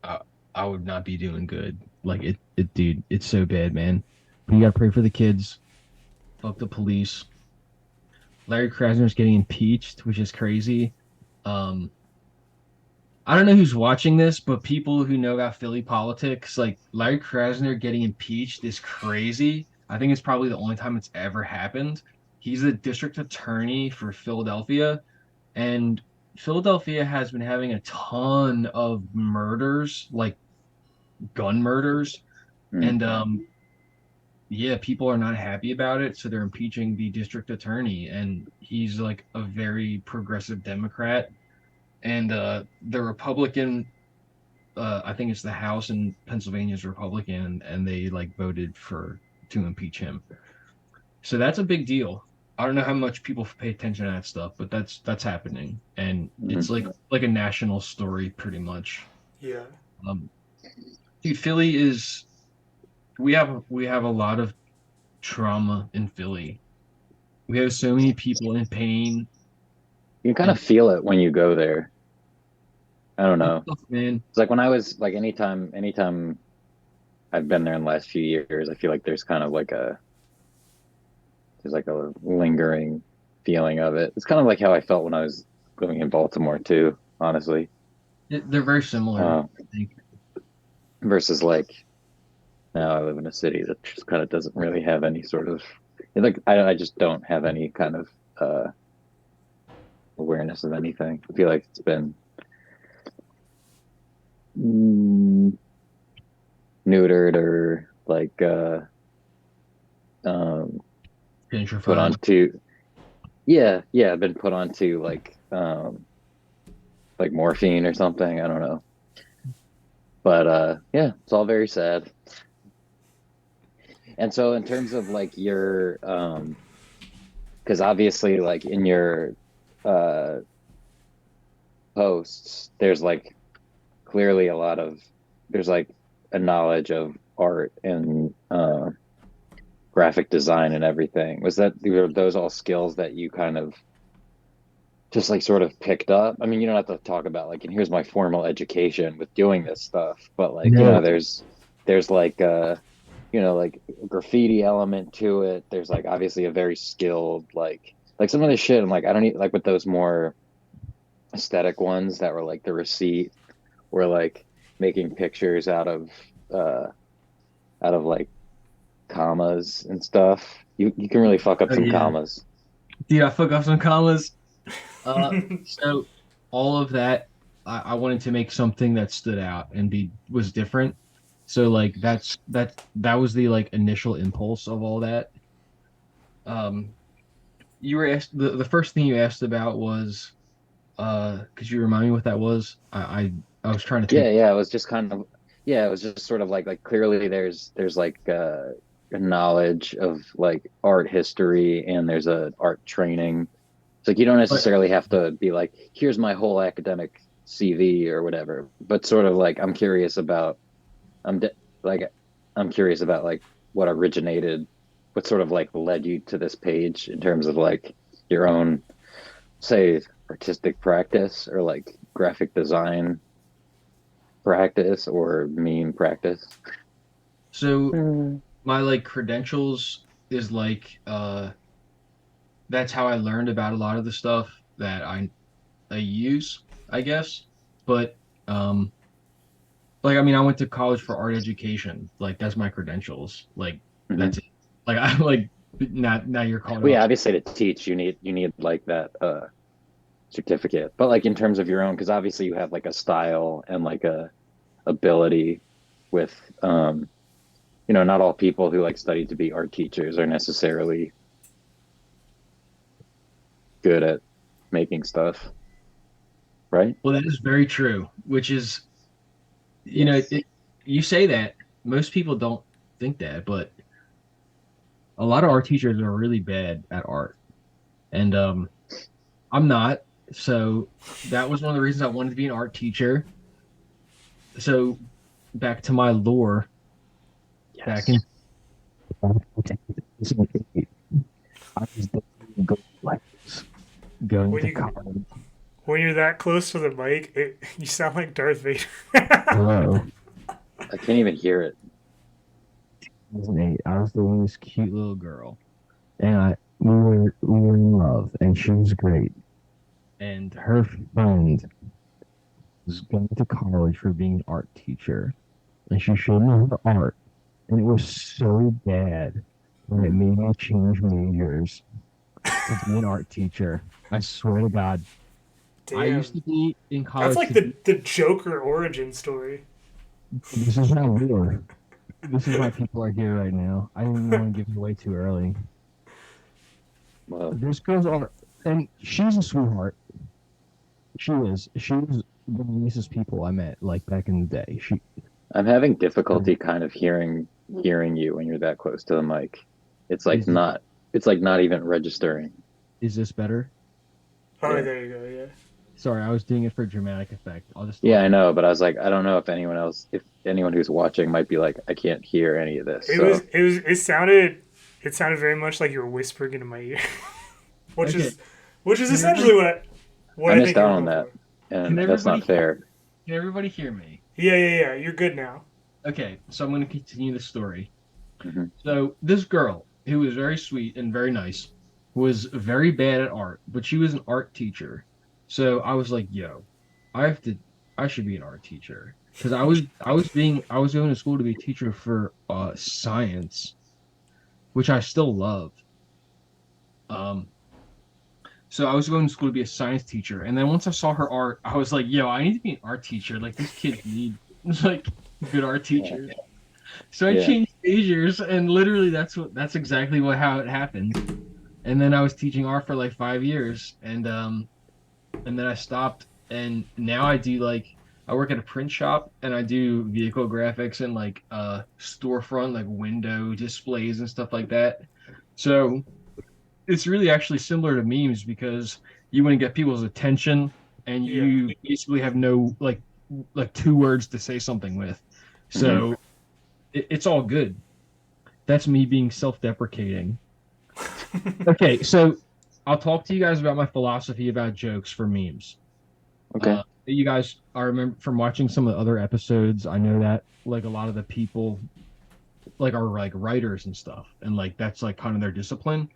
I, I would not be doing good. Like dude, it's so bad, man. But you gotta pray for the kids. Fuck the police. Larry Krasner's getting impeached, which is crazy. Um, I don't know who's watching this, but people who know about Philly politics, like Larry Krasner getting impeached is crazy. I think it's probably the only time it's ever happened. He's the district attorney for Philadelphia, and Philadelphia has been having a ton of murders, like gun murders, Mm. and yeah, people are not happy about it, so they're impeaching the district attorney, and he's like a very progressive Democrat, and the Republican, I think it's the House in Pennsylvania is Republican, and they like voted for to impeach him. So that's a big deal. I don't know how much people pay attention to that stuff, but that's happening, and it's Mhm. like a national story pretty much. Yeah. Um, Dude, Philly is we have a lot of trauma in Philly. We have so many people in pain You kind and of feel it when you go there. I don't it's know. tough, man. It's like when I was like anytime I've been there in the last few years, I feel like there's like a lingering feeling of it. It's kind of like how I felt when I was living in Baltimore too, honestly. They're very similar, Uh, I think. versus like now I live in a city that just kind of doesn't really have any sort of like I just don't have any kind of uh awareness of anything. I feel like it's been mm, neutered or like um put Gentrified. onto yeah, been put onto like morphine or something. I don't know. But yeah, it's all very sad. And so in terms of like your because obviously like in your uh posts there's like clearly a lot of there's like a knowledge of art and graphic design and everything. Were those all skills that you kind of just like sort of picked up? I mean, you don't have to talk about like, and here's my formal education with doing this stuff, but like, No, there's like like graffiti element to it. There's like obviously a very skilled like some of the shit. I'm like, I don't need like with those more aesthetic ones that were like the receipt or like making pictures uh out of like commas and stuff. You can really fuck up oh some yeah, commas. dude, I forgot some commas. So all of that, I wanted to make something that stood out and be was different. So like that was the like initial impulse of all that. Um, you were asked the first thing you asked about was could you remind me what that was? I was trying to think. Yeah, it was just kind of it was just sort of like clearly there's like a knowledge of like art history and there's a art training. It's like you don't But necessarily have to be like, here's my whole academic CV or whatever, but sort of like I'm de- like I'm curious about like what originated, what sort of like led you to this page in terms of like your own say artistic practice or like graphic design practice or meme practice. so Mm. my like credentials is like that's how I learned about a lot of the stuff that I use, I guess. But um like I mean I went to college for art education. Like that's my credentials. Like Hmm. that's it. Like I'm like now you're caught Well, yeah, up. obviously to teach you need like that certificate, but like in terms of your own, because obviously you have like a style and like a ability with not all people who like study to be art teachers are necessarily good at making stuff, right? Well, that is very true, which is Yes. you say that most people don't think that, but a lot of art teachers are really bad at art. And I'm not. So that was one of the reasons I wanted to be an art teacher. So back to my lore, back in Yes. I was going when to you college. when you're that close to the mic, you sound like Darth Vader. Hello. I can't even hear it. 2008. I was dating this cute little girl, and we were in love, and she was great. And her friend was going to college for being an art teacher, and she showed me her art, and it was so bad that it made me change majors. to be an art teacher. I swear to God. I used to Damn. be in That's college like to be, the Joker origin story. this is not real. This is why people are here right now. I didn't want to give you away too early. Well, This girl's art, and she's a sweetheart. She is. She was one of the nicest people I met, like back in the day. I'm having difficulty kind of hearing you when you're that close to the mic. It's like Is it, not it's like not even registering. is this better? Oh, Yeah. there you go. Yeah. Sorry, I was doing it for dramatic effect. I'll just Yeah, I know, but I was like, I don't know if anyone who's watching might be like, I can't hear any of this. So It sounded very much like you were whispering into my ear, which Okay. is which is Can essentially what I I missed think you're out on going that, for. and Can that's not everybody fair. Can everybody hear me? Yeah. You're good now. Okay, so I'm going to continue the story. Hmm. So this girl, who was very sweet and very nice, was very bad at art, but she was an art teacher. So I was like, yo, I should be an art teacher. Because I was going to school to be a teacher for science, which I still love. Um, so I was going to school to be a science teacher, and then once I saw her art, I was like, yo, I need to be an art teacher. Like these kids need like good art teachers. So I Yeah. changed majors, and literally that's exactly how it happened. And then I was teaching art for like 5 years, and then I stopped, and now I work at a print shop, and I do vehicle graphics and like storefront like window displays and stuff like that. So it's really actually similar to memes because you want to get people's attention, and Yeah. you basically have no like 2 words to say something with. So it's all good. That's me being self-deprecating. Okay, so I'll talk to you guys about my philosophy about jokes for memes. Okay. You guys, I remember from watching some of the other episodes, I know that like a lot of the people like are like writers and stuff, and like that's like kind of their discipline.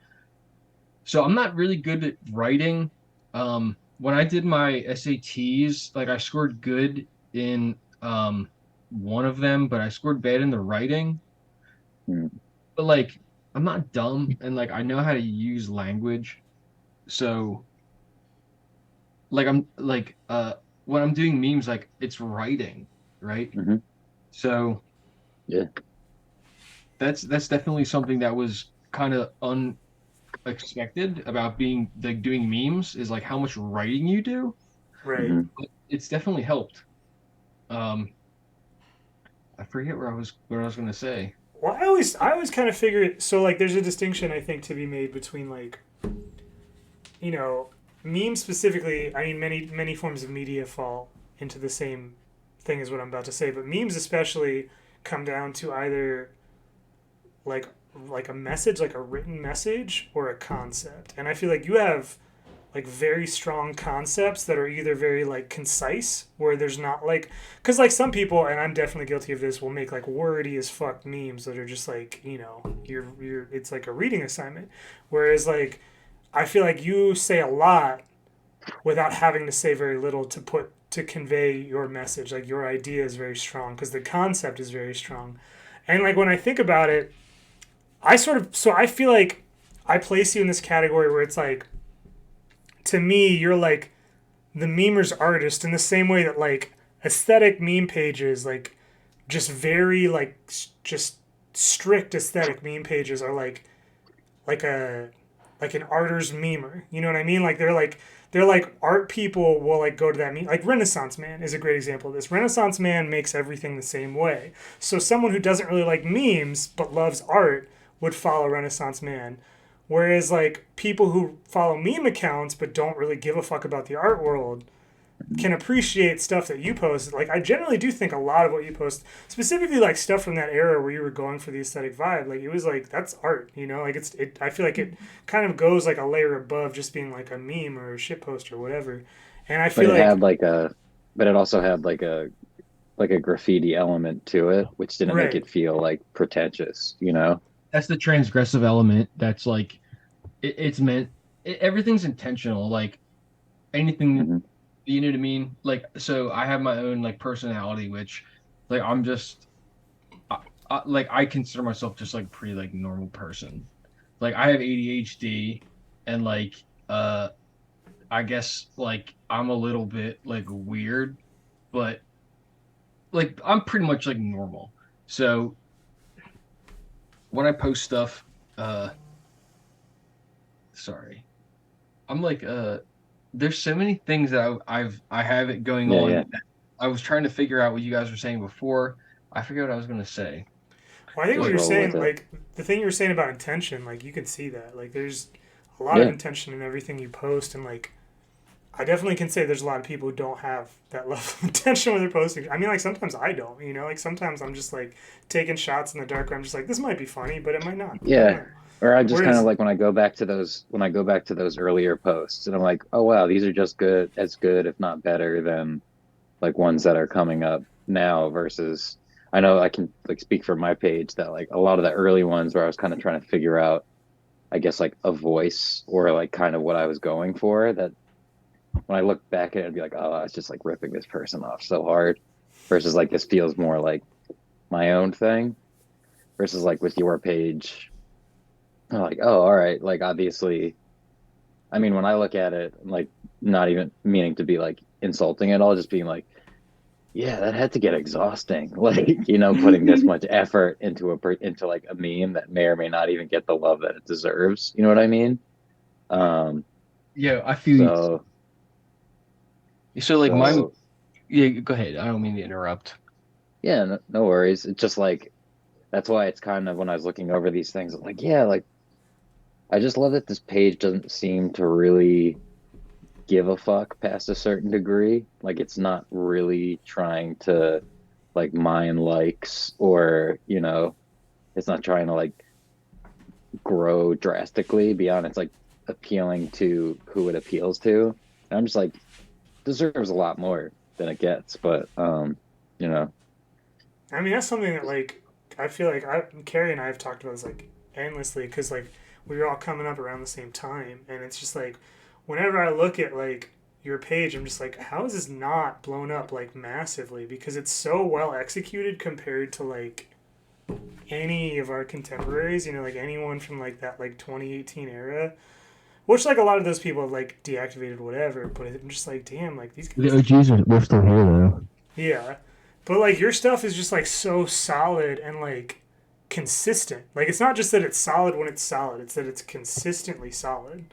So I'm not really good at writing. When I did my SATs, like I scored good in one of them, but I scored bad in the writing. Hmm. But like I'm not dumb, and like I know how to use language. So like I'm like when I'm doing memes, like it's writing, right? Hmm. So Yeah. that's definitely something that was kind of unexpected about being like doing memes is like how much writing you do. Right. Hmm. It's definitely helped. Um, I forget what I was gonna say. Well, I always kind of figure so like there's a distinction I think to be made between like you know memes specifically. I mean many forms of media fall into the same thing as what I'm about to say, but memes especially come down to either like like a message, like a written message or a concept. And I feel like you have like very strong concepts that are either very like concise where there's not like because like some people and I'm definitely guilty of this will make like wordy as fuck memes that are just like you're it's like a reading assignment, whereas like I feel like you say a lot without having to say very little to convey your message. Like your idea is very strong because the concept is very strong. And like when I think about it, I feel like I place you in this category where it's like to me you're like the memer's artist in the same way that like aesthetic meme pages like just very like just strict aesthetic meme pages are like a like an arter's memer. You know what I mean? Like they're like art people will like go to that meme. Like Renaissance Man is a great example of this. Renaissance Man makes everything the same way. So someone who doesn't really like memes but loves art would follow Renaissance Man. Whereas like people who follow meme accounts but don't really give a fuck about the art world can appreciate stuff that you post. Like I generally do think a lot of what you post, specifically like stuff from that era where you were going for the aesthetic vibe, like it was like that's art, you know? Like it I feel like it kind of goes like a layer above just being like a meme or a shit post or whatever. And I But feel it like had but it also had like a graffiti element to it, which didn't make right. it feel like pretentious, you know? That's the transgressive element. That's like it's meant. Everything's intentional. Like anything, Hmm. you know what I mean? Like so, I have my own like personality, which like I'm just like I consider myself just like pretty like normal person. Like I have ADHD, and like I guess like I'm a little bit like weird, but like I'm pretty much like normal. So when I post stuff, uh sorry. I'm like there's so many things that I have it going Yeah, yeah. on that I was trying to figure out what you guys were saying before. I forget what I was gonna say. Well, I think what Just you're But roll with saying, it. like the thing you were saying about intention, like you can see that. Like there's a lot of Yeah, intention in everything you post, and like I definitely can say there's a lot of people who don't have that level of intention when they're posting. I mean, like sometimes I don't, you know, like sometimes I'm just like taking shots in the dark where I'm just like, this might be funny, but it might not. I don't yeah. know. Or I just kind of Whereas, like when I go back to those earlier posts, and I'm like, oh wow, these are just good, if not better than like ones that are coming up now. Versus, I know I can like speak for my page that like a lot of the early ones where I was kind of trying to figure out, I guess like a voice or like kind of what I was going for. That when I look back at it, I'd be like, oh, I was just like ripping this person off so hard. Versus like this feels more like my own thing. Versus like with your page, I'm like, oh, all right. Like obviously, I mean, when I look at it, like not even meaning to be like insulting at all, just being like, yeah, that had to get exhausting. Like, putting this much effort into like a meme that may or may not even get the love that it deserves. You know what I mean? Um, yeah, I feel you. so So like my so yeah, go ahead. I don't mean to interrupt. yeah, no worries. It's just like that's why it's kind of when I was looking over these things, I'm like, yeah, like I just love that this page doesn't seem to really give a fuck past a certain degree. Like it's not really trying to like mine likes or, it's not trying to like grow drastically beyond it's like appealing to who it appeals to. And I'm just like, deserves a lot more than it gets, but you know, I mean, that's something that like I feel like Carrie and I have talked about this like endlessly because like we were all coming up around the same time, and it's just like whenever I look at like your page, I'm just like, how is this not blown up like massively? Because it's so well executed compared to like any of our contemporaries, you know, like anyone from like that like 2018 era, which like a lot of those people have like deactivated whatever, but I'm just like, damn, like these The guys, OGs are we're still here though. yeah. But like your stuff is just like so solid and like consistent. Like it's not just that it's solid when it's solid, it's that it's consistently solid.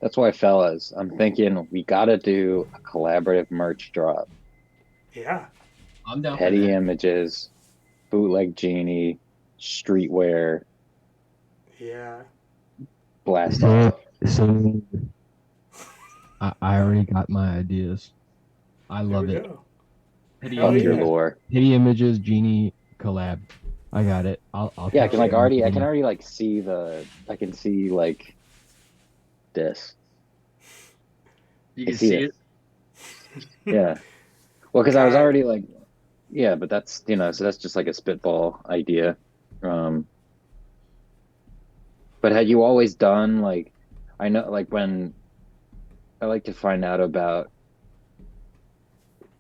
that's why fellas, I'm thinking we gotta do a collaborative merch drop. Yeah. I'm down for Petty that. images, bootleg genie, streetwear, Yeah. blast So, off. so I already got my ideas. I There we love it. go. Pity Hell Fuck your yeah. images, lore. pity images, genie collab. I got it. I'll Yeah, I take can care like of already I can marketing. already like I can see like this. You I can see see it. it. Yeah. Well, because I was God. already like, yeah, but that's so that's just like a spitball idea. Um, but had you always done like, I know like when I like to find out about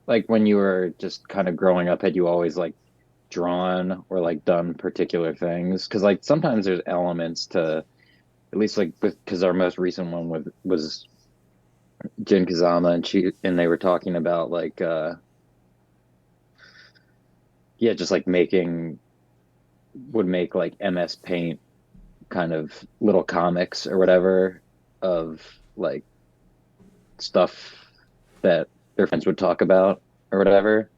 like when you were just kind of growing up, had you always like drawn or like done particular things? Because like sometimes there's elements to at least like because our most recent one was Jin Kazama and they were talking about like yeah, just like would make like MS Paint kind of little comics or whatever of like stuff that their friends would talk about or whatever.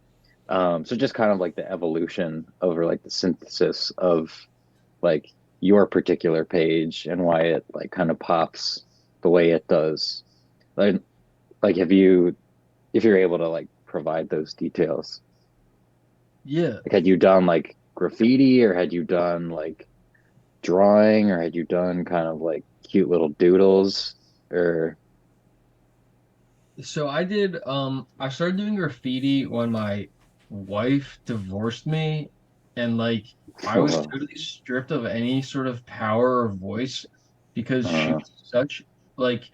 So just kind of like the evolution over like the synthesis of like your particular page and why it like kind of pops the way it does. Like, like have you if you're able to like provide those details, Yeah. like had you done like graffiti or had you done like drawing or had you done kind of like cute little doodles or So I did. I started doing graffiti when my wife divorced me, and like I was uh, totally stripped of any sort of power or voice because she uh, was such like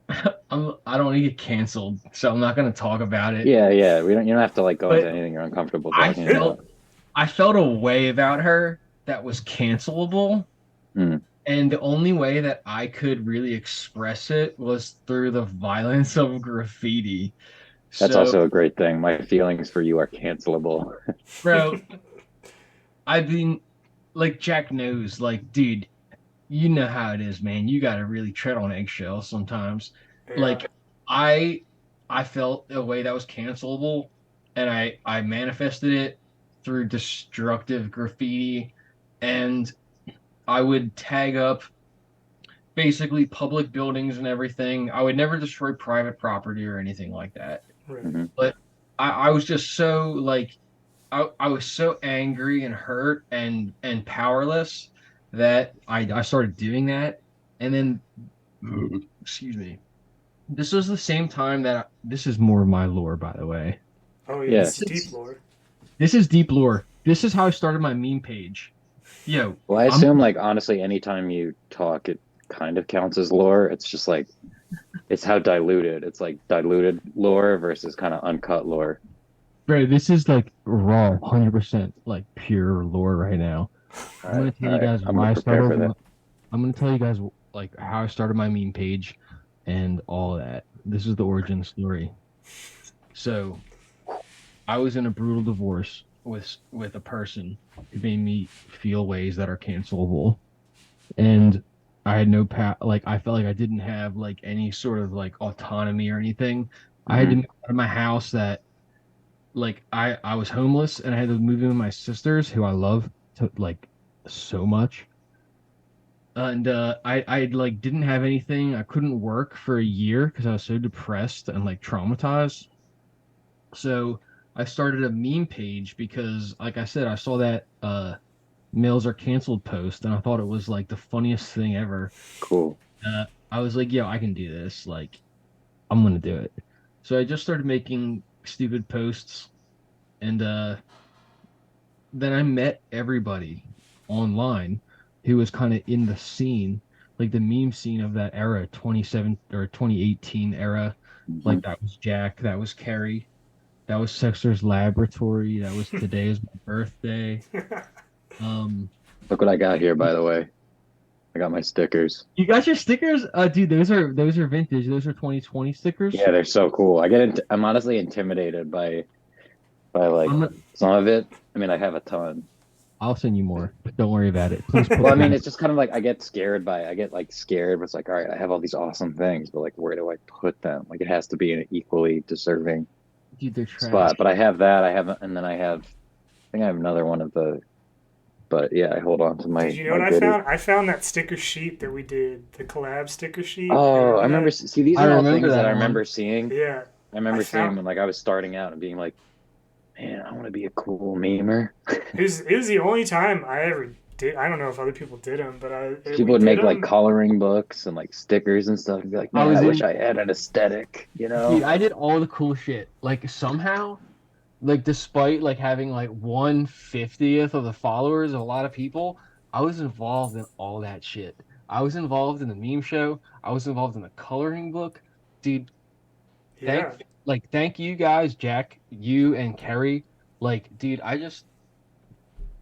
I don't want to get canceled, so I'm not gonna talk about it. yeah, we don't you don't have to like go into But anything you're uncomfortable I talking Yeah. felt about. I felt a way about her that was cancelable, Hmm. And the only way that I could really express it was through the violence of graffiti. That's So, also a great thing. My feelings for you are cancelable. bro, I've been like Jack knows, like, dude, you know how it is, man. You gotta really tread on eggshells sometimes. Yeah. Like, I I felt a way that was cancelable, and I manifested it through destructive graffiti, and I would tag up basically public buildings and everything. I would never destroy private property or anything like that. Right. Hmm. But I was just so like I was so angry and hurt and powerless that I started doing that. And then excuse me. This was the same time that this is more of my lore, by the way. Oh yeah, Yeah. this is deep lore. This is deep lore. This is how I started my meme page. Yo, Well, I I'm assume like honestly, anytime you talk, it kind of counts as lore. It's just like it's how diluted. It's like diluted lore versus kind of uncut lore. bro, this is like raw, 100% like pure lore right now. All I'm right, gonna tell all you right. guys I'm why gonna I prepare started. for that. I'm gonna tell you guys like how I started my meme page and all of that. This is the origin story. So I was in a brutal divorce with a person who made me feel ways that are cancelable, and I had no like I felt like I didn't have like any sort of like autonomy or anything. I had to Hmm. move out of my house that like I was homeless and I had to move in with my sisters who I love to like so much. And I like didn't have anything. I couldn't work for a year because I was so depressed and like traumatized. So I started a meme page because, like I said, I saw that males are canceled post and I thought it was like the funniest thing ever. Cool. I was like, yo, I can do this. Like, I'm gonna do it. So I just started making stupid posts, and then I met everybody online who was kind of in the scene, like the meme scene of that era, 27 or 2018 era. Hmm. Like that was Jack, that was Kerry, that was Sexter's Laboratory, that was Today is my birthday. Um, Look what I got here, by the way. I got my stickers. you got your stickers? Dude, those are vintage. Those are 2020 stickers. Yeah, they're so cool. I'm honestly intimidated by like I'm gonna, some of it. I mean, I have a ton. I'll send you more, but don't worry about it. Please put Well, I mean, them. it's just kind of like I get like scared, but it's like, all right, I have all these awesome things, but like, where do I put them? Like, it has to be in an equally deserving Dude, they're trash. spot. But I have that. And then I think I have another one of the, but yeah, I hold on to Did you know my what I goodies. found? I found that sticker sheet that we did, the collab sticker sheet. Oh, I Remember remember. that? See, these I are all remember things that that I one. remember seeing. Yeah, I I remember seeing found when like I was starting out and being like, man, I want to be a cool memer. it was the only time I ever did. I don't know if other people did them, but People we would did make like them. coloring books and like stickers and stuff and be like, I man, was I wish in, I had an aesthetic, you dude, know? I did all the cool shit. Like somehow, like despite like having like 1/50th of the followers of a lot of people, I was involved in all that shit. I was involved in the meme show. I was involved in the coloring book. Dude, thank Yeah, thank you guys, Jack, you and Kerry. Like, dude, I just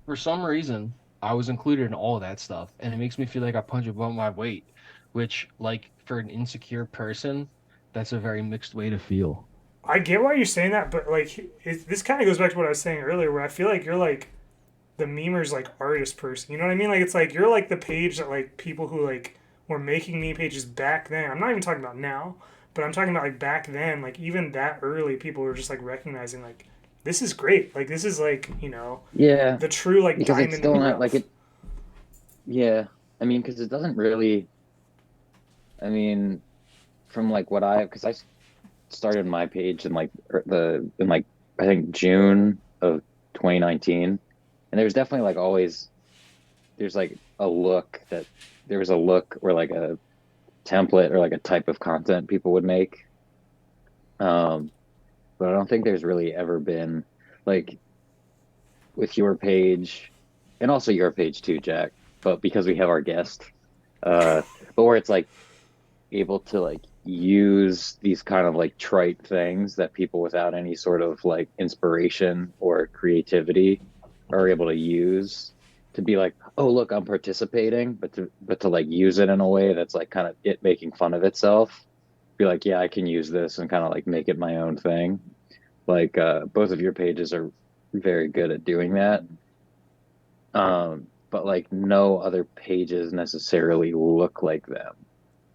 for some reason I was included in all of that stuff, and it makes me feel like I punch above my weight, which like for an insecure person, that's a very mixed way to feel. I get why you're saying that, but like this kind of goes back to what I was saying earlier, where I feel like you're like the memer's like artist person. You know what I mean? Like it's like you're like the page that like people who like were making meme pages back then. I'm not even talking about now, but I'm talking about like back then. Like even that early, people were just like recognizing like this is great. Like this is like Yeah, the true like because it's diamond in still the not like rough. it. Yeah, I mean, because it doesn't really. I mean, from like because started my page in like in like I think June of 2019, and there's definitely like always there's like a look that there was a look or like a template or like a type of content people would make. Um, but I don't think there's really ever been like with your page and also your page too, Jack. But because we have our guest, uh, but where it's like able to like use these kind of like trite things that people without any sort of like inspiration or creativity are able to use to be like, oh look, I'm participating, but to like use it in a way that's like kind of it making fun of itself. Be like, yeah, I can use this and kind of like make it my own thing. Like both of your pages are very good at doing that. But like no other pages necessarily look like them.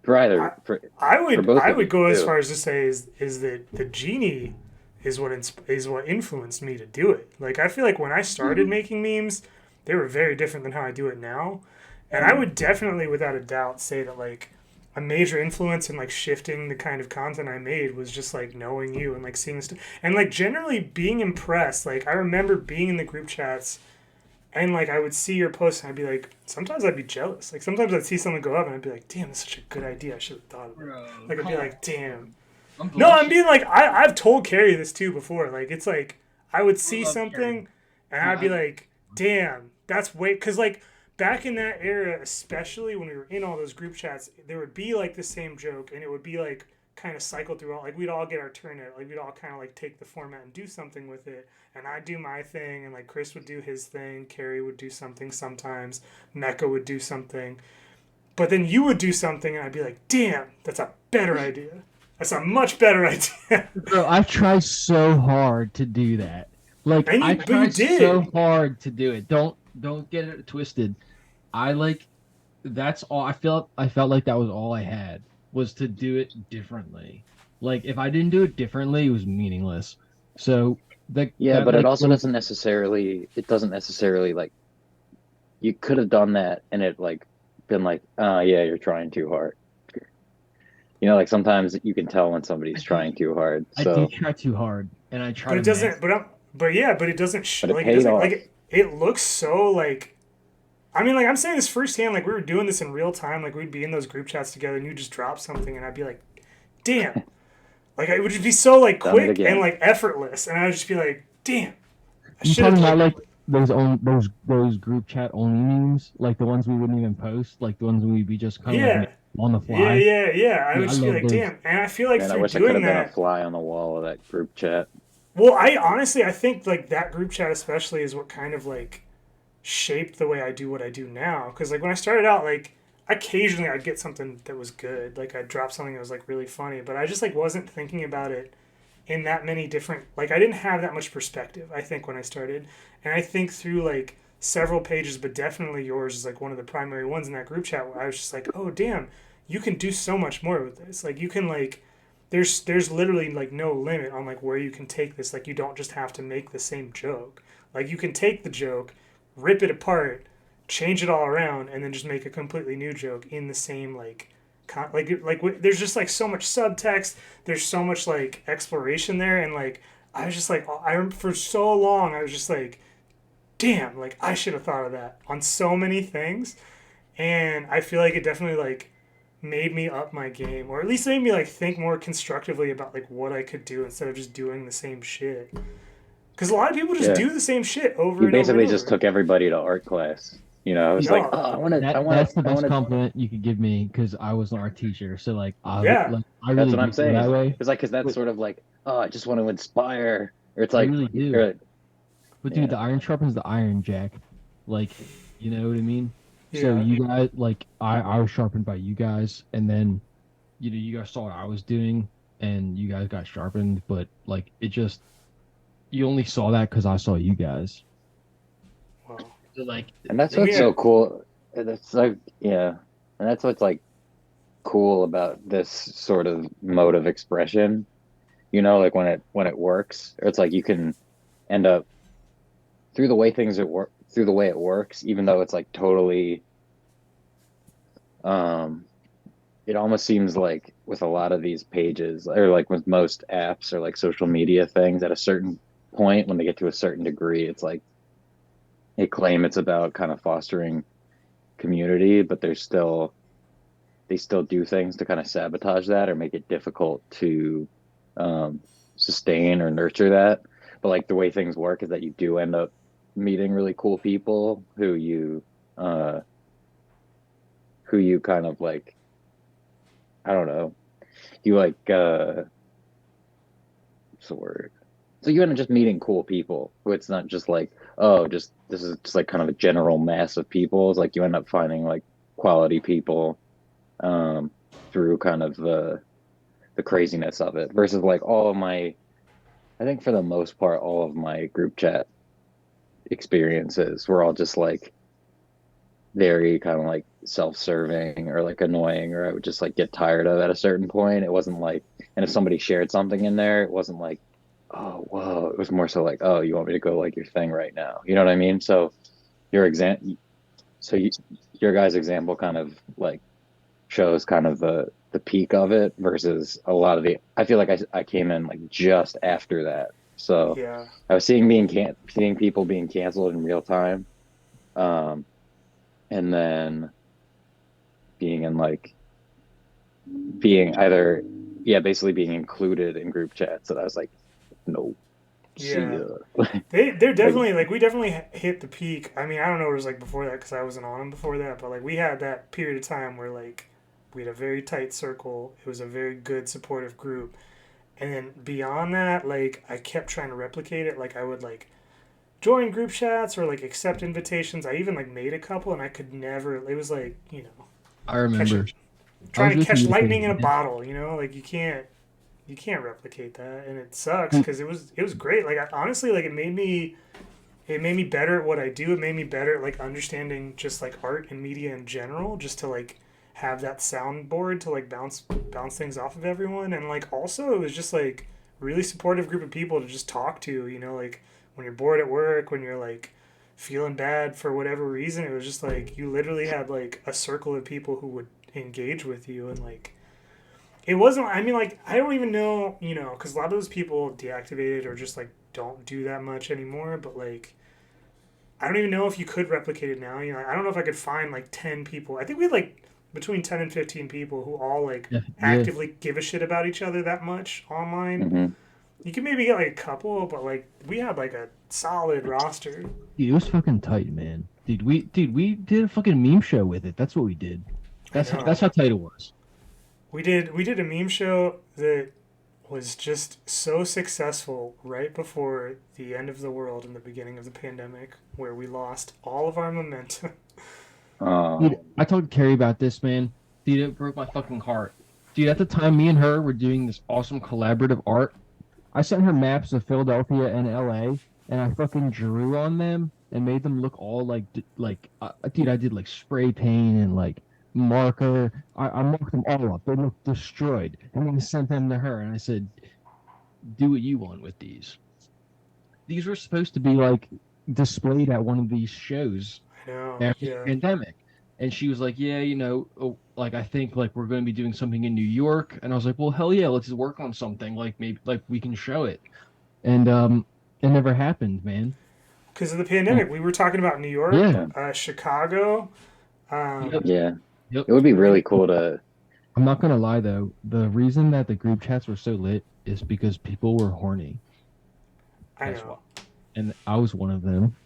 For I either I for would both I of would you go as too. far as to say is that the genie is what influenced me to do it. Like I feel like when I started making memes, they were very different than how I do it now. And I would definitely without a doubt say that like a major influence in like shifting the kind of content I made was just like knowing you and like seeing stuff and like generally being impressed. Like I remember being in the group chats and like I would see your posts and I'd be like, sometimes I'd be jealous. Like sometimes I'd see something go up and I'd be like, damn, that's such a good idea. I should have thought of it. Bro, Like I'd be come like, damn. on. I'm No, I'm blushing. being like I've told Carrie this too before. Like it's like I would I see love Carrie. something and Dude, I'd be I like, damn, that's way because like back in that era, especially when we were in all those group chats, there would be like the same joke and it would be like kind of cycle through all like we'd all get our turn at like we'd all kind of like take the format and do something with it and I'd do my thing and like Chris would do his thing, Carrie would do something sometimes, Mecca would do something, but then you would do something and I'd be like, damn, that's a better idea. That's a much better idea. Bro, I try so hard to do that. Like And I but you try so did. hard to do it. Don't get it twisted. I like that's all I felt like that was all I had was to do it differently. Like if I didn't do it differently, it was meaningless. So Yeah, that but it like also little doesn't necessarily like you could have done that and it like been like, yeah, you're trying too hard. Like sometimes you can tell when I somebody's do trying too hard. I do So, try too hard and I try But to it doesn't. mask. But yeah. But it doesn't. but it Like it paid doesn't. Like off. it looks so like. I mean, like I'm saying this firsthand. Like we were doing this in real time. Like we'd be in those group chats together, and you just drop something, and I'd be like, "Damn!" Like it would just be so like Done it quick and again. like effortless, and I would just be like, "Damn!" I You should have talking about like. like those group chat only memes, like the ones we wouldn't even post, like the ones we'd be just kind of like Yeah. on the Yeah. fly. Yeah. Yeah. I would Yeah, I just be love like, those. "Damn!" And I feel like Man, I through wish I could doing have been a that, fly on the wall of that group chat. well, I honestly I think like that group chat especially is what kind of like shaped the way I do what I do now. Because like when I started out, like occasionally I'd get something that was good, like I'd drop something that was like really funny, but I just like wasn't thinking about it in that many different. Like I didn't have that much perspective. I think when I started, and I think through like several pages, but definitely yours is like one of the primary ones in that group chat where I was just like, oh damn, you can do so much more with this. Like you can like. There's literally like no limit on like where you can take this. Like you don't just have to make the same joke. Like you can take the joke, rip it apart, change it all around, and then just make a completely new joke in the same like there's just like so much subtext. There's so much like exploration there, and like I was just like for so long I was just like, damn, like I should have thought of that on so many things, and I feel like it definitely like made me up my game, or at least made me like think more constructively about like what I could do instead of just doing the same shit. Because a lot of people just Yeah. do the same shit over You and over and basically just over. took everybody to art class. I was like, No, oh, That's the I want best to. compliment you could give me because I was an art teacher. So yeah, I That's really what do I'm feel that saying. way. It's like, because that's But sort of like, oh, I just want to inspire. Or it's I like, really do. or, But dude, yeah, the iron sharpens the iron, Jack. Like, you know what I mean? So yeah. you guys, like, I was sharpened by you guys, and then you guys saw what I was doing, and you guys got sharpened. But like, it just you only saw that because I saw you guys. Well, So like, and that's we what's had so cool. That's like, yeah, and that's what's like cool about this sort of mode of expression. Like when it works, it's like you can end up through the way it works, even though it's like totally um it almost seems like with a lot of these pages or like with most apps or like social media things at a certain point when they get to a certain degree, it's like they claim it's about kind of fostering community, but they still do things to kind of sabotage that or make it difficult to um, sustain or nurture that. But like the way things work is that you do end up meeting really cool people uh, who you kind of like, I don't know, you like what's the word? So you end up just meeting cool people who it's not just like, oh, just this is just like kind of a general mass of people. It's like you end up finding like quality people um through kind of the craziness of it versus like all of my I think for the most part all of my group chat experiences were all just like very kind of like self-serving or like annoying or I would just like get tired of at a certain point. It wasn't like and if somebody shared something in there, it wasn't like, oh whoa. It was more so like, oh, you want me to go like your thing right now. You know what I mean? So your exam so you, your guys' example kind of like shows kind of the peak of it versus a lot of the I feel like I came in like just after that. So Yeah. I was seeing people being canceled in real time. Um and then being in like being either yeah basically being included in group chats that I was like no see Yeah. ya They're like definitely like we definitely hit the peak. I mean, I don't know what it was like before that because I wasn't on them before that, but like we had that period of time where like we had a very tight circle. It was a very good supportive group, and then beyond that, like I kept trying to replicate it. Like I would like join group chats or like accept invitations. I even like made a couple, and I could never. It was like I catch remember. it, I was trying to with catch you with lightning in a it. bottle. Like you can't replicate that, and it sucks Mm. because it was great. Like honestly, like it made me better at what I do. It made me better at like understanding just like art and media in general, just to like have that soundboard to like bounce things off of everyone. And like also it was just like really supportive group of people to just talk to, like when you're bored at work, when you're like feeling bad for whatever reason, it was just like you literally had like a circle of people who would engage with you. And like it wasn't, I mean, like I don't even know, because a lot of those people deactivated or just like don't do that much anymore. But like I don't even know if you could replicate it now. I don't know if I could find like 10 people. I think we had like between 10 and 15 people who all like Yeah, yeah. actively give a shit about each other that much online. hmm You can maybe get like a couple, but like we had like a solid roster. Dude, it was fucking tight, man. Dude, we did a fucking meme show with it. That's what we did. I That's know. how tight it was. We did a meme show that was just so successful right before the end of the world and the beginning of the pandemic, where we lost all of our momentum. Dude, oh I talked to Carrie about this, man. Dude, it broke my fucking heart. Dude, at the time, me and her were doing this awesome collaborative art. I sent her maps of Philadelphia and LA, and I fucking drew on them and made them look all dude, I did like spray paint and like marker. I marked them all up. They looked destroyed, and then I sent them to her, and I said, "Do what you want with these." These were supposed to be like displayed at one of these shows I know, after the yeah. pandemic. And she was like, yeah, like I think like we're going to be doing something in New York. And I was like, well, hell yeah, let's just work on something. Like maybe like we can show it. And it never happened, man. Because of the pandemic, we were talking about New York, Yeah. Chicago. Yep. yeah Yep. it would be I really mean, cool to I'm not gonna lie though, the reason that the group chats were so lit is because people were horny. I That's why. know. And I was one of them.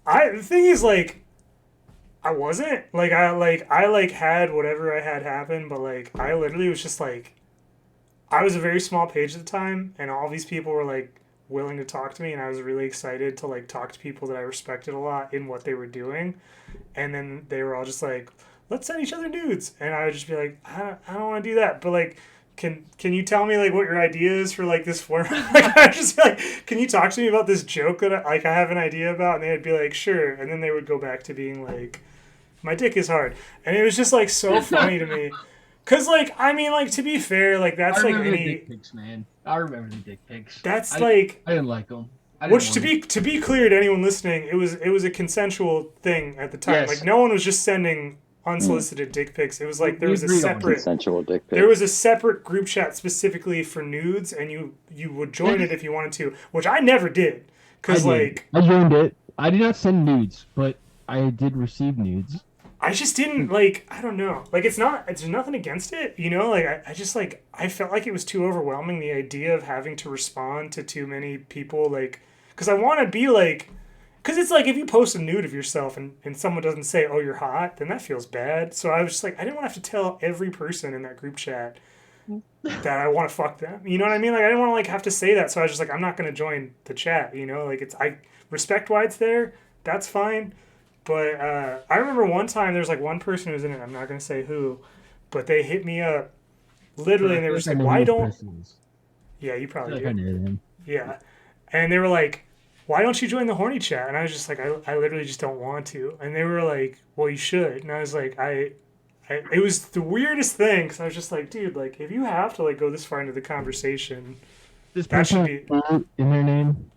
The thing is like I wasn't I had whatever I had happen, but like I literally was just like I was a very small page at the time, and all these people were like willing to talk to me, and I was really excited to like talk to people that I respected a lot in what they were doing. And then they were all just like, "Let's send each other nudes," and I would just be like, "I don't want to do that," but like. Can you tell me like what your idea is for like this format? Like I just be like, can you talk to me about this joke that I have an idea about? And they'd be like, sure, and then they would go back to being like, my dick is hard, and it was just like so funny to me. Cause like I mean like to be fair like I that's like remember the dick any pics, man. I remember the dick pics. that's like I didn't like them. I didn't which to want be clear to anyone listening, it was a consensual thing at the time. Like Yes. no one was just sending mm, unsolicited dick pics. It was We like there we was a agreed on it. separate consensual dick there was pics. a separate group chat specifically for nudes, and you would join Yeah, it if you wanted to, which I never did, I cause did. like I joined it. I did not send nudes, but I did receive nudes. I just didn't like. I don't know. Like it's nothing against it, Like I just like I felt like it was too overwhelming. The idea of having to respond to too many people, like, because I want to be like, because it's like if you post a nude of yourself and someone doesn't say, "Oh, you're hot," then that feels bad. So I was just like, I didn't want to have to tell every person in that group chat that I want to fuck them. You know what I mean? Like I didn't want to like have to say that, so I was just like, I'm not gonna join the chat. You know, like I respect why it's there. That's fine. But I remember one time there's like one person who was in it. I'm not gonna say who, but they hit me up literally, and they were just like, "Why don't?" Yeah, you probably do. him. Yeah, and they were like, "Why don't you join the horny chat?" And I was just like, I literally just don't want to. And they were like, "Well, you should." And I was like, it was the weirdest thing because I was just like, dude, like if you have to like go this far into the conversation, This that person should be have a Q in their name.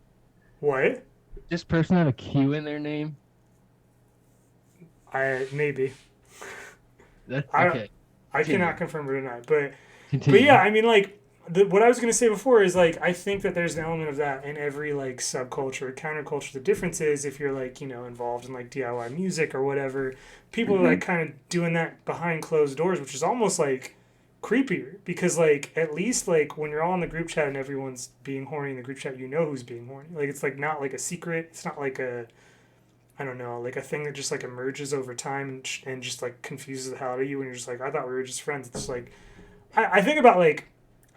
what This person have a Q in their name. I maybe That's I okay. I Continue. cannot confirm or deny, but Continue. yeah, I mean like. What I was going to say before is like I think that there's an element of that in every like subculture, counterculture. The difference is if you're like involved in like DIY music or whatever, people are like kind of doing that behind closed doors, which is almost like creepier because like at least like when you're all in the group chat and everyone's being horny in the group chat, you know who's being horny. Like it's like not like a secret. It's not like a I don't know like a thing that just like emerges over time and just like confuses the hell out of you when you're just like I thought we were just friends. It's like I think about like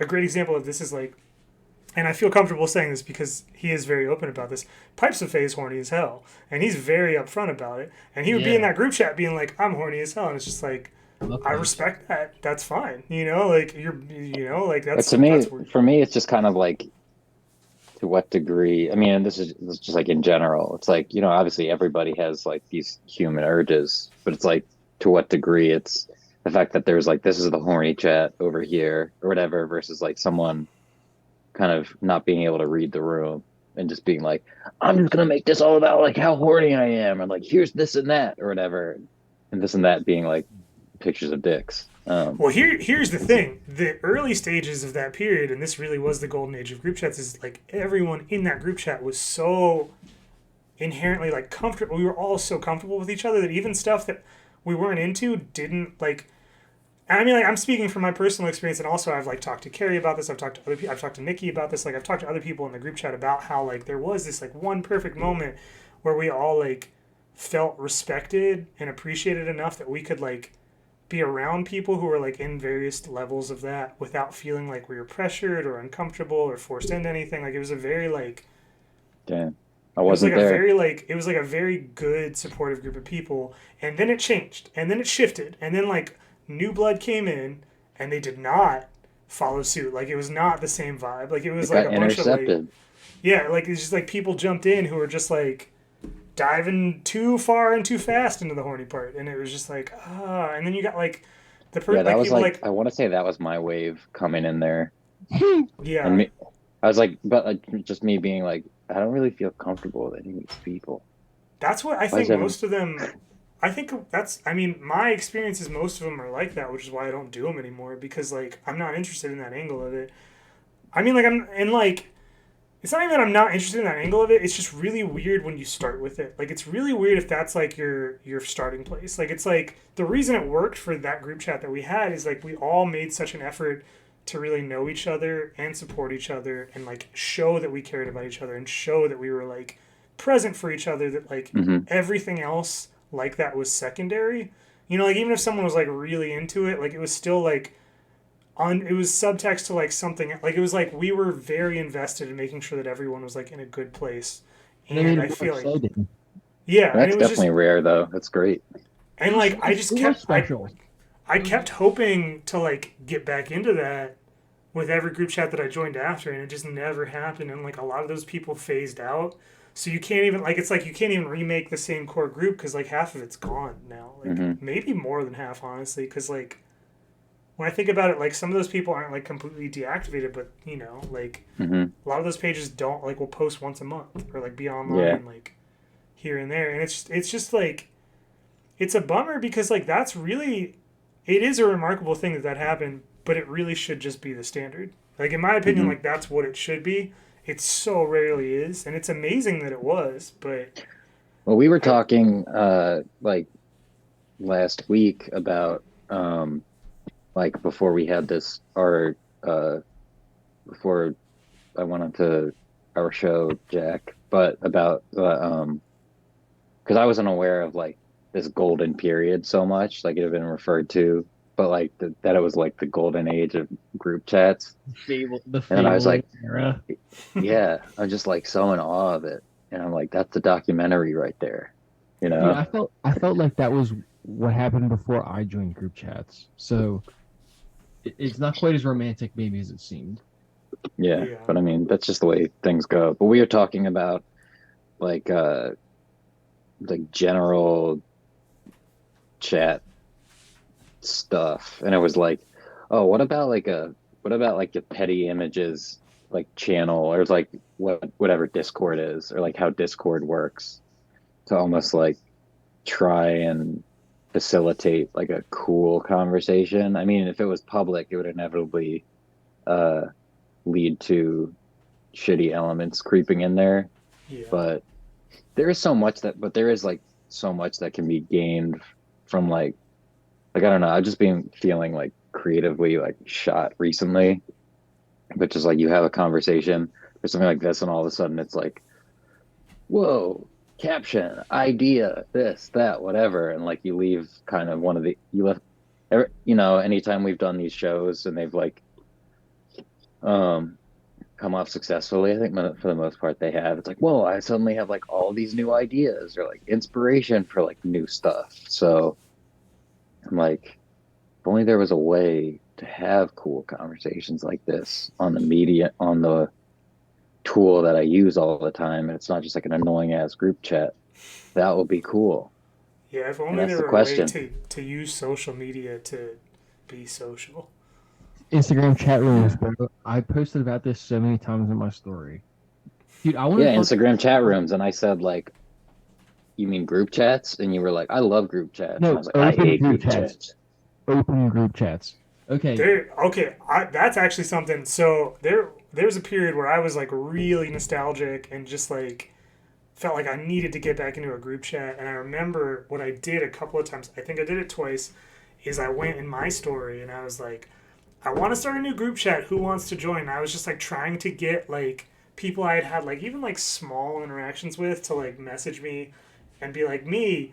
a great example of this is like, and I feel comfortable saying this because he is very open about this. Pipes of Faye is horny as hell, and he's very upfront about it. And he would be in that group chat being like, "I'm horny as hell," and it's just like, I respect that. That's fine. Like like But that's to me, that's where, for me, it's just kind of like to what degree. I mean, and this is just like in general. It's like obviously everybody has like these human urges, but it's like to what degree it's the fact that there's like this is the horny chat over here or whatever versus like someone kind of not being able to read the room and just being like, I'm just gonna make this all about like how horny I am and like here's this and that or whatever, and this and that being like pictures of dicks. well, here's the thing: the early stages of that period, and this really was the golden age of group chats. Is like everyone in that group chat was so inherently like comfortable. We were all so comfortable with each other that even stuff that we weren't into didn't like. I mean, like I'm speaking from my personal experience, and also I've like talked to Carrie about this. I've talked to other people. I've talked to Nikki about this. Like I've talked to other people in the group chat about how like there was this like one perfect moment where we all like felt respected and appreciated enough that we could like be around people who were like in various levels of that without feeling like we were pressured or uncomfortable or forced into anything. Like it was a very like Damn, I it was wasn't like a there. very like it was like a very good supportive group of people, and then it changed, and then it shifted, and then like new blood came in, and they did not follow suit. Like it was not the same vibe. Like it was It like got a bunch of like intercepted. yeah, like it's just like people jumped in who were just like diving too far and too fast into the horny part, and it was just like and then you got like the Yeah, that like was people like I want to say that was my wave coming in there, yeah. and me, I was like, but like, just me being like, I don't really feel comfortable with any of these people. That's what I Why think is that? most of them. I think that's. I mean, my experience is most of them are like that, which is why I don't do them anymore because like I'm not interested in that angle of it. I mean, like I'm and like it's not even that I'm not interested in that angle of it. It's just really weird when you start with it. Like it's really weird if that's like your starting place. Like it's like the reason it worked for that group chat that we had is like we all made such an effort to really know each other and support each other and like show that we cared about each other and show that we were like present for each other, that like everything else like that was secondary. Like even if someone was like really into it, like it was still like it was subtext to like something like it was like we were very invested in making sure that everyone was like in a good place. And I feel like yeah, and That's it was definitely just rare though. That's great. and like I just kept special. I kept hoping to like get back into that with every group chat that I joined after, and it just never happened. And like a lot of those people phased out, so you can't even like it's like you can't even remake the same core group because like half of it's gone now, like maybe more than half honestly. Because like when I think about it, like some of those people aren't like completely deactivated, but like a lot of those pages don't like will post once a month or like be online like here and there, and it's just like it's a bummer because like that's really it is a remarkable thing that happened, but it really should just be the standard. Like in my opinion, like that's what it should be. It so rarely is, and it's amazing that it was. But Well, we were talking like last week about like before we had this our before I went on to our show, Jack, but about because I wasn't aware of like this golden period so much, like it had been referred to but like that it was like the golden age of group chats. The And then I was Fable like, era. yeah, I'm just like so in awe of it. And I'm like, that's a documentary right there, you Dude, know? I felt like that was what happened before I joined group chats. So it's not quite as romantic maybe as it seemed. Yeah. Yeah. But I mean, that's just the way things go. But we were talking about like general chat stuff, and it was like, oh, what about like a petty images like channel, or it's like whatever Discord is, or like how Discord works to almost like try and facilitate like a cool conversation. I mean, if it was public, it would inevitably uh, lead to shitty elements creeping in there. Yeah. But there is like so much that can be gained from I don't know. I've just been feeling like creatively like shot recently, but just like you have a conversation or something like this, and all of a sudden it's like, whoa, caption, idea, this, that, whatever, and like you leave kind of one of the you left, anytime we've done these shows and they've like um come off successfully, I think for the most part they have. It's like, whoa, I suddenly have like all these new ideas or like inspiration for like new stuff. So I'm like, if only there was a way to have cool conversations like this on the tool that I use all the time, and it's not just like an annoying ass group chat. That would be cool. Yeah, if And only that's there the were a way question. to use social media to be social. Instagram chat rooms, bro. I posted about this so many times in my story. Dude, I want Yeah, to Instagram chat rooms. And I said, like, you mean group chats? And you were like, I love group chats. And I No, was like, I open hate group group chats. chats. Open group chats. Okay. That's actually something. So there's a period where I was like really nostalgic and just like felt like I needed to get back into a group chat. And I remember what I did a couple of times. I think I did it twice. Is I went in my story and I was like, I want to start a new group chat. Who wants to join? And I was just like trying to get like people I had like even like small interactions with to like message me and be like me.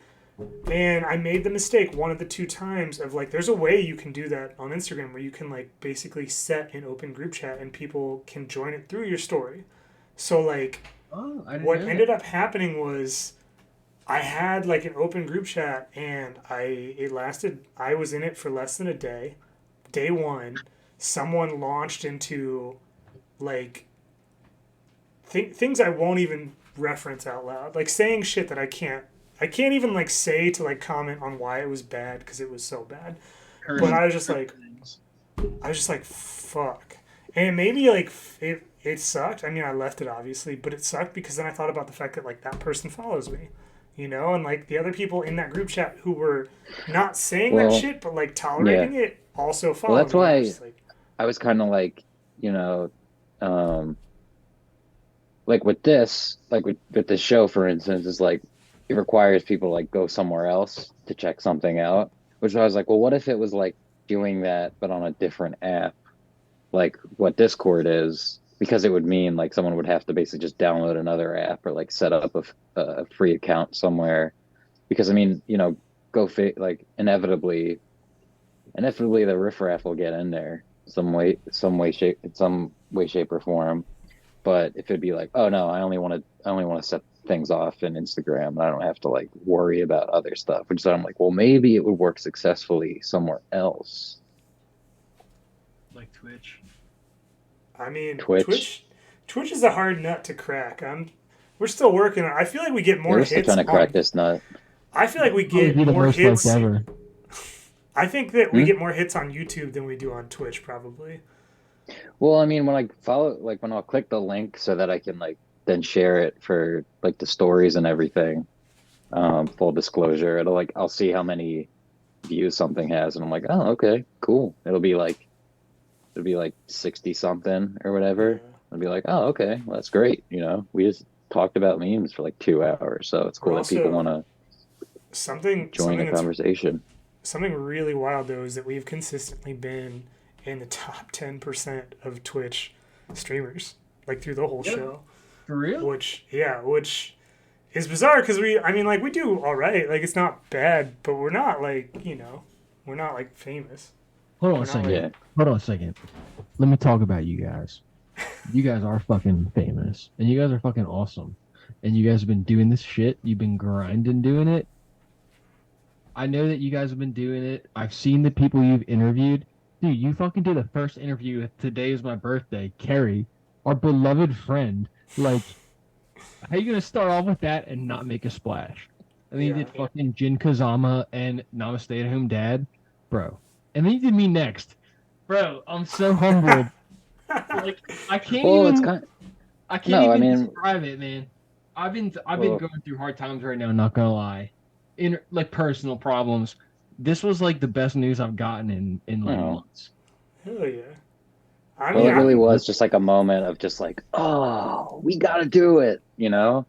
And I made the mistake one of the two times of like, there's a way you can do that on Instagram where you can like basically set an open group chat and people can join it through your story. So like, Oh, I didn't what know ended up happening was I had like an open group chat and I was in it for less than a day. Day one, someone launched into like things I won't even reference out loud, like saying shit that I can't even like say to like comment on why it was bad because it was so bad. But I was just like, fuck. And it made me like, it sucked. I mean, I left it obviously, but it sucked because then I thought about the fact that like that person follows me, and like the other people in that group chat who were not saying that Well, shit, but like tolerating it also followed well, that's me. I why was just like, I was kind of like, um, like with this, like with this show, for instance, is like it requires people to like go somewhere else to check something out. Which I was like, well, what if it was like doing that but on a different app, like what Discord is? Because it would mean like someone would have to basically just download another app or like set up a free account somewhere. Because I mean, like inevitably the riffraff will get in there some way, shape, or form. But if it'd be like, oh no, I only want to set things off in Instagram. I don't have to like worry about other stuff. Which I'm like, well, maybe it would work successfully somewhere else. like Twitch. I mean, Twitch. Twitch is a hard nut to crack. We're still working on it. I feel like we get more We're still hits trying to crack on. this nut. I feel like we Probably get be the more most hits. liked ever. I think that we Hmm? get more hits on YouTube than we do on Twitch, probably. Well, I mean, when I'll click the link so that I can like then share it for like the stories and everything. Full disclosure, I'll see how many views something has, and I'm like, oh, okay, cool. It'll be like 60 something or whatever. I'll be like, oh, okay, well, that's great. We just talked about memes for like 2 hours, so it's cool We're that people also- want to Something join the that's conversation. something really wild though is that we've consistently been in the top 10% of Twitch streamers, like through the whole Yeah. show. For real? Which is bizarre because we do all right. Like it's not bad, but we're We're not like famous. Hold on We're a not second. like Yeah. Hold on a second. Let me talk about you guys. You guys are fucking famous, and you guys are fucking awesome. And you guys have been doing this shit. You've been grinding doing it. I know that you guys have been doing it. I've seen the people you've interviewed. Dude, you fucking did the first interview with Today Is My Birthday. Carrie, our beloved friend. Like, how you gonna start off with that and not make a splash? And then you Yeah. did fucking Jin Kazama and Namaste at Home Dad, bro. And then you did me next, bro. I'm so humbled. Like, I can't Well, it's even. kind. I can't No, I even mean, describe it, man. I've been well, going through hard times right now. Not gonna lie, in like personal problems. This was like the best news I've gotten in like no. months. hell yeah. I Well, mean, it really I'm was just like a moment of just like, oh, we got to do it, you know?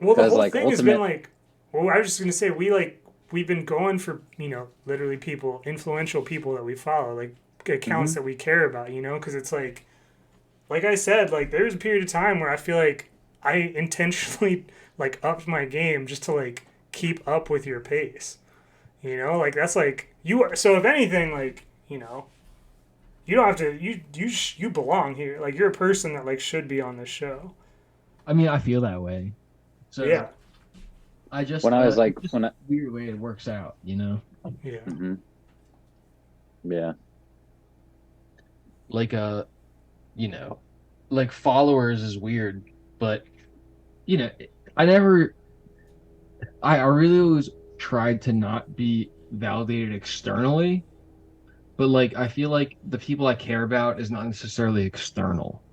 well. The Because whole like thing has been ultimate, like. Well, I was just gonna say we've been going for literally people influential people that we follow like accounts Mhm. that we care about because it's like I said like there was a period of time where I feel like I intentionally like upped my game just to like keep up with your pace. Like that's like you are. So if anything, like you don't have to. You belong here. Like you're a person that like should be on this show. I mean, I feel that way. So Yeah, I just when I was like, it's just when I, a weird way it works out, you know. yeah, hmm yeah, Like you know, like followers is weird, but you know, I never. I really always tried to not be validated externally, but like I feel like the people I care about is not necessarily external.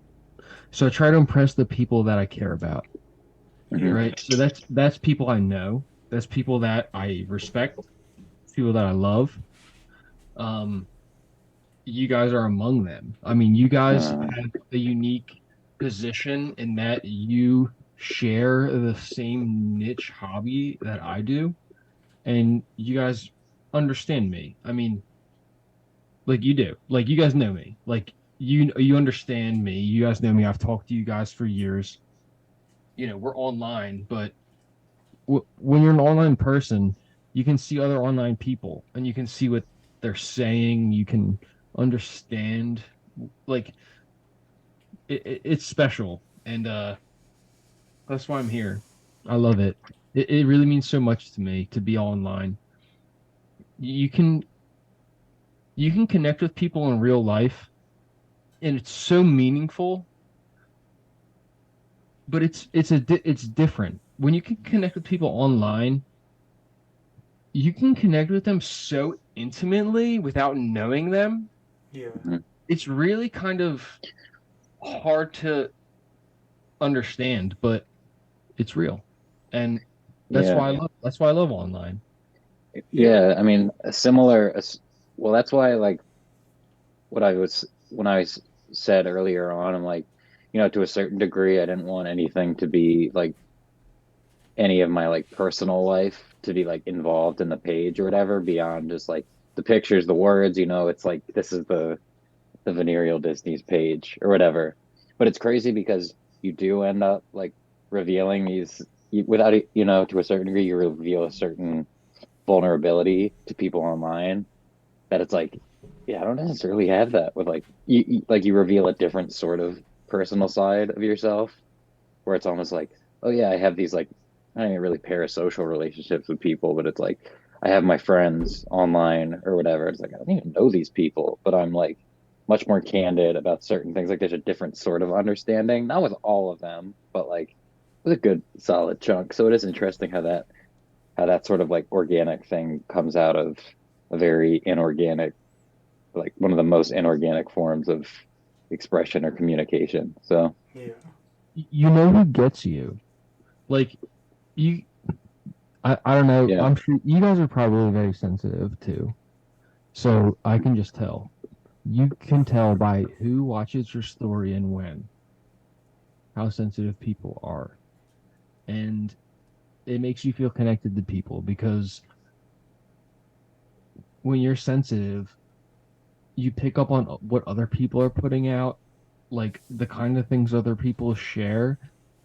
So I try to impress the people that I care about, yeah, hmm right? So that's people I know, that's people that I respect, people that I love. Um, you guys are among them. I mean, you guys uh, have a unique position in that you share the same niche hobby that I do, and you guys understand me. I mean, like you do. Like you guys know me. Like you understand me. You guys know me. I've talked to you guys for years. You know, we're online, but when you're an online person, you can see other online people and you can see what they're saying. You can understand. Like it's special, and that's why I'm here. I love it. It really means so much to me to be online. You can you can connect with people in real life, and it's so meaningful, but it's different when you can connect with people online. You can connect with them so intimately without knowing them. yeah. mhm. It's really kind of hard to understand, but it's real, and Yeah, that's why I love online. Yeah. yeah. I mean, a similar. Well, that's why like what I was when said earlier on, I'm like, to a certain degree, I didn't want anything to be like any of my like personal life to be like involved in the page or whatever beyond just like the pictures, the words, it's like this is the venereal Disney's page or whatever. But it's crazy because you do end up like revealing without it, to a certain degree, you reveal a certain vulnerability to people online that it's like, yeah, I don't necessarily have that with like like you reveal a different sort of personal side of yourself where it's almost like, oh yeah, I have these like I don't even really parasocial relationships with people, but it's like I have my friends online or whatever. It's like I don't even know these people, but I'm like much more candid about certain things. Like there's a different sort of understanding, not with all of them, but like with a good solid chunk. So it is interesting how that sort of like organic thing comes out of a very inorganic, like one of the most inorganic forms of expression or communication. So Yeah. You know who gets you? Like you, I don't know. yeah. I'm sure you guys are probably very sensitive too. So I can just tell. You can tell by who watches your story and when, how sensitive people are. And it makes you feel connected to people because when you're sensitive, you pick up on what other people are putting out, like the kind of things other people share,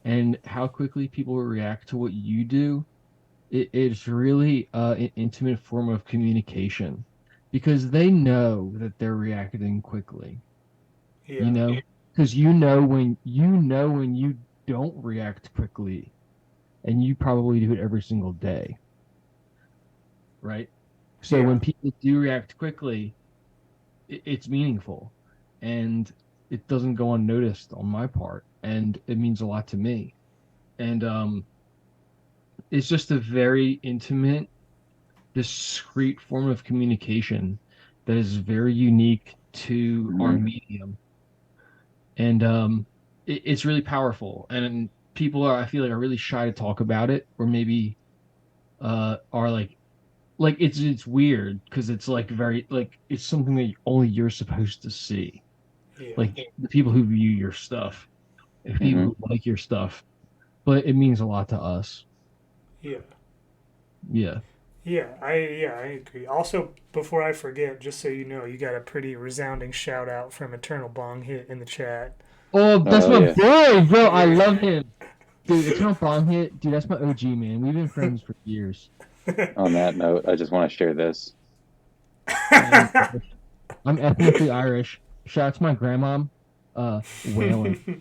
and how quickly people react to what you do. It's really an intimate form of communication. because they know that they're reacting quickly. Yeah. You know, because you know when you don't react quickly, and you probably do it every single day, right? So Yeah. when people do react quickly, it's meaningful, and it doesn't go unnoticed on my part, and it means a lot to me. And it's just a very intimate, discreet form of communication that is very unique to our Mhm. medium, and it's really powerful. And people are, I feel like, are really shy to talk about it, or maybe are like it's weird because it's like very like it's something that only you're supposed to see. Yeah. Like the people who view your stuff, and people Mhm. who like your stuff, but it means a lot to us. Yeah. Yeah. I agree. Also, before I forget, just so you know, you got a pretty resounding shout out from Eternal Bong Hit in the chat. Oh, that's Oh my yeah. boy, bro. I Yeah. love him. Dude, Eternal Bomb Hit, dude, that's my OG, man. We've been friends for years. On that note, I just want to share this. I am Irish. I'm ethnically Irish. Shout out to my grandma, Waylon.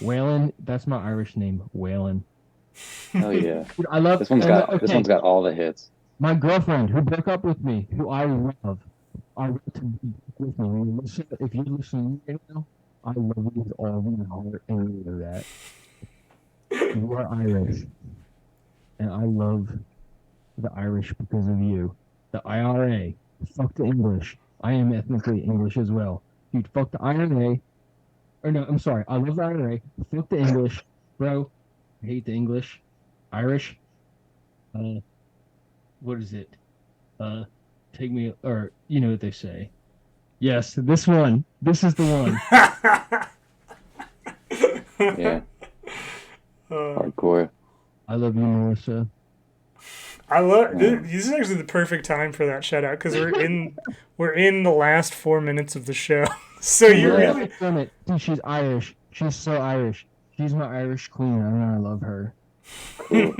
Waylon, that's my Irish name, Waylon. Oh yeah. Dude, I love, This one's and got this okay, one's got all the hits. my girlfriend who broke up with me, who I love. I want to be with me. If you're listening right now, I love you with all my heart, and you know that. You are Irish, and I love the Irish because of you. The IRA. Fuck the English. I am ethnically English as well. Dude, fuck the IRA. Or no, I'm sorry. I love the IRA. Fuck the English. Bro, I hate the English. Irish. Uh, what is it? Uh, take me, or you know what they say. Yes, this one. This is the one. Yeah. Uh, Hardcore. I love you, Melissa. I love Yeah. this is actually the perfect time for that shout out because we're in the last 4 minutes of the show. So you Yeah. really From it. Dude, she's Irish. She's so Irish. She's my Irish queen, and I love her. Cool.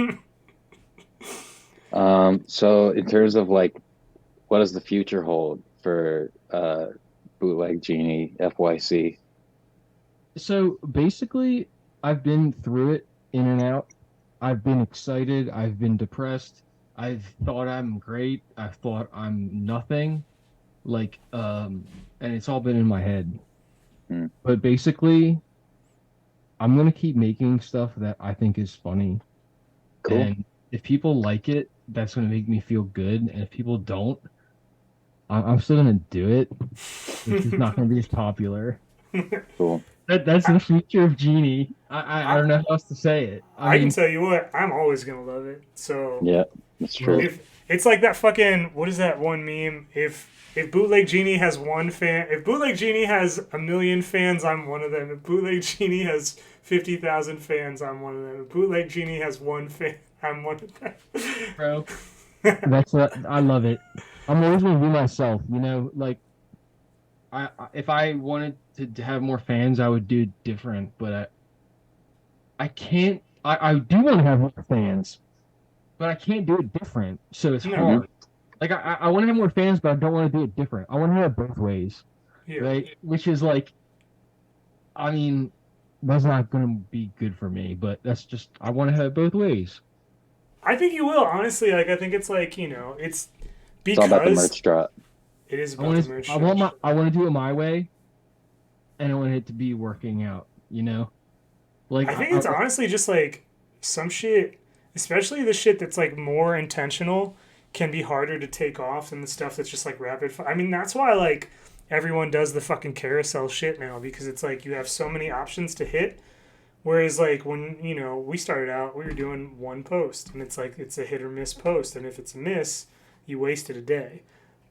So in terms of like, what does the future hold for Bootleg Genie FYC? So basically, I've been through it in and out. I've been excited. I've been depressed. I've thought I'm great. I've thought I'm nothing. Like, and it's all been in my head. Hmm. But basically, I'm gonna keep making stuff that I think is funny. Cool. And if people like it, that's gonna make me feel good. And if people don't, I'm still gonna do it. It's just not gonna be as popular. Cool. That's the future of Genie. I don't know how else to say it. I I can mean, tell you what, I'm always gonna love it. So Yeah, that's true. if it's like that fucking what is that one meme? If Bootleg Genie has one fan, if Bootleg Genie has 1 million fans, I'm one of them. If Bootleg Genie has 50,000 fans, I'm one of them. If Bootleg Genie has one fan, I'm one of them. bro, that's what I love it. I'm always gonna be myself. You know, like if I wanted to have more fans, I would do it different. But I can't. I do want to have more fans, but I can't do it different. So it's No. hard. Like I want to have more fans, but I don't want to do it different. I want to have it both ways, Yeah. right? Which is like, I mean, that's not gonna be good for me. But that's just I want to have it both ways. I think you will, honestly. Like I think it's like, it's It's all about the because merch drop. it is I about want the merch. to. I want to do it my way, and I want it to be working out. You know, like I think it's honestly just like some shit, especially the shit that's like more intentional, can be harder to take off than the stuff that's just like rapid. I mean, that's why like everyone does the fucking carousel shit now because it's like you have so many options to hit. Whereas like when we started out, we were doing one post, and it's like it's a hit or miss post, and if it's a miss, you wasted a day.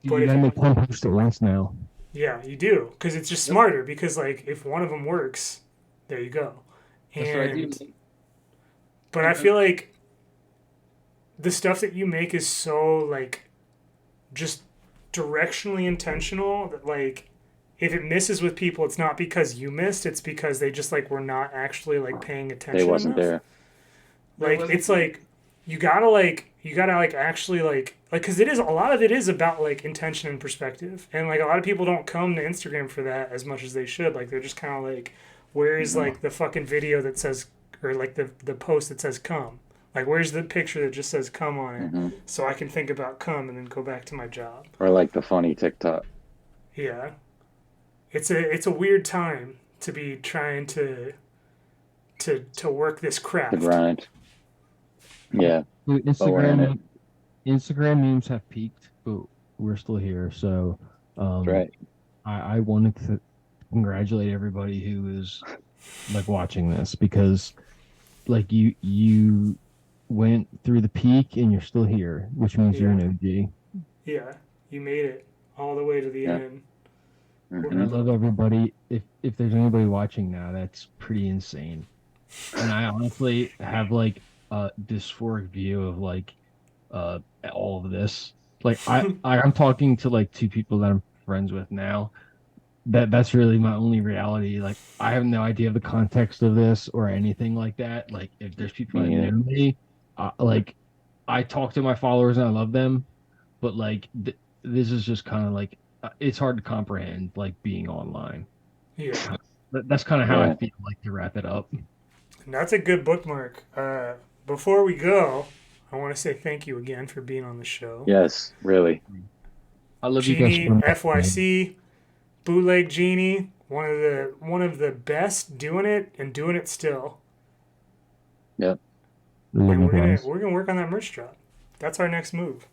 Dude, but you if gotta make one post at once now. Yeah, you do because it's just smarter because like if one of them works, there you go. That's what I do. And but I feel like the stuff that you make is so like just directionally intentional that like if it misses with people, it's not because you missed, it's because they just like were not actually like paying attention. They wasn't enough. there. Like it's like you gotta like You gotta like actually like because it is a lot of it is about like intention and perspective, and like a lot of people don't come to Instagram for that as much as they should. Like they're just kind of like, where is like the fucking video that says, or like the post that says come? Like where's the picture that just says come on it, Hmm. so I can think about come and then go back to my job. Or like the funny TikTok. Yeah, it's a weird time to be trying to work this The craft. grind. Yeah. Dude, But we're in it. Instagram memes have peaked, but we're still here. So, That's right. I wanted to congratulate everybody who is like watching this because like you went through the peak and you're still here, which means you're an OG. Yeah, you made it all the way to the Yeah. end. Hmm. I love everybody. If there's anybody watching now, that's pretty insane. And I honestly have like a dysphoric view of like all of this. Like I'm talking to like two people that I'm friends with now. That's really my only reality. Like I have no idea of the context of this or anything like that. Like if there's people that Me neither. know me, like I talk to my followers and I love them, but like this is just kind of like it's hard to comprehend like being online. Yeah, That's kind of how I Yeah. feel like to wrap it up. and that's a good bookmark. Before we go, I want to say thank you again for being on the show. Yes, really. I love you guys. Genie so much, man. FYC, Bootleg Genie, one of the best doing it and doing it still. Love And you guys. we're gonna work on that merch drop. That's our next move.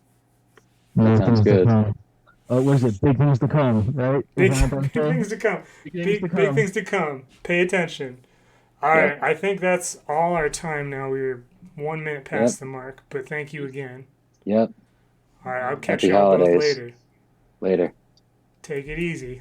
More sounds things to good. come. What is it? Big things to come, right? Big, Is that what I'm big saying? things to come. Big things to Big come. things to come. Pay attention. All Yep. right, I think that's all our time now. We're 1 minute past the mark, but thank you again. Yep. All right, I'll catch Happy y'all both holidays. later. Later. Take it easy.